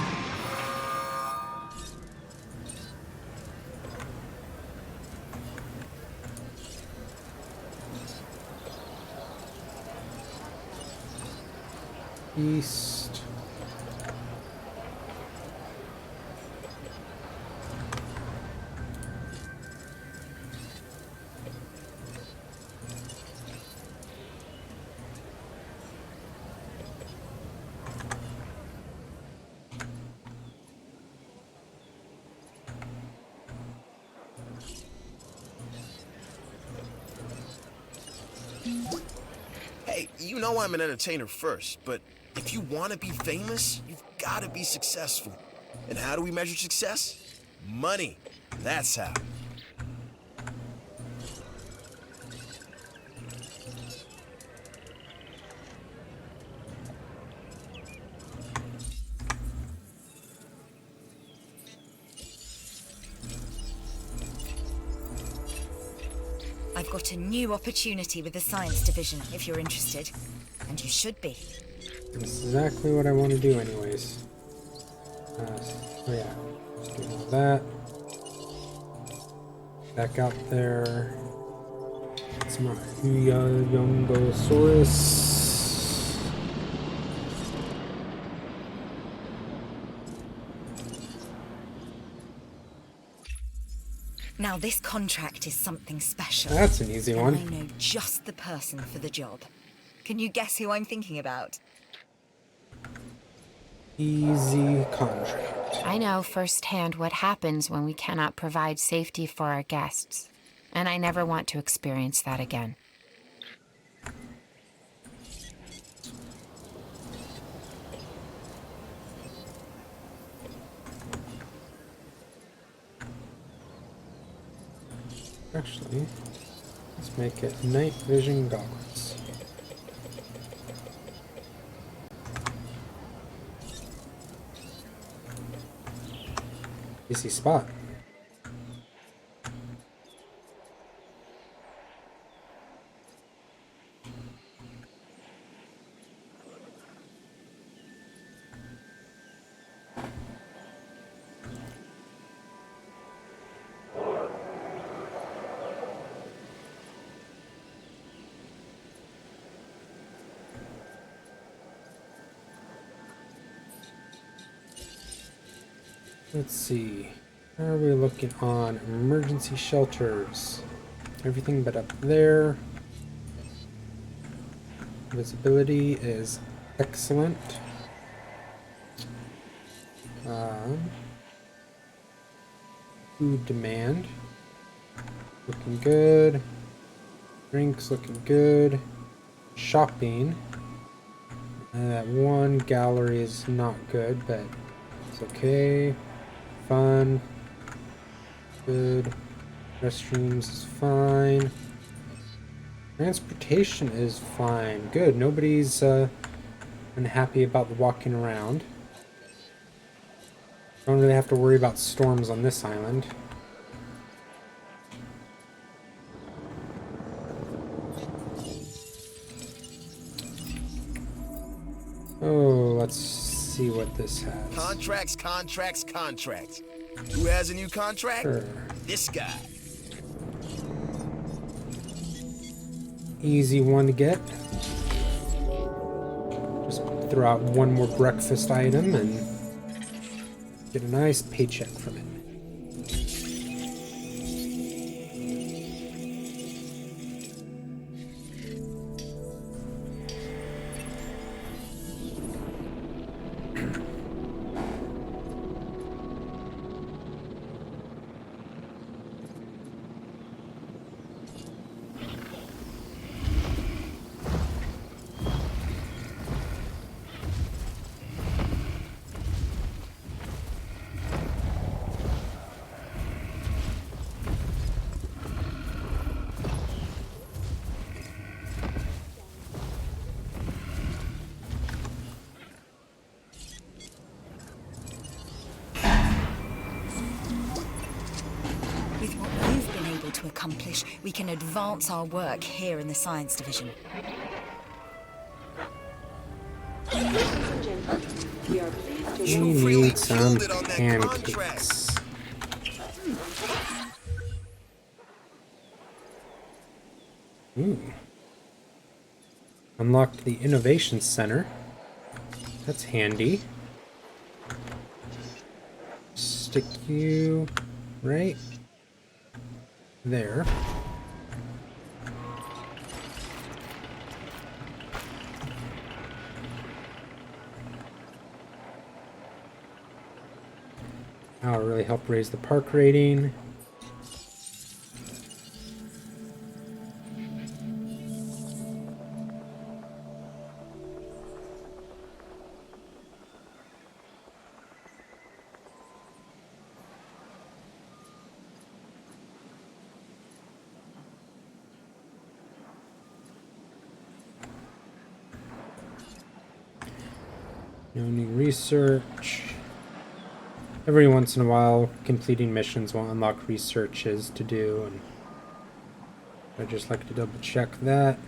S1: East.
S5: Hey, you know I'm an entertainer first, but if you want to be famous, you've got to be successful. And how do we measure success? Money. That's how.
S4: I've got a new opportunity with the science division, if you're interested. And you should be.
S1: That's exactly what I want to do anyways. Oh yeah. Do all that. Back out there. It's my Yongosaurus.
S4: Now this contract is something special.
S1: That's an easy one.
S4: And I know just the person for the job. Can you guess who I'm thinking about?
S1: Easy contract.
S8: I know firsthand what happens when we cannot provide safety for our guests, and I never want to experience that again.
S1: Actually, let's make it night vision goggles. Easy spot. Let's see. How are we looking on emergency shelters? Everything but up there. Visibility is excellent. Food demand. Looking good. Drinks looking good. Shopping. That one gallery is not good, but it's okay. Fun. Good. Restrooms is fine. Transportation is fine. Good. Nobody's unhappy about the walking around. Don't really have to worry about storms on this island. Oh, let's see what this has.
S5: Contracts, contracts, contracts. Who has a new contract?
S1: Sure.
S5: This guy.
S1: Easy one to get. Just throw out one more breakfast item and get a nice paycheck from it.
S4: to accomplish, we can advance our work here in the Science Division.
S9: Ladies and gentlemen, we are pleased to
S5: You
S9: welcome...
S5: really
S1: need some
S5: killed it on that
S1: pancakes. Ooh. Unlocked the Innovation Center. That's handy. Stick you right there. That'll really help raise the park rating. No new research. Every once in a while, completing missions will unlock researches to do, and I just like to double check that.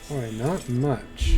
S1: Boy, not much.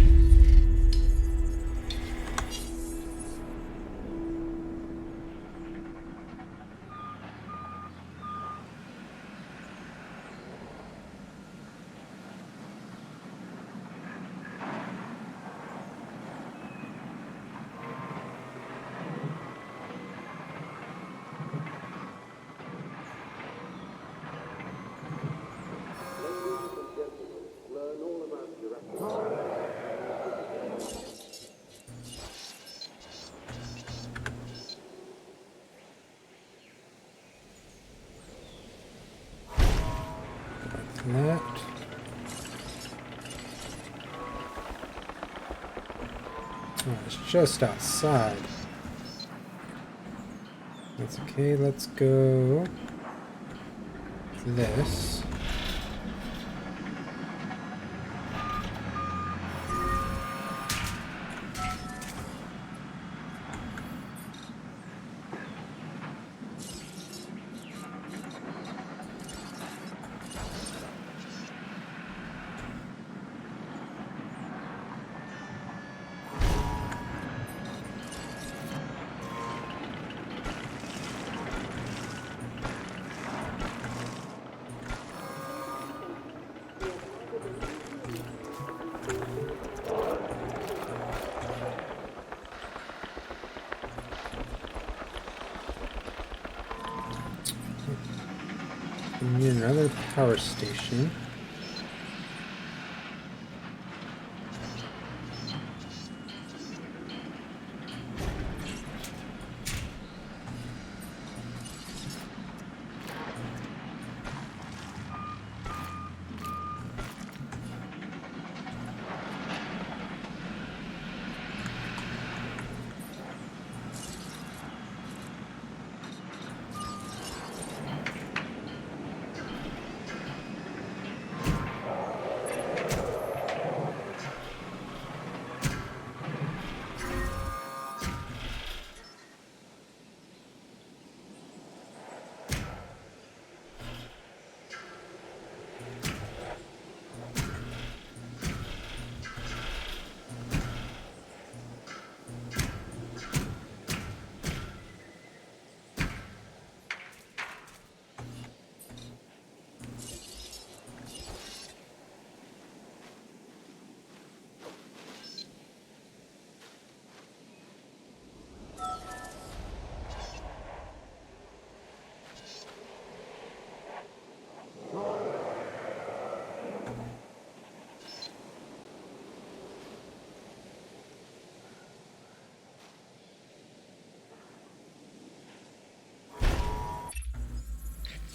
S1: That. Oh, it's just outside. That's okay, let's go this. We need another power station.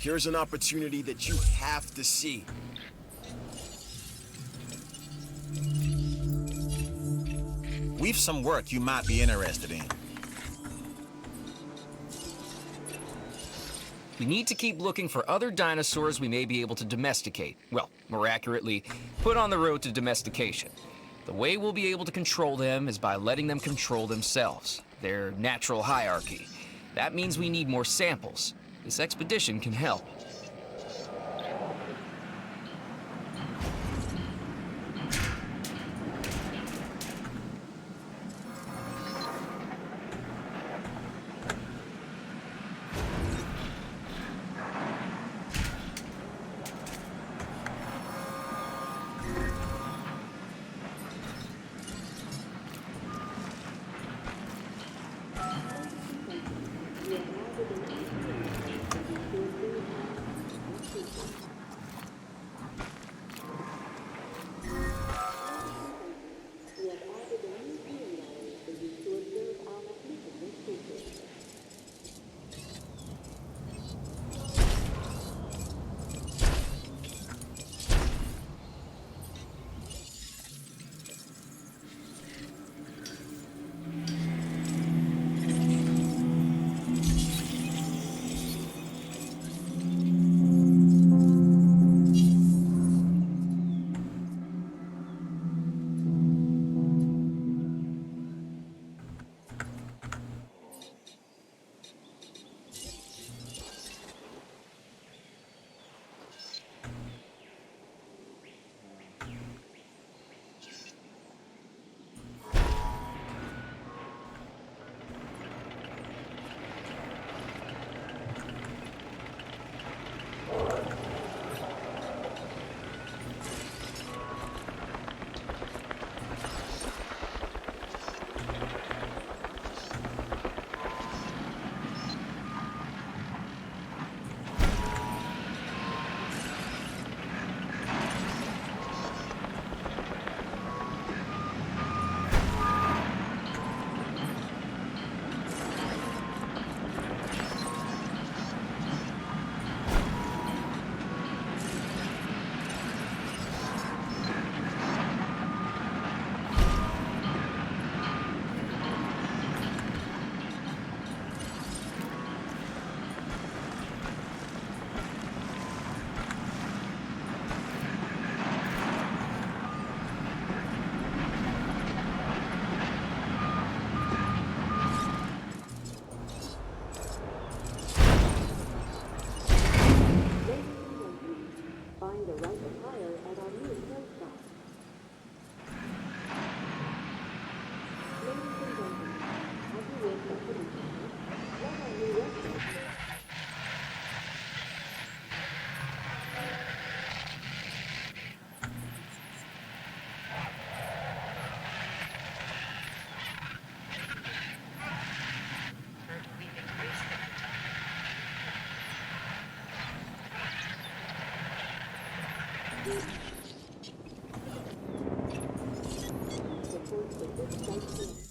S5: Here's an opportunity that you have to see.
S7: We've some work you might be interested in.
S6: We need to keep looking for other dinosaurs we may be able to domesticate. Well, more accurately, put on the road to domestication. The way we'll be able to control them is by letting them control themselves, their natural hierarchy. That means we need more samples. This expedition can help.
S9: Find the right attire at our new hair shop. Ladies and gentlemen, have you worked at the what are new restaurants? Support for this site.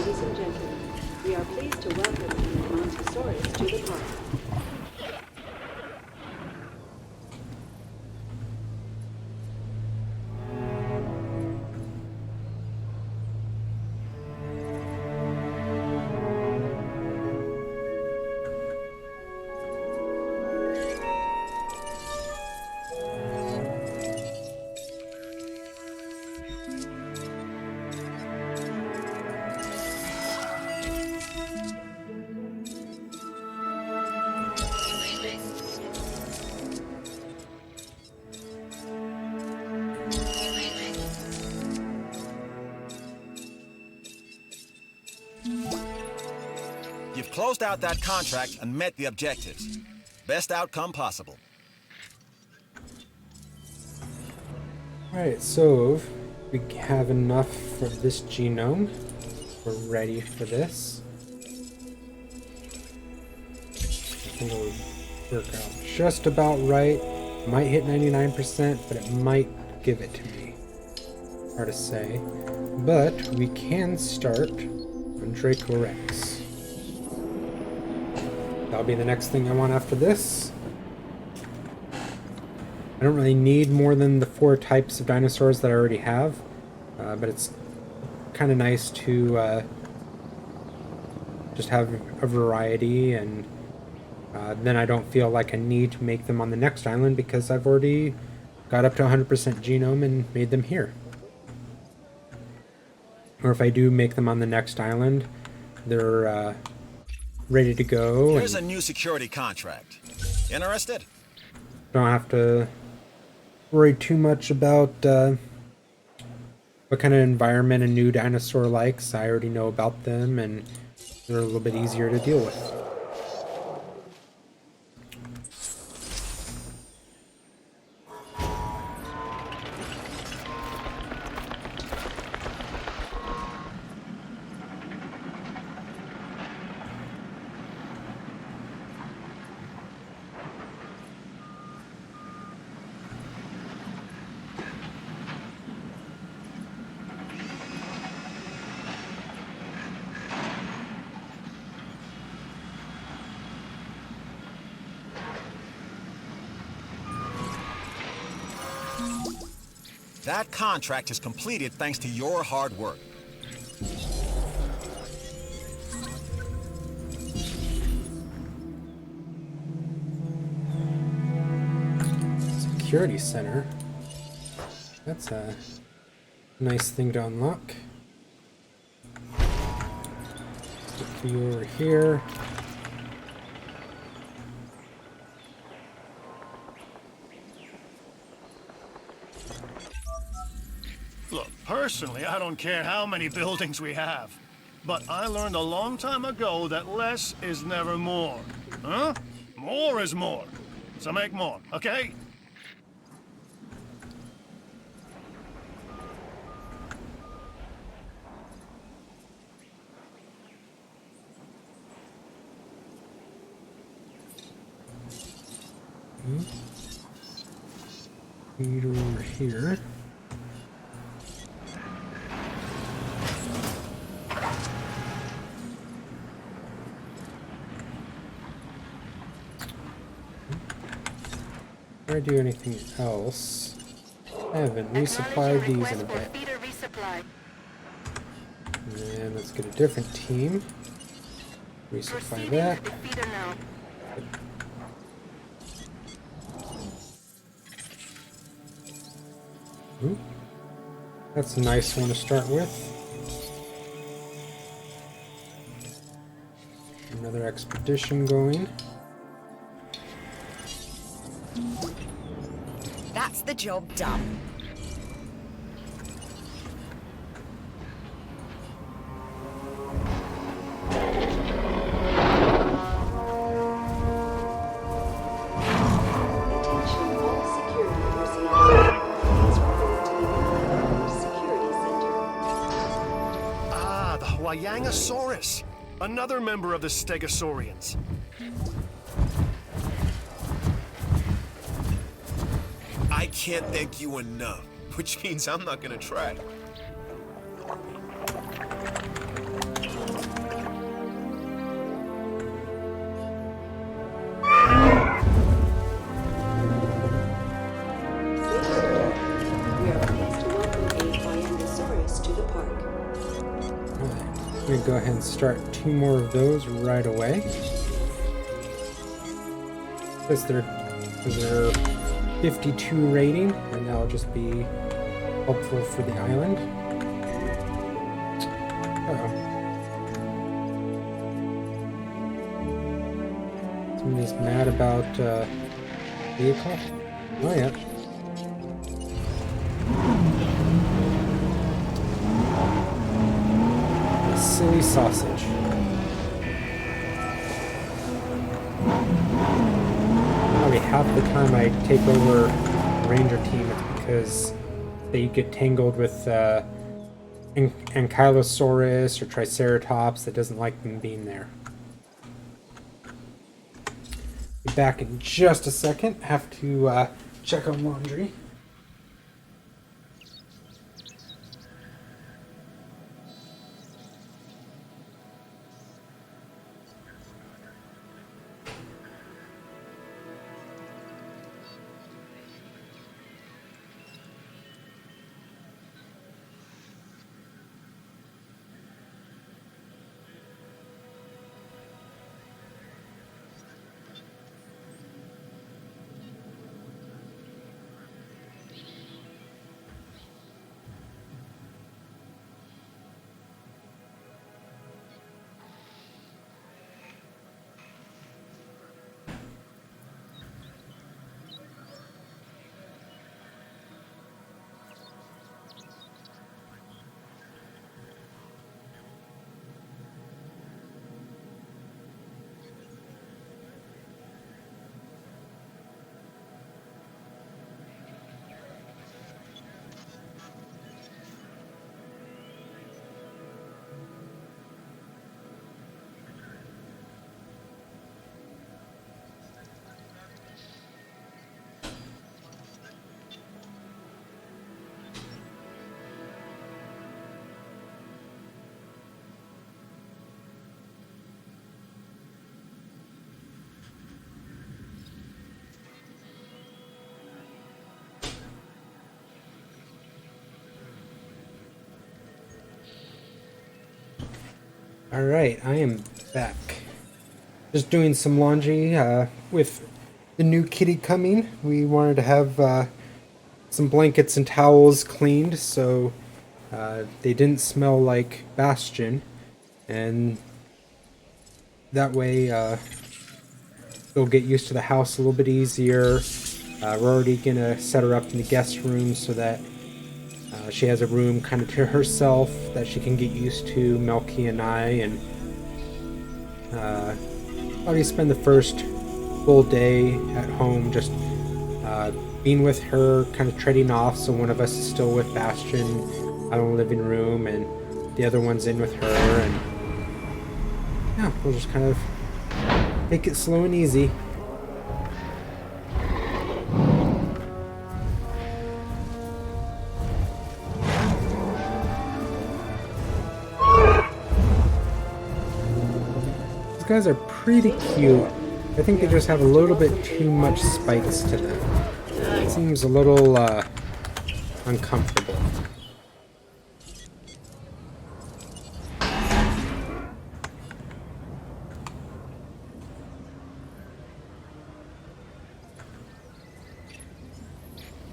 S9: Ladies and gentlemen, we are pleased to welcome an Brontosaurus to the park.
S7: You've closed out that contract and met the objectives. Best outcome possible.
S1: Alright, so we have enough for this genome. We're ready for this. I think it'll work out just about right. Might hit 99%, but it might give it to me. Hard to say. But we can start on Draco Rex. That'll be the next thing I want after this. I don't really need more than the 4 types of dinosaurs that I already have, but it's kind of nice to just have a variety, and then I don't feel like I need to make them on the next island because I've already got up to 100% genome and made them here. Or if I do make them on the next island, they're ready to go.
S7: Here's a new security contract. Interested?
S1: Don't have to worry too much about what kind of environment a new dinosaur likes. I already know about them, and they're a little bit easier to deal with.
S7: That contract is completed thanks to your hard work.
S1: Security center. That's a nice thing to unlock. Put you over here.
S3: Look, personally, I don't care how many buildings we have. But I learned a long time ago that less is never more. Huh? More is more. So make more, okay?
S1: Feed over here. Before I do anything else, I haven't resupplied these in a bit. And let's get a different team. Resupply that. Ooh. That's a nice one to start with. Another expedition going.
S4: That's the job done.
S9: Attention all security personnel. Please report to the Security Center.
S3: Ah, the Huayangosaurus. Another member of the Stegosaurians.
S5: I can't thank you enough, which means I'm not gonna try.
S1: gonna go ahead and start 2 more of those right away. Because they're 52 rating, and that'll just be helpful for the island. Uh-oh. Somebody's mad about vehicle? Oh yeah. A silly sausage. Probably half the time I take over a ranger team, it's because they get tangled with Ankylosaurus or Triceratops that doesn't like them being there. Be back in just a second. Have to check on laundry. Alright, I am back. Just doing some laundry with the new kitty coming. We wanted to have some blankets and towels cleaned so they didn't smell like Bastion. And that way they'll get used to the house a little bit easier. We're already going to set her up in the guest room so that she has a room kind of to herself that she can get used to, Melky and I, and probably spend the first full day at home just being with her, kind of trading off, so one of us is still with Bastion out in the living room and the other one's in with her, and yeah, we'll just kind of take it slow and easy. These guys are pretty cute. I think they just have a little bit too much spikes to them. It seems a little uncomfortable.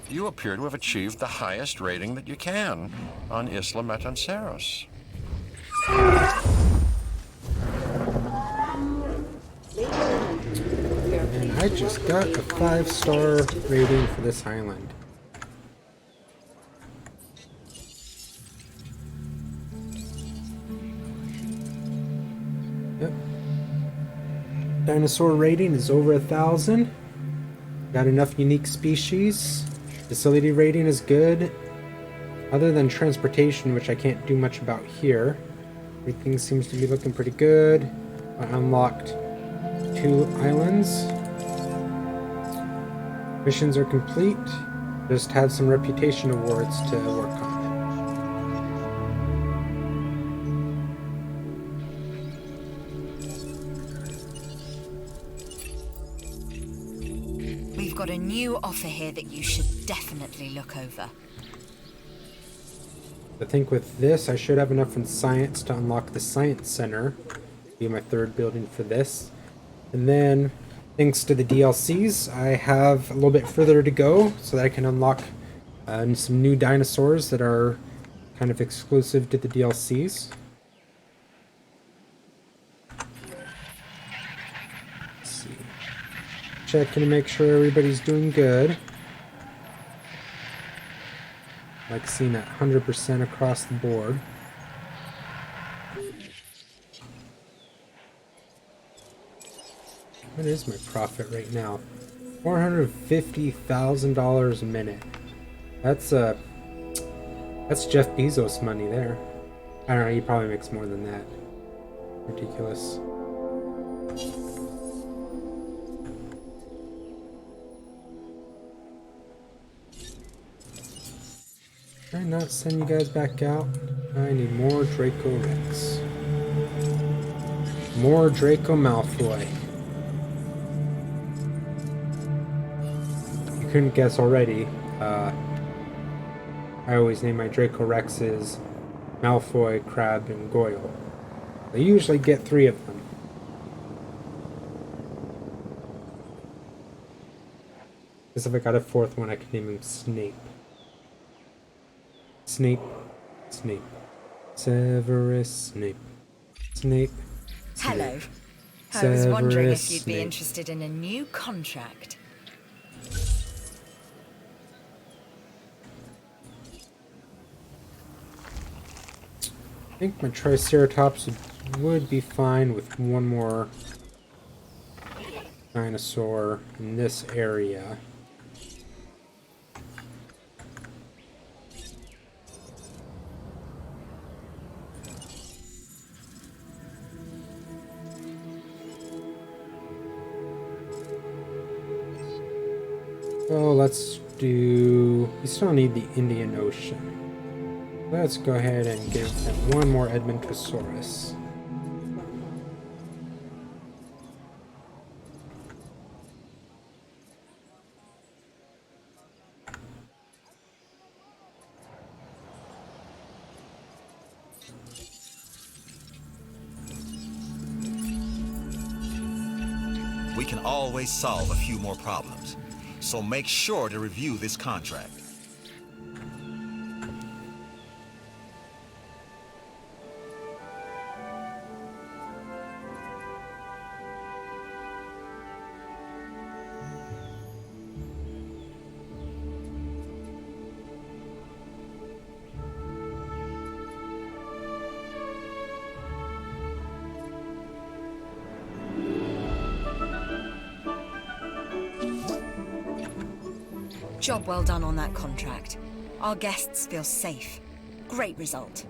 S2: You appear to have achieved the highest rating that you can on Isla Matanceros.
S1: And I just got a 5-star rating for this island. Yep. Dinosaur rating is over 1,000. Got enough unique species. Facility rating is good. Other than transportation, which I can't do much about here. Everything seems to be looking pretty good. I unlocked 2 islands. Missions are complete. Just have some reputation awards to work on.
S4: We've got a new offer here that you should definitely look over.
S1: I think with this, I should have enough in science to unlock the science center. Be my third building for this. And then, thanks to the DLCs, I have a little bit further to go so that I can unlock some new dinosaurs that are kind of exclusive to the DLCs. Let's see. Checking to make sure everybody's doing good. Like seeing that 100% across the board. What is my profit right now? $450,000 a minute. That's Jeff Bezos money there. I don't know, he probably makes more than that. Ridiculous. Can I not send you guys back out? I need more Draco Rex. More Draco Malfoy. You couldn't guess already. I always name my Draco Rexes Malfoy, Crab, and Goyle. I usually get 3 of them. Because if I got a 4th one, I could name him Snape. Snape. Snape. Severus Snape. Snape.
S4: Hello.
S1: Snape.
S4: I was wondering if
S1: Severus
S4: you'd be
S1: Snape.
S4: interested in a new contract.
S1: I think my Triceratops would be fine with one more dinosaur in this area. Oh, let's do... We still need the Indian Ocean. Let's go ahead and give them one more Edmontosaurus.
S7: We can always solve a few more problems, so make sure to review this contract.
S4: Job well done on that contract. Our guests feel safe. Great result.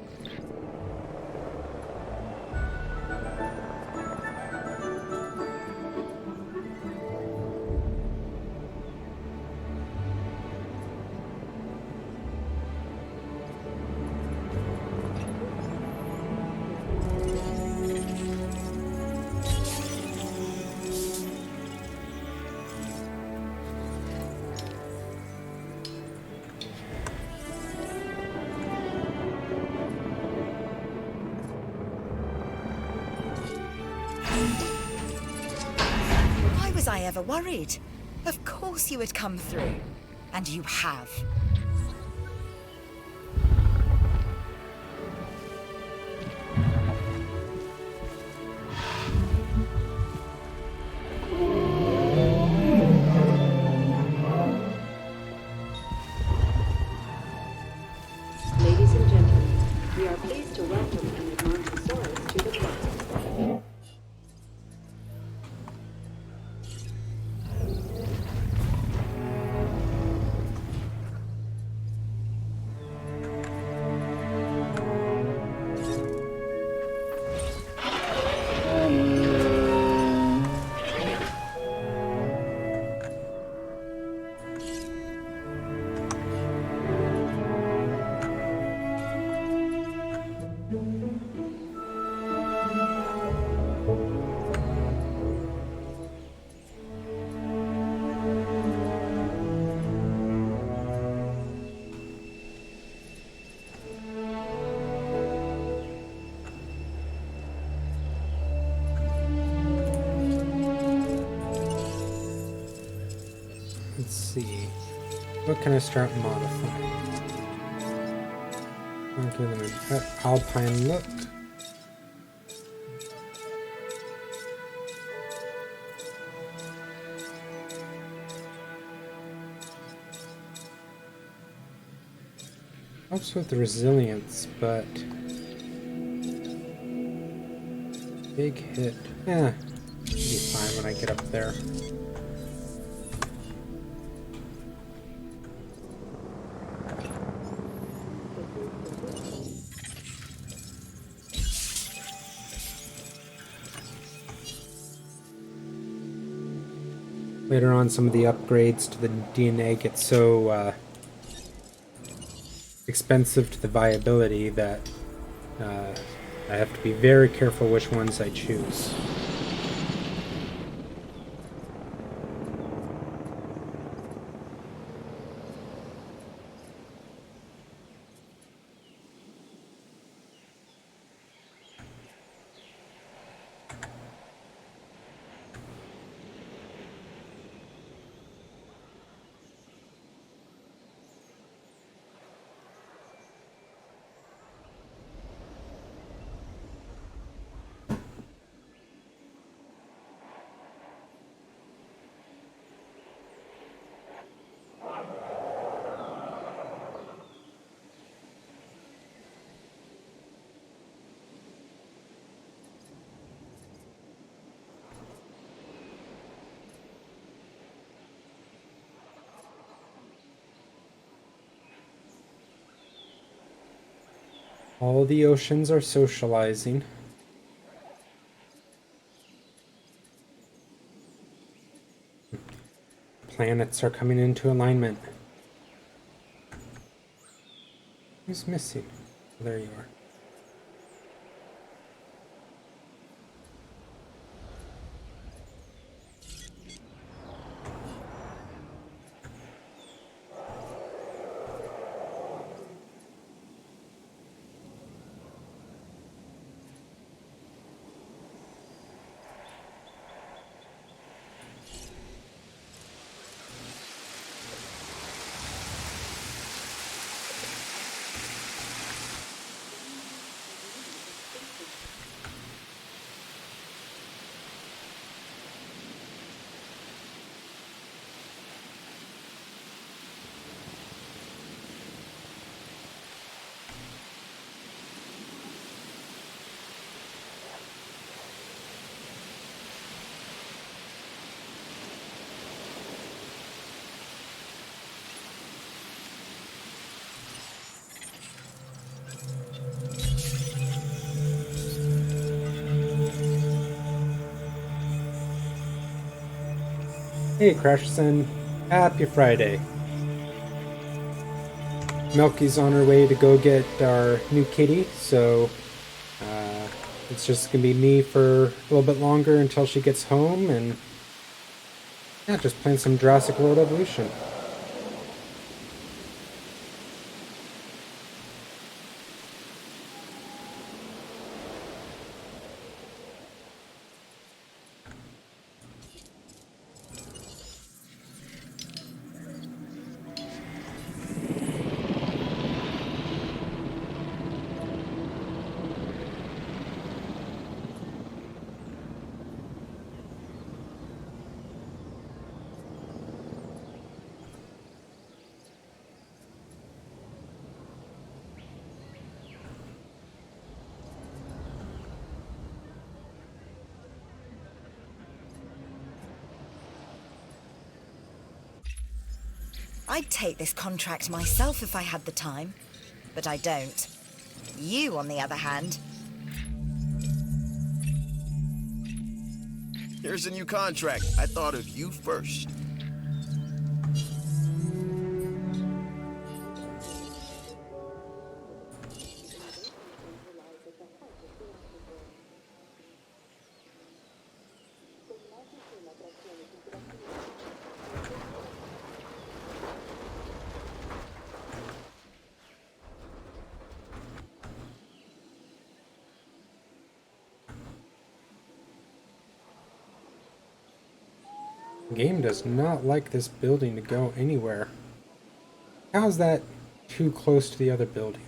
S4: Why was I ever worried? Of course you would come through. And you have.
S9: Ladies and gentlemen, we are pleased to welcome an Edmontosaurus to the park.
S1: What can I start modifying? I'll give them an alpine look. Helps with the resilience, but big hit. Yeah, be fine when I get up there. Later on, some of the upgrades to the DNA get so expensive to the viability that I have to be very careful which ones I choose. All the oceans are socializing. Planets are coming into alignment. Who's missing? Oh, there you are. Hey, Crashson. Happy Friday. Melky's on her way to go get our new kitty, so it's just gonna be me for a little bit longer until she gets home, and yeah, just playing some Jurassic World Evolution.
S4: I'd take this contract myself if I had the time, but I don't. You, on the other hand...
S5: Here's a new contract. I thought of you first.
S1: The game does not like this building to go anywhere. How's that too close to the other buildings?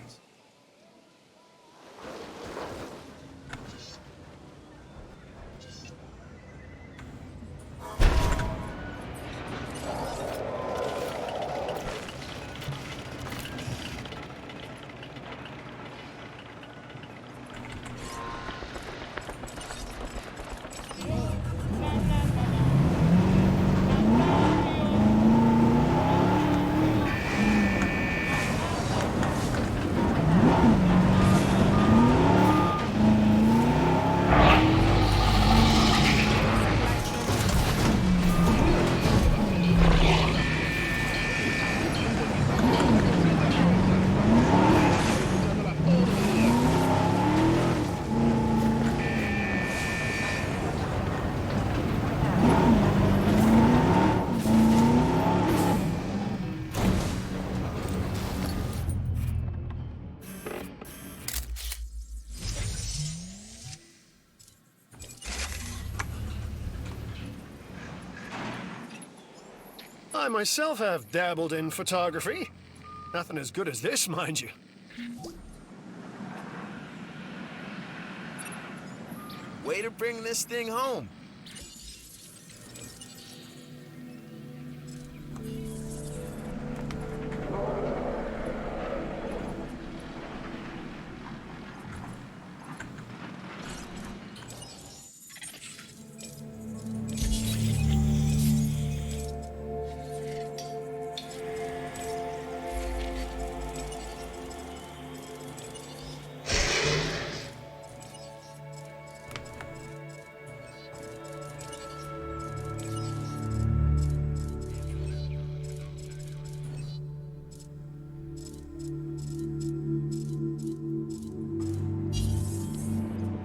S3: I myself have dabbled in photography. Nothing as good as this, mind you.
S5: Way to bring this thing home.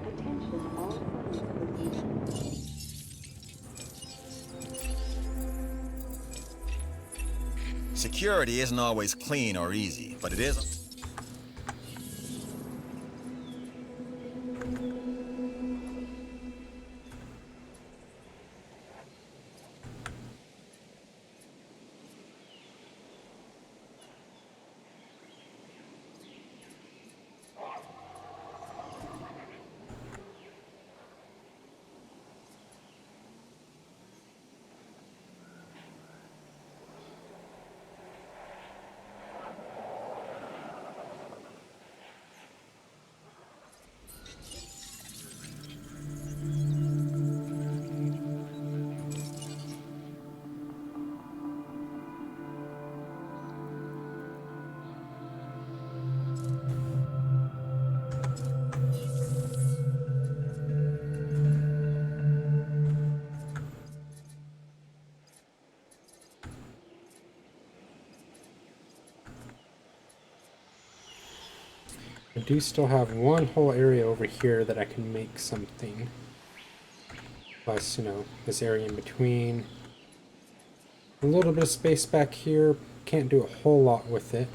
S9: Attention all parties this evening.
S7: Security isn't always clean or easy, but it is.
S1: I do still have one whole area over here that I can make something. Plus, you know, this area in between. A little bit of space back here. Can't do a whole lot with it.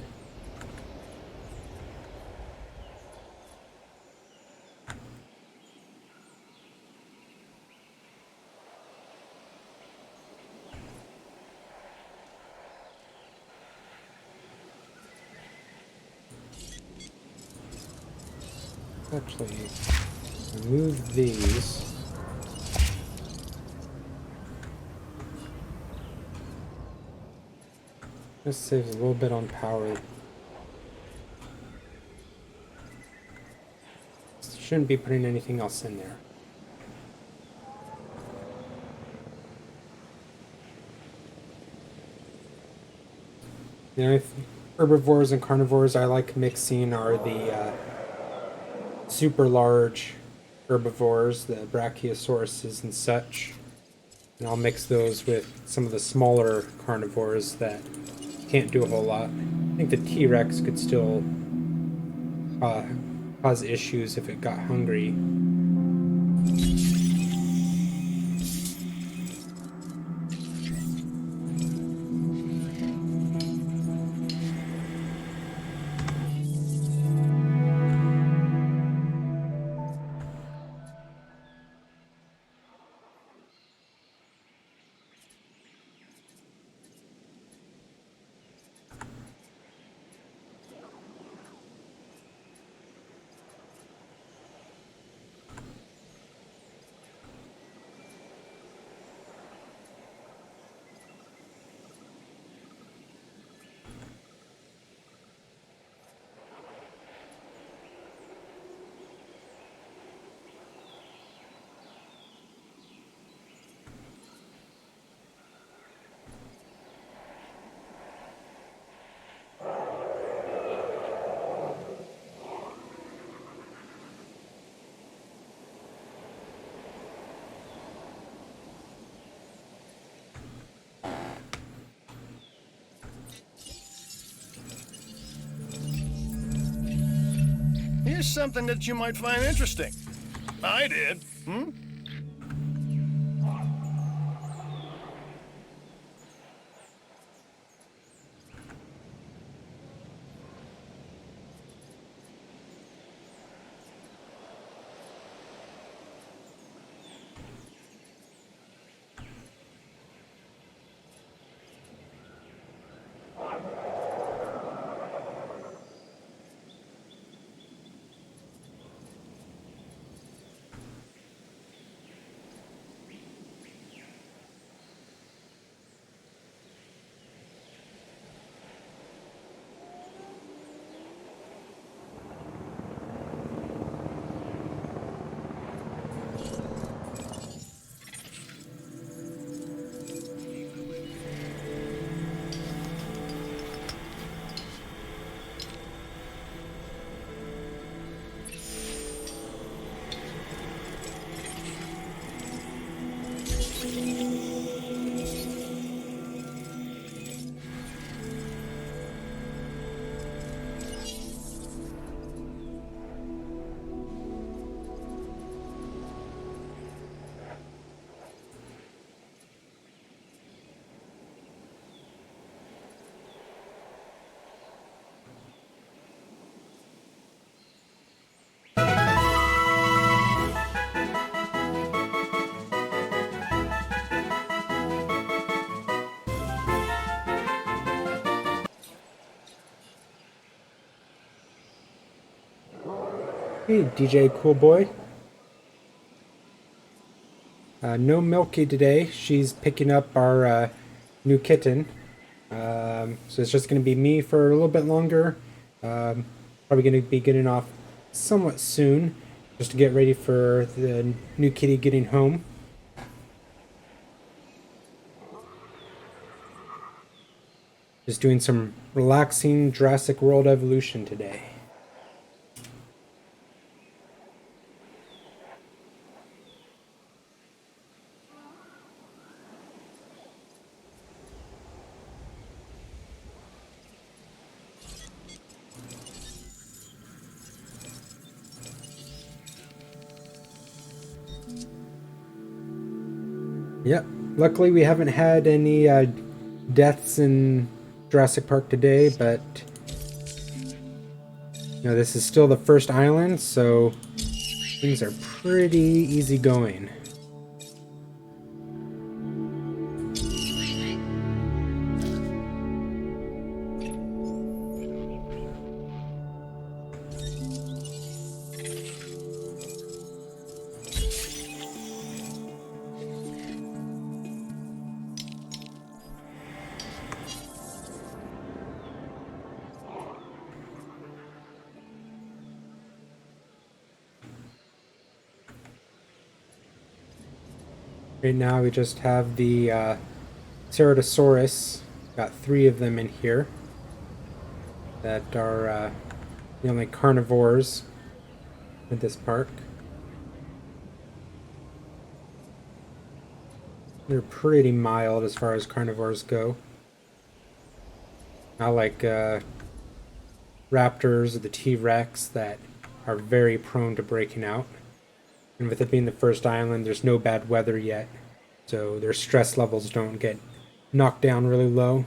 S1: Actually, remove these. This saves a little bit on power. Shouldn't be putting anything else in there. You know, herbivores and carnivores I like mixing are the super large herbivores, the brachiosauruses and such. And I'll mix those with some of the smaller carnivores that can't do a whole lot. I think the T-Rex could still cause issues if it got hungry.
S3: is something that you might find interesting. I did.
S1: Hey, DJ Cool Boy. No Milky today. She's picking up our new kitten. So it's just going to be me for a little bit longer. Probably going to be getting off somewhat soon, just to get ready for the new kitty getting home. Just doing some relaxing Jurassic World evolution today. Yep. Luckily, we haven't had any deaths in Jurassic Park today, but this is still the first island, so things are pretty easy going. Right now we just have the Ceratosaurus. Got 3 of them in here that are the only carnivores at this park. They're pretty mild as far as carnivores go. Not like raptors or the T-Rex that are very prone to breaking out. And with it being the first island, there's no bad weather yet, so their stress levels don't get knocked down really low.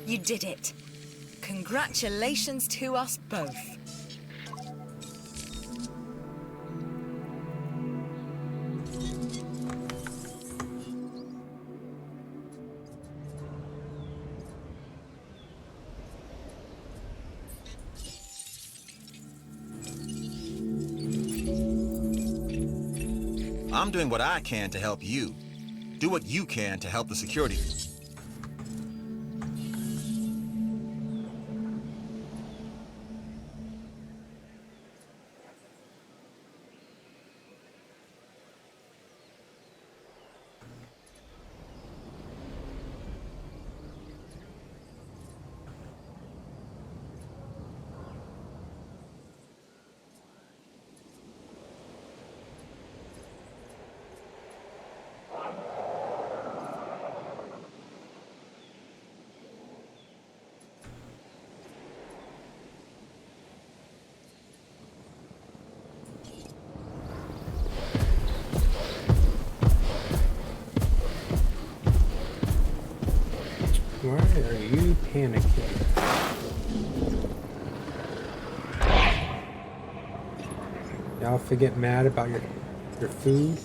S4: You did it. Congratulations to us both.
S7: I'm doing what I can to help you. Do what you can to help the security.
S1: are you panicking? Y'all get mad about your food?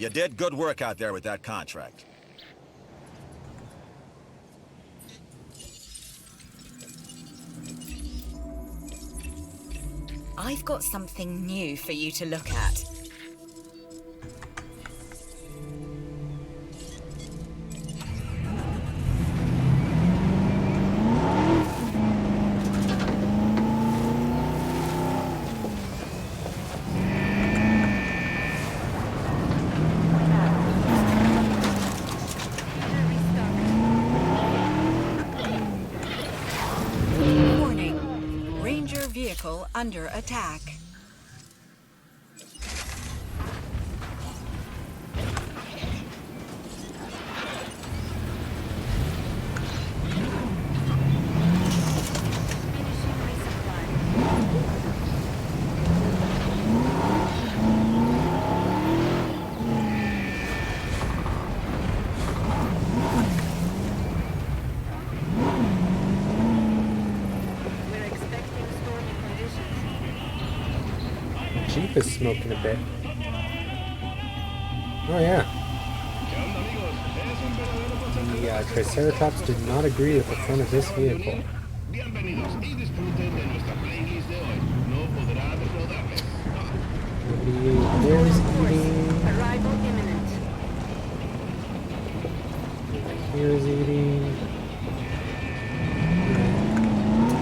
S7: You did good work out there with that contract.
S4: I've got something new for you to look at. Warning. Ranger vehicle under attack.
S11: We're expecting stormy conditions.
S1: Jeep is smoking a bit. Oh yeah. The Triceratops did not agree with the front of this vehicle. There's eating.
S11: Arrival imminent.
S1: Here's eating.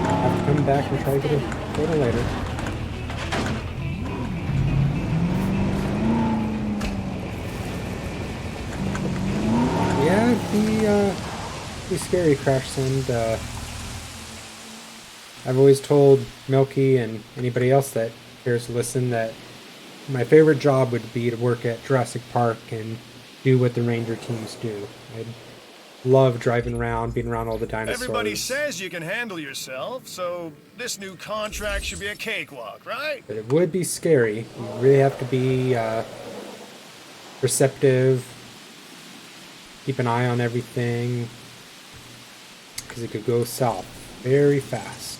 S1: I'll have to come back and try to get a photo later. Yeah, the scary crash sound. I've always told Milky and anybody else that cares to listen that my favorite job would be to work at Jurassic Park and do what the ranger teams do. I'd love driving around, being around all the dinosaurs.
S3: Everybody says you can handle yourself, so this new contract should be a cakewalk, right?
S1: But it would be scary. You really have to be receptive, keep an eye on everything, because it could go south very fast.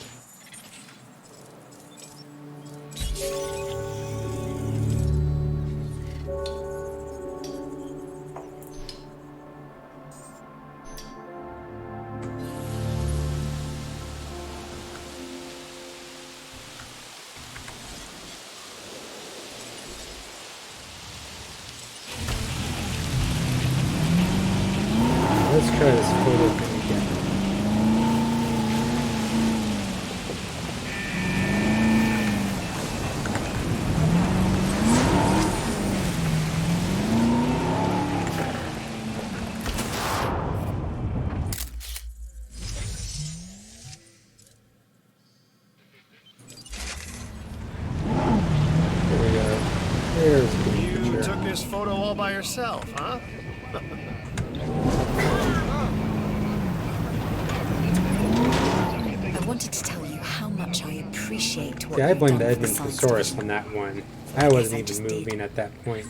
S1: Let's try this photo thing again.
S3: this photo all by yourself, huh?
S4: I wanted to tell you how much I appreciate what
S1: Yeah, I
S4: you've
S1: blame
S4: done
S1: the
S4: for the science
S1: Edmontosaurus
S4: division.
S1: on that one.
S4: I
S1: I
S4: guess
S1: wasn't
S4: I
S1: even
S4: just did.
S1: moving at that point.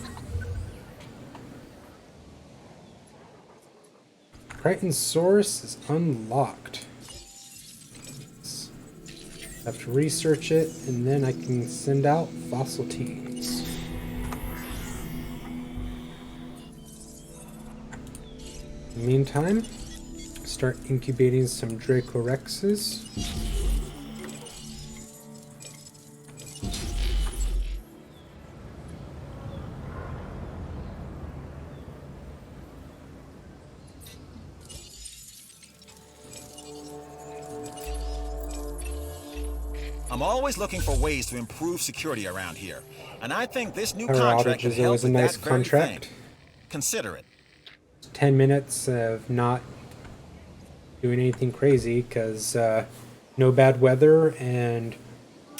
S1: Crichtonsaurus is unlocked. I have to research it, and then I can send out fossil teams. In the meantime, start incubating some Dracorexes.
S7: I'm always looking for ways to improve security around here, and I think this new
S1: Power
S7: contract
S1: outage
S7: can
S1: is
S7: help
S1: always a
S7: with
S1: nice
S7: that very
S1: contract.
S7: thing. Consider it.
S1: 10 minutes of not doing anything crazy because no bad weather, and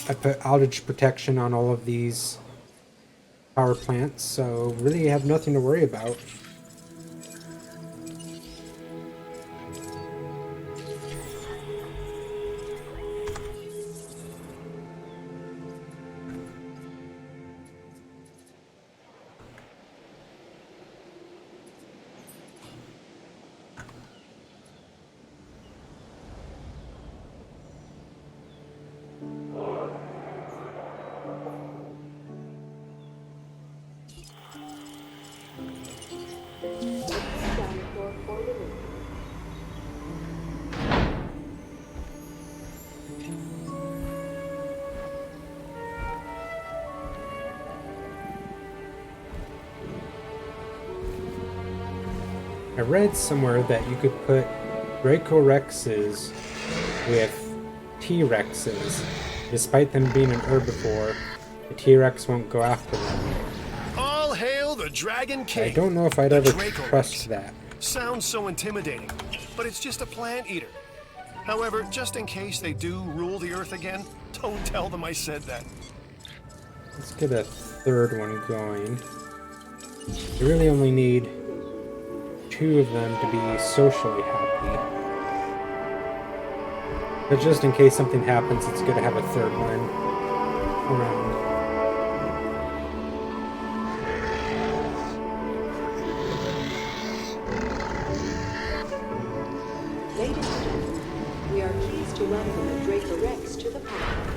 S1: I put outage protection on all of these power plants, so really have nothing to worry about.
S9: Dinosaur for release.
S1: I read somewhere that you could put Dracorexes with T-Rexes. Despite them being an herbivore, the T-Rex won't go after them.
S3: All hail the Dragon King.
S1: I don't know if I'd
S3: the
S1: ever
S3: Dracorex.
S1: trust that.
S3: Sounds so intimidating, but it's just a plant eater. However, just in case they do rule the Earth again, don't tell them I said that.
S1: Let's get a third one going. You really only need 2 of them to be socially happy. But just in case something happens, it's good to have a third one around.
S9: Ladies and gentlemen, we are pleased to welcome the Dracorex to the park.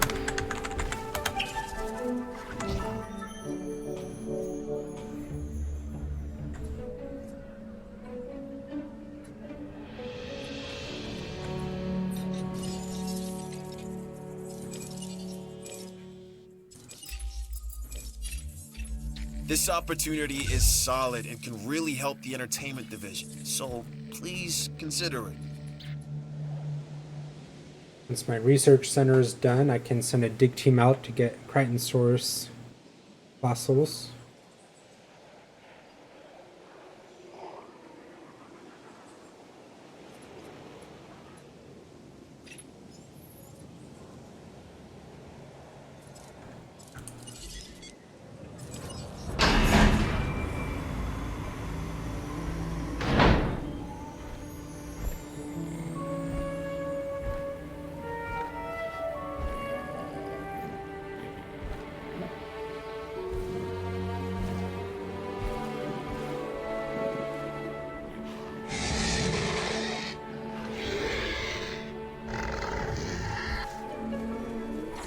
S5: This opportunity is solid and can really help the entertainment division, so please consider it.
S1: Once my research center is done, I can send a dig team out to get Crichtonsaurus fossils.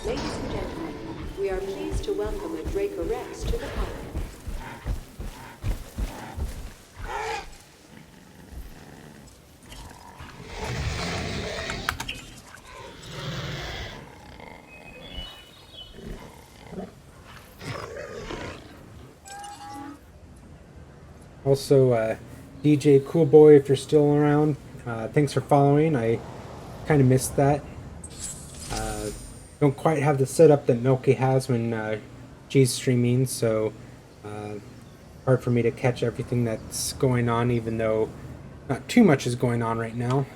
S9: Ladies and gentlemen, we are pleased to welcome the Dracorex to the park.
S1: Also, DJ Coolboy, if you're still around, thanks for following. I kind of missed that. Don't quite have the setup that Milky has when G's streaming, so hard for me to catch everything that's going on, even though not too much is going on right now.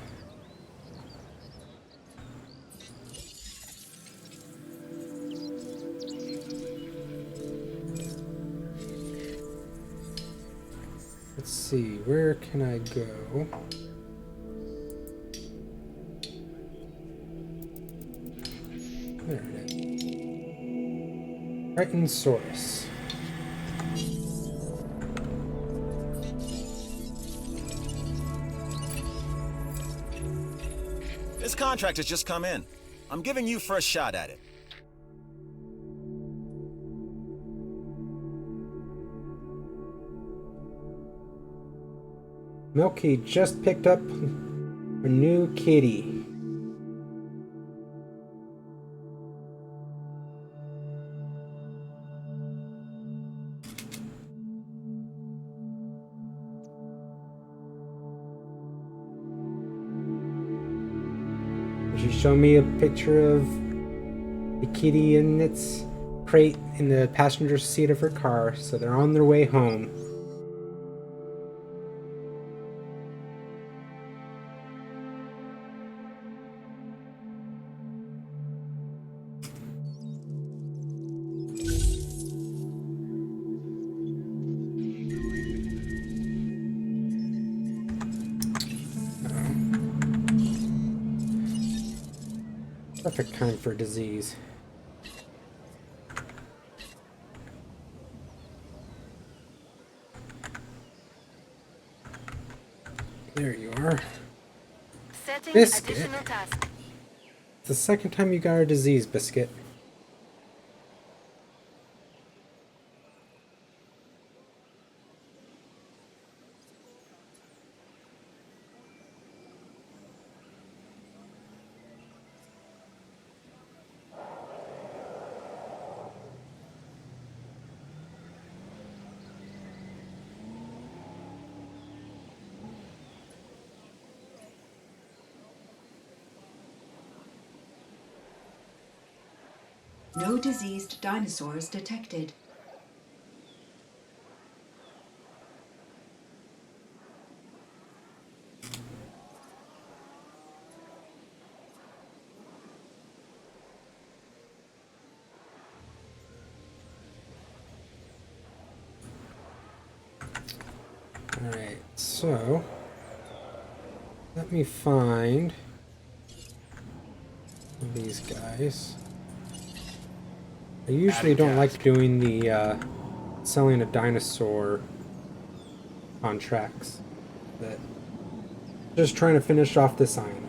S1: let's see, where can I go? There it is. Triton Source.
S7: This contract has just come in. I'm giving you first shot at it.
S1: Milky just picked up a new kitty. She showed me a picture of the kitty in its crate in the passenger seat of her car, so they're on their way home. Perfect time for disease. There you are.
S11: Setting
S1: Biscuit.
S11: additional task.
S1: It's the second time you got a disease, Biscuit.
S9: No diseased dinosaurs detected.
S1: Alright, so let me find these guys. I usually don't like doing the selling a dinosaur contracts, but just trying to finish off this island.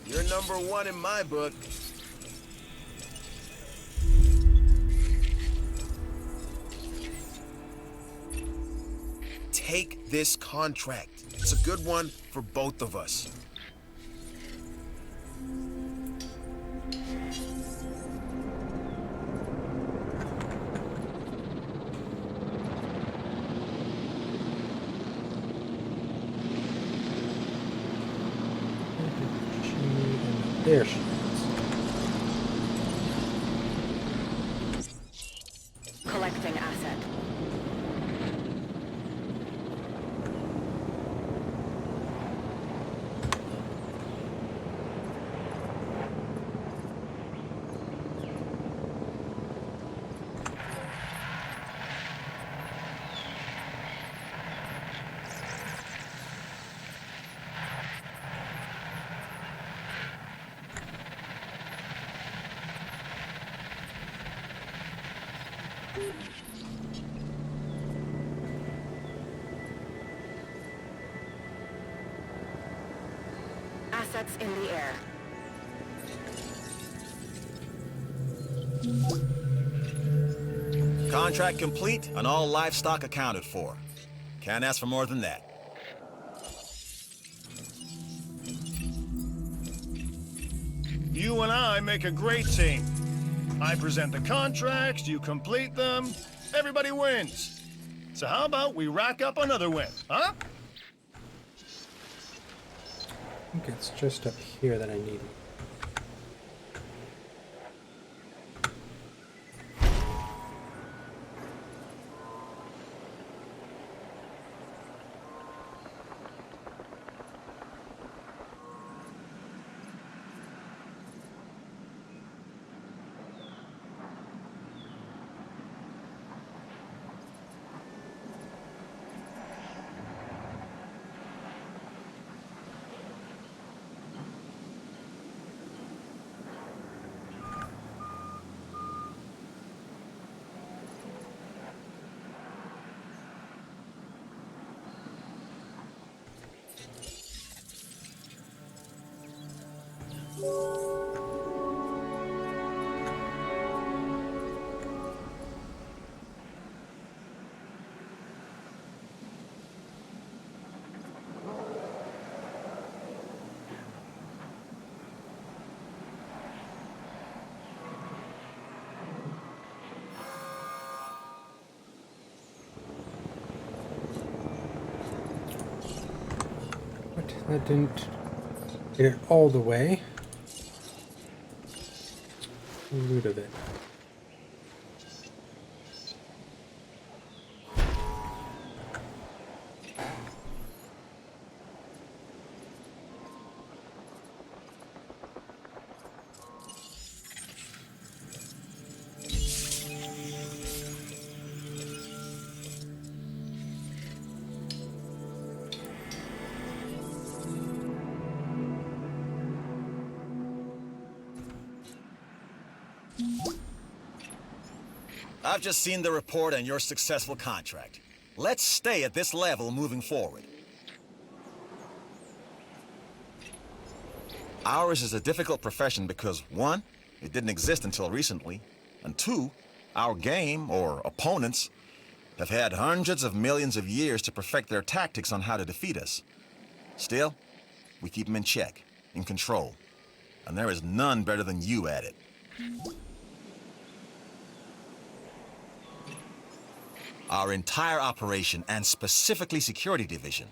S5: You're number one in my book. Take this contract. It's a good one for both of us.
S1: There she is.
S11: Collecting asset. Assets in the air.
S7: Contract complete and all livestock accounted for. Can't ask for more than that.
S3: You and I make a great team. I present the contracts, you complete them, everybody wins. So how about we rack up another win, huh?
S1: I think it's just up here that I need. But that didn't get it all the way. Root of it.
S7: I've just seen the report on your successful contract. Let's stay at this level moving forward. Ours is a difficult profession because, one, it didn't exist until recently, and two, our game, or opponents, have had hundreds of millions of years to perfect their tactics on how to defeat us. Still, we keep them in check, in control, and there is none better than you at it. Our entire operation, and specifically security division,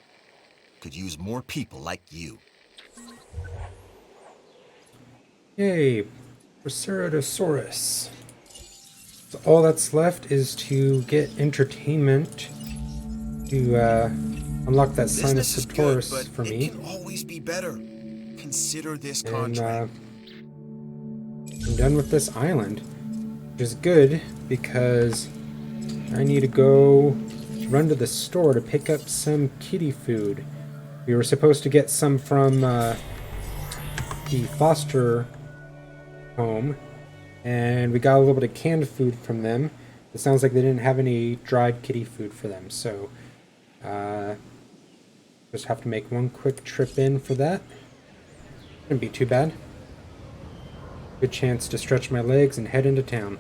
S7: could use more people like you.
S1: Yay, Triceratosaurus. So all that's left is to get entertainment to unlock that
S5: Business is good,
S1: Sinosauros
S5: but
S1: for
S5: it
S1: me.
S5: can always be better. Consider this
S1: And
S5: contract.
S1: I'm done with this island, which is good because I need to go run to the store to pick up some kitty food. We were supposed to get some from the foster home, and we got a little bit of canned food from them. It sounds like they didn't have any dried kitty food for them, so just have to make one quick trip in for that. Shouldn't be too bad. Good chance to stretch my legs and head into town.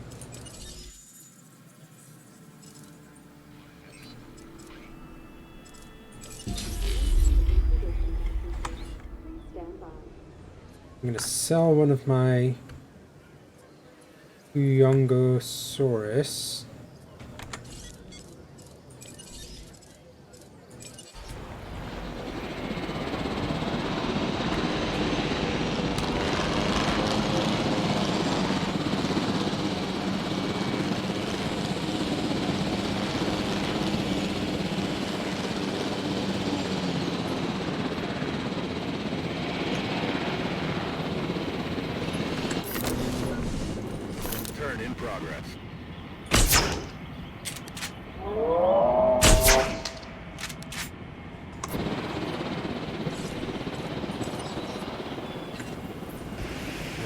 S1: I'm gonna sell one of my Yongosaurus.
S3: Turn in progress.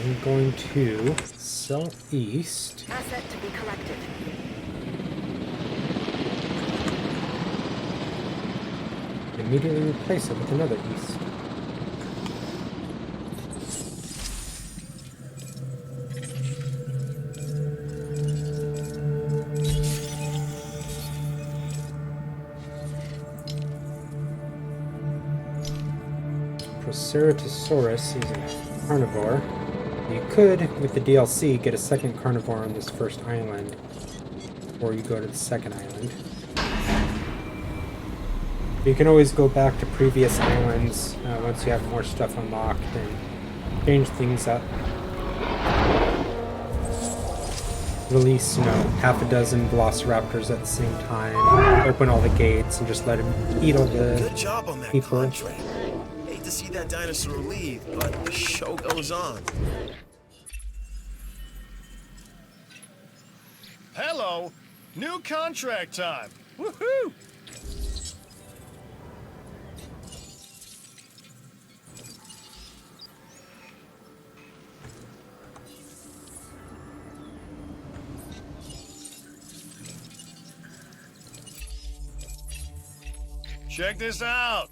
S1: I'm going to southeast.
S11: Asset to be collected.
S1: Immediately replace it with another east. Triceratosaurus is a carnivore. You could, with the DLC, get a second carnivore on this first island, or you go to the second island. You can always go back to previous islands once you have more stuff unlocked and change things up. Release, half a dozen velociraptors at the same time, open all the gates, and just let them eat all the
S5: Good job on that
S1: people.
S5: contract. Hate to see that dinosaur leave, but the show goes on.
S3: Hello! New contract time! Woohoo! Check this out!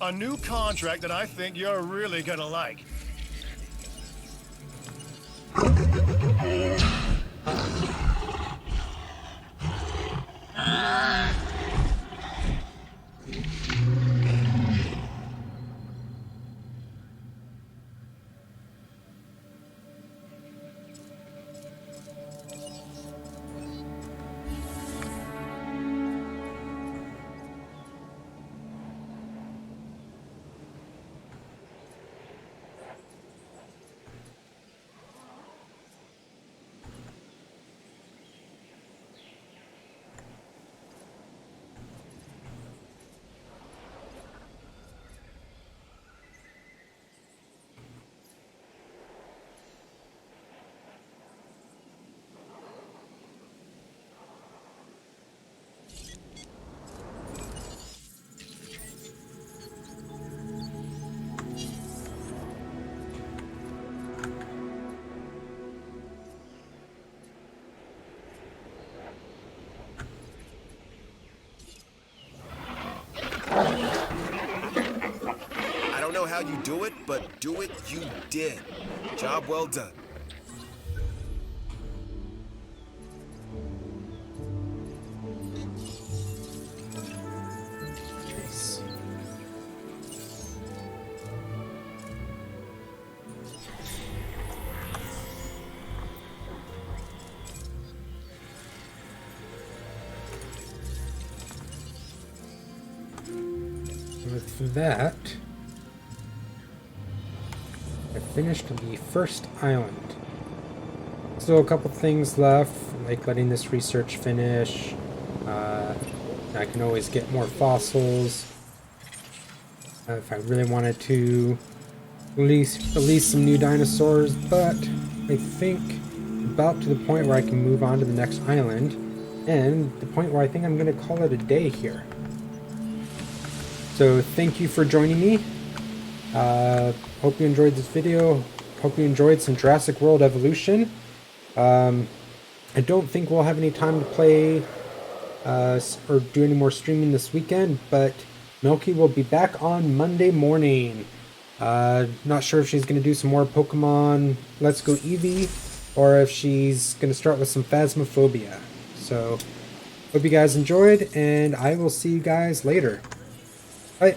S3: A new contract that I think you're really gonna like.
S5: I don't know how you do it, but do it you did. Job well done.
S1: Nice. With that, I finished the first island. Still a couple things left, like letting this research finish. I can always get more fossils if I really wanted to release some new dinosaurs, but I think about to the point where I can move on to the next island, and the point where I think I'm going to call it a day here. So thank you for joining me. Hope you enjoyed this video. Hope you enjoyed some Jurassic World Evolution. I don't think we'll have any time to play or do any more streaming this weekend, but Milky will be back on Monday morning. Not sure if she's going to do some more Pokemon Let's Go Eevee, or if she's going to start with some Phasmophobia. So, hope you guys enjoyed, and I will see you guys later. Bye.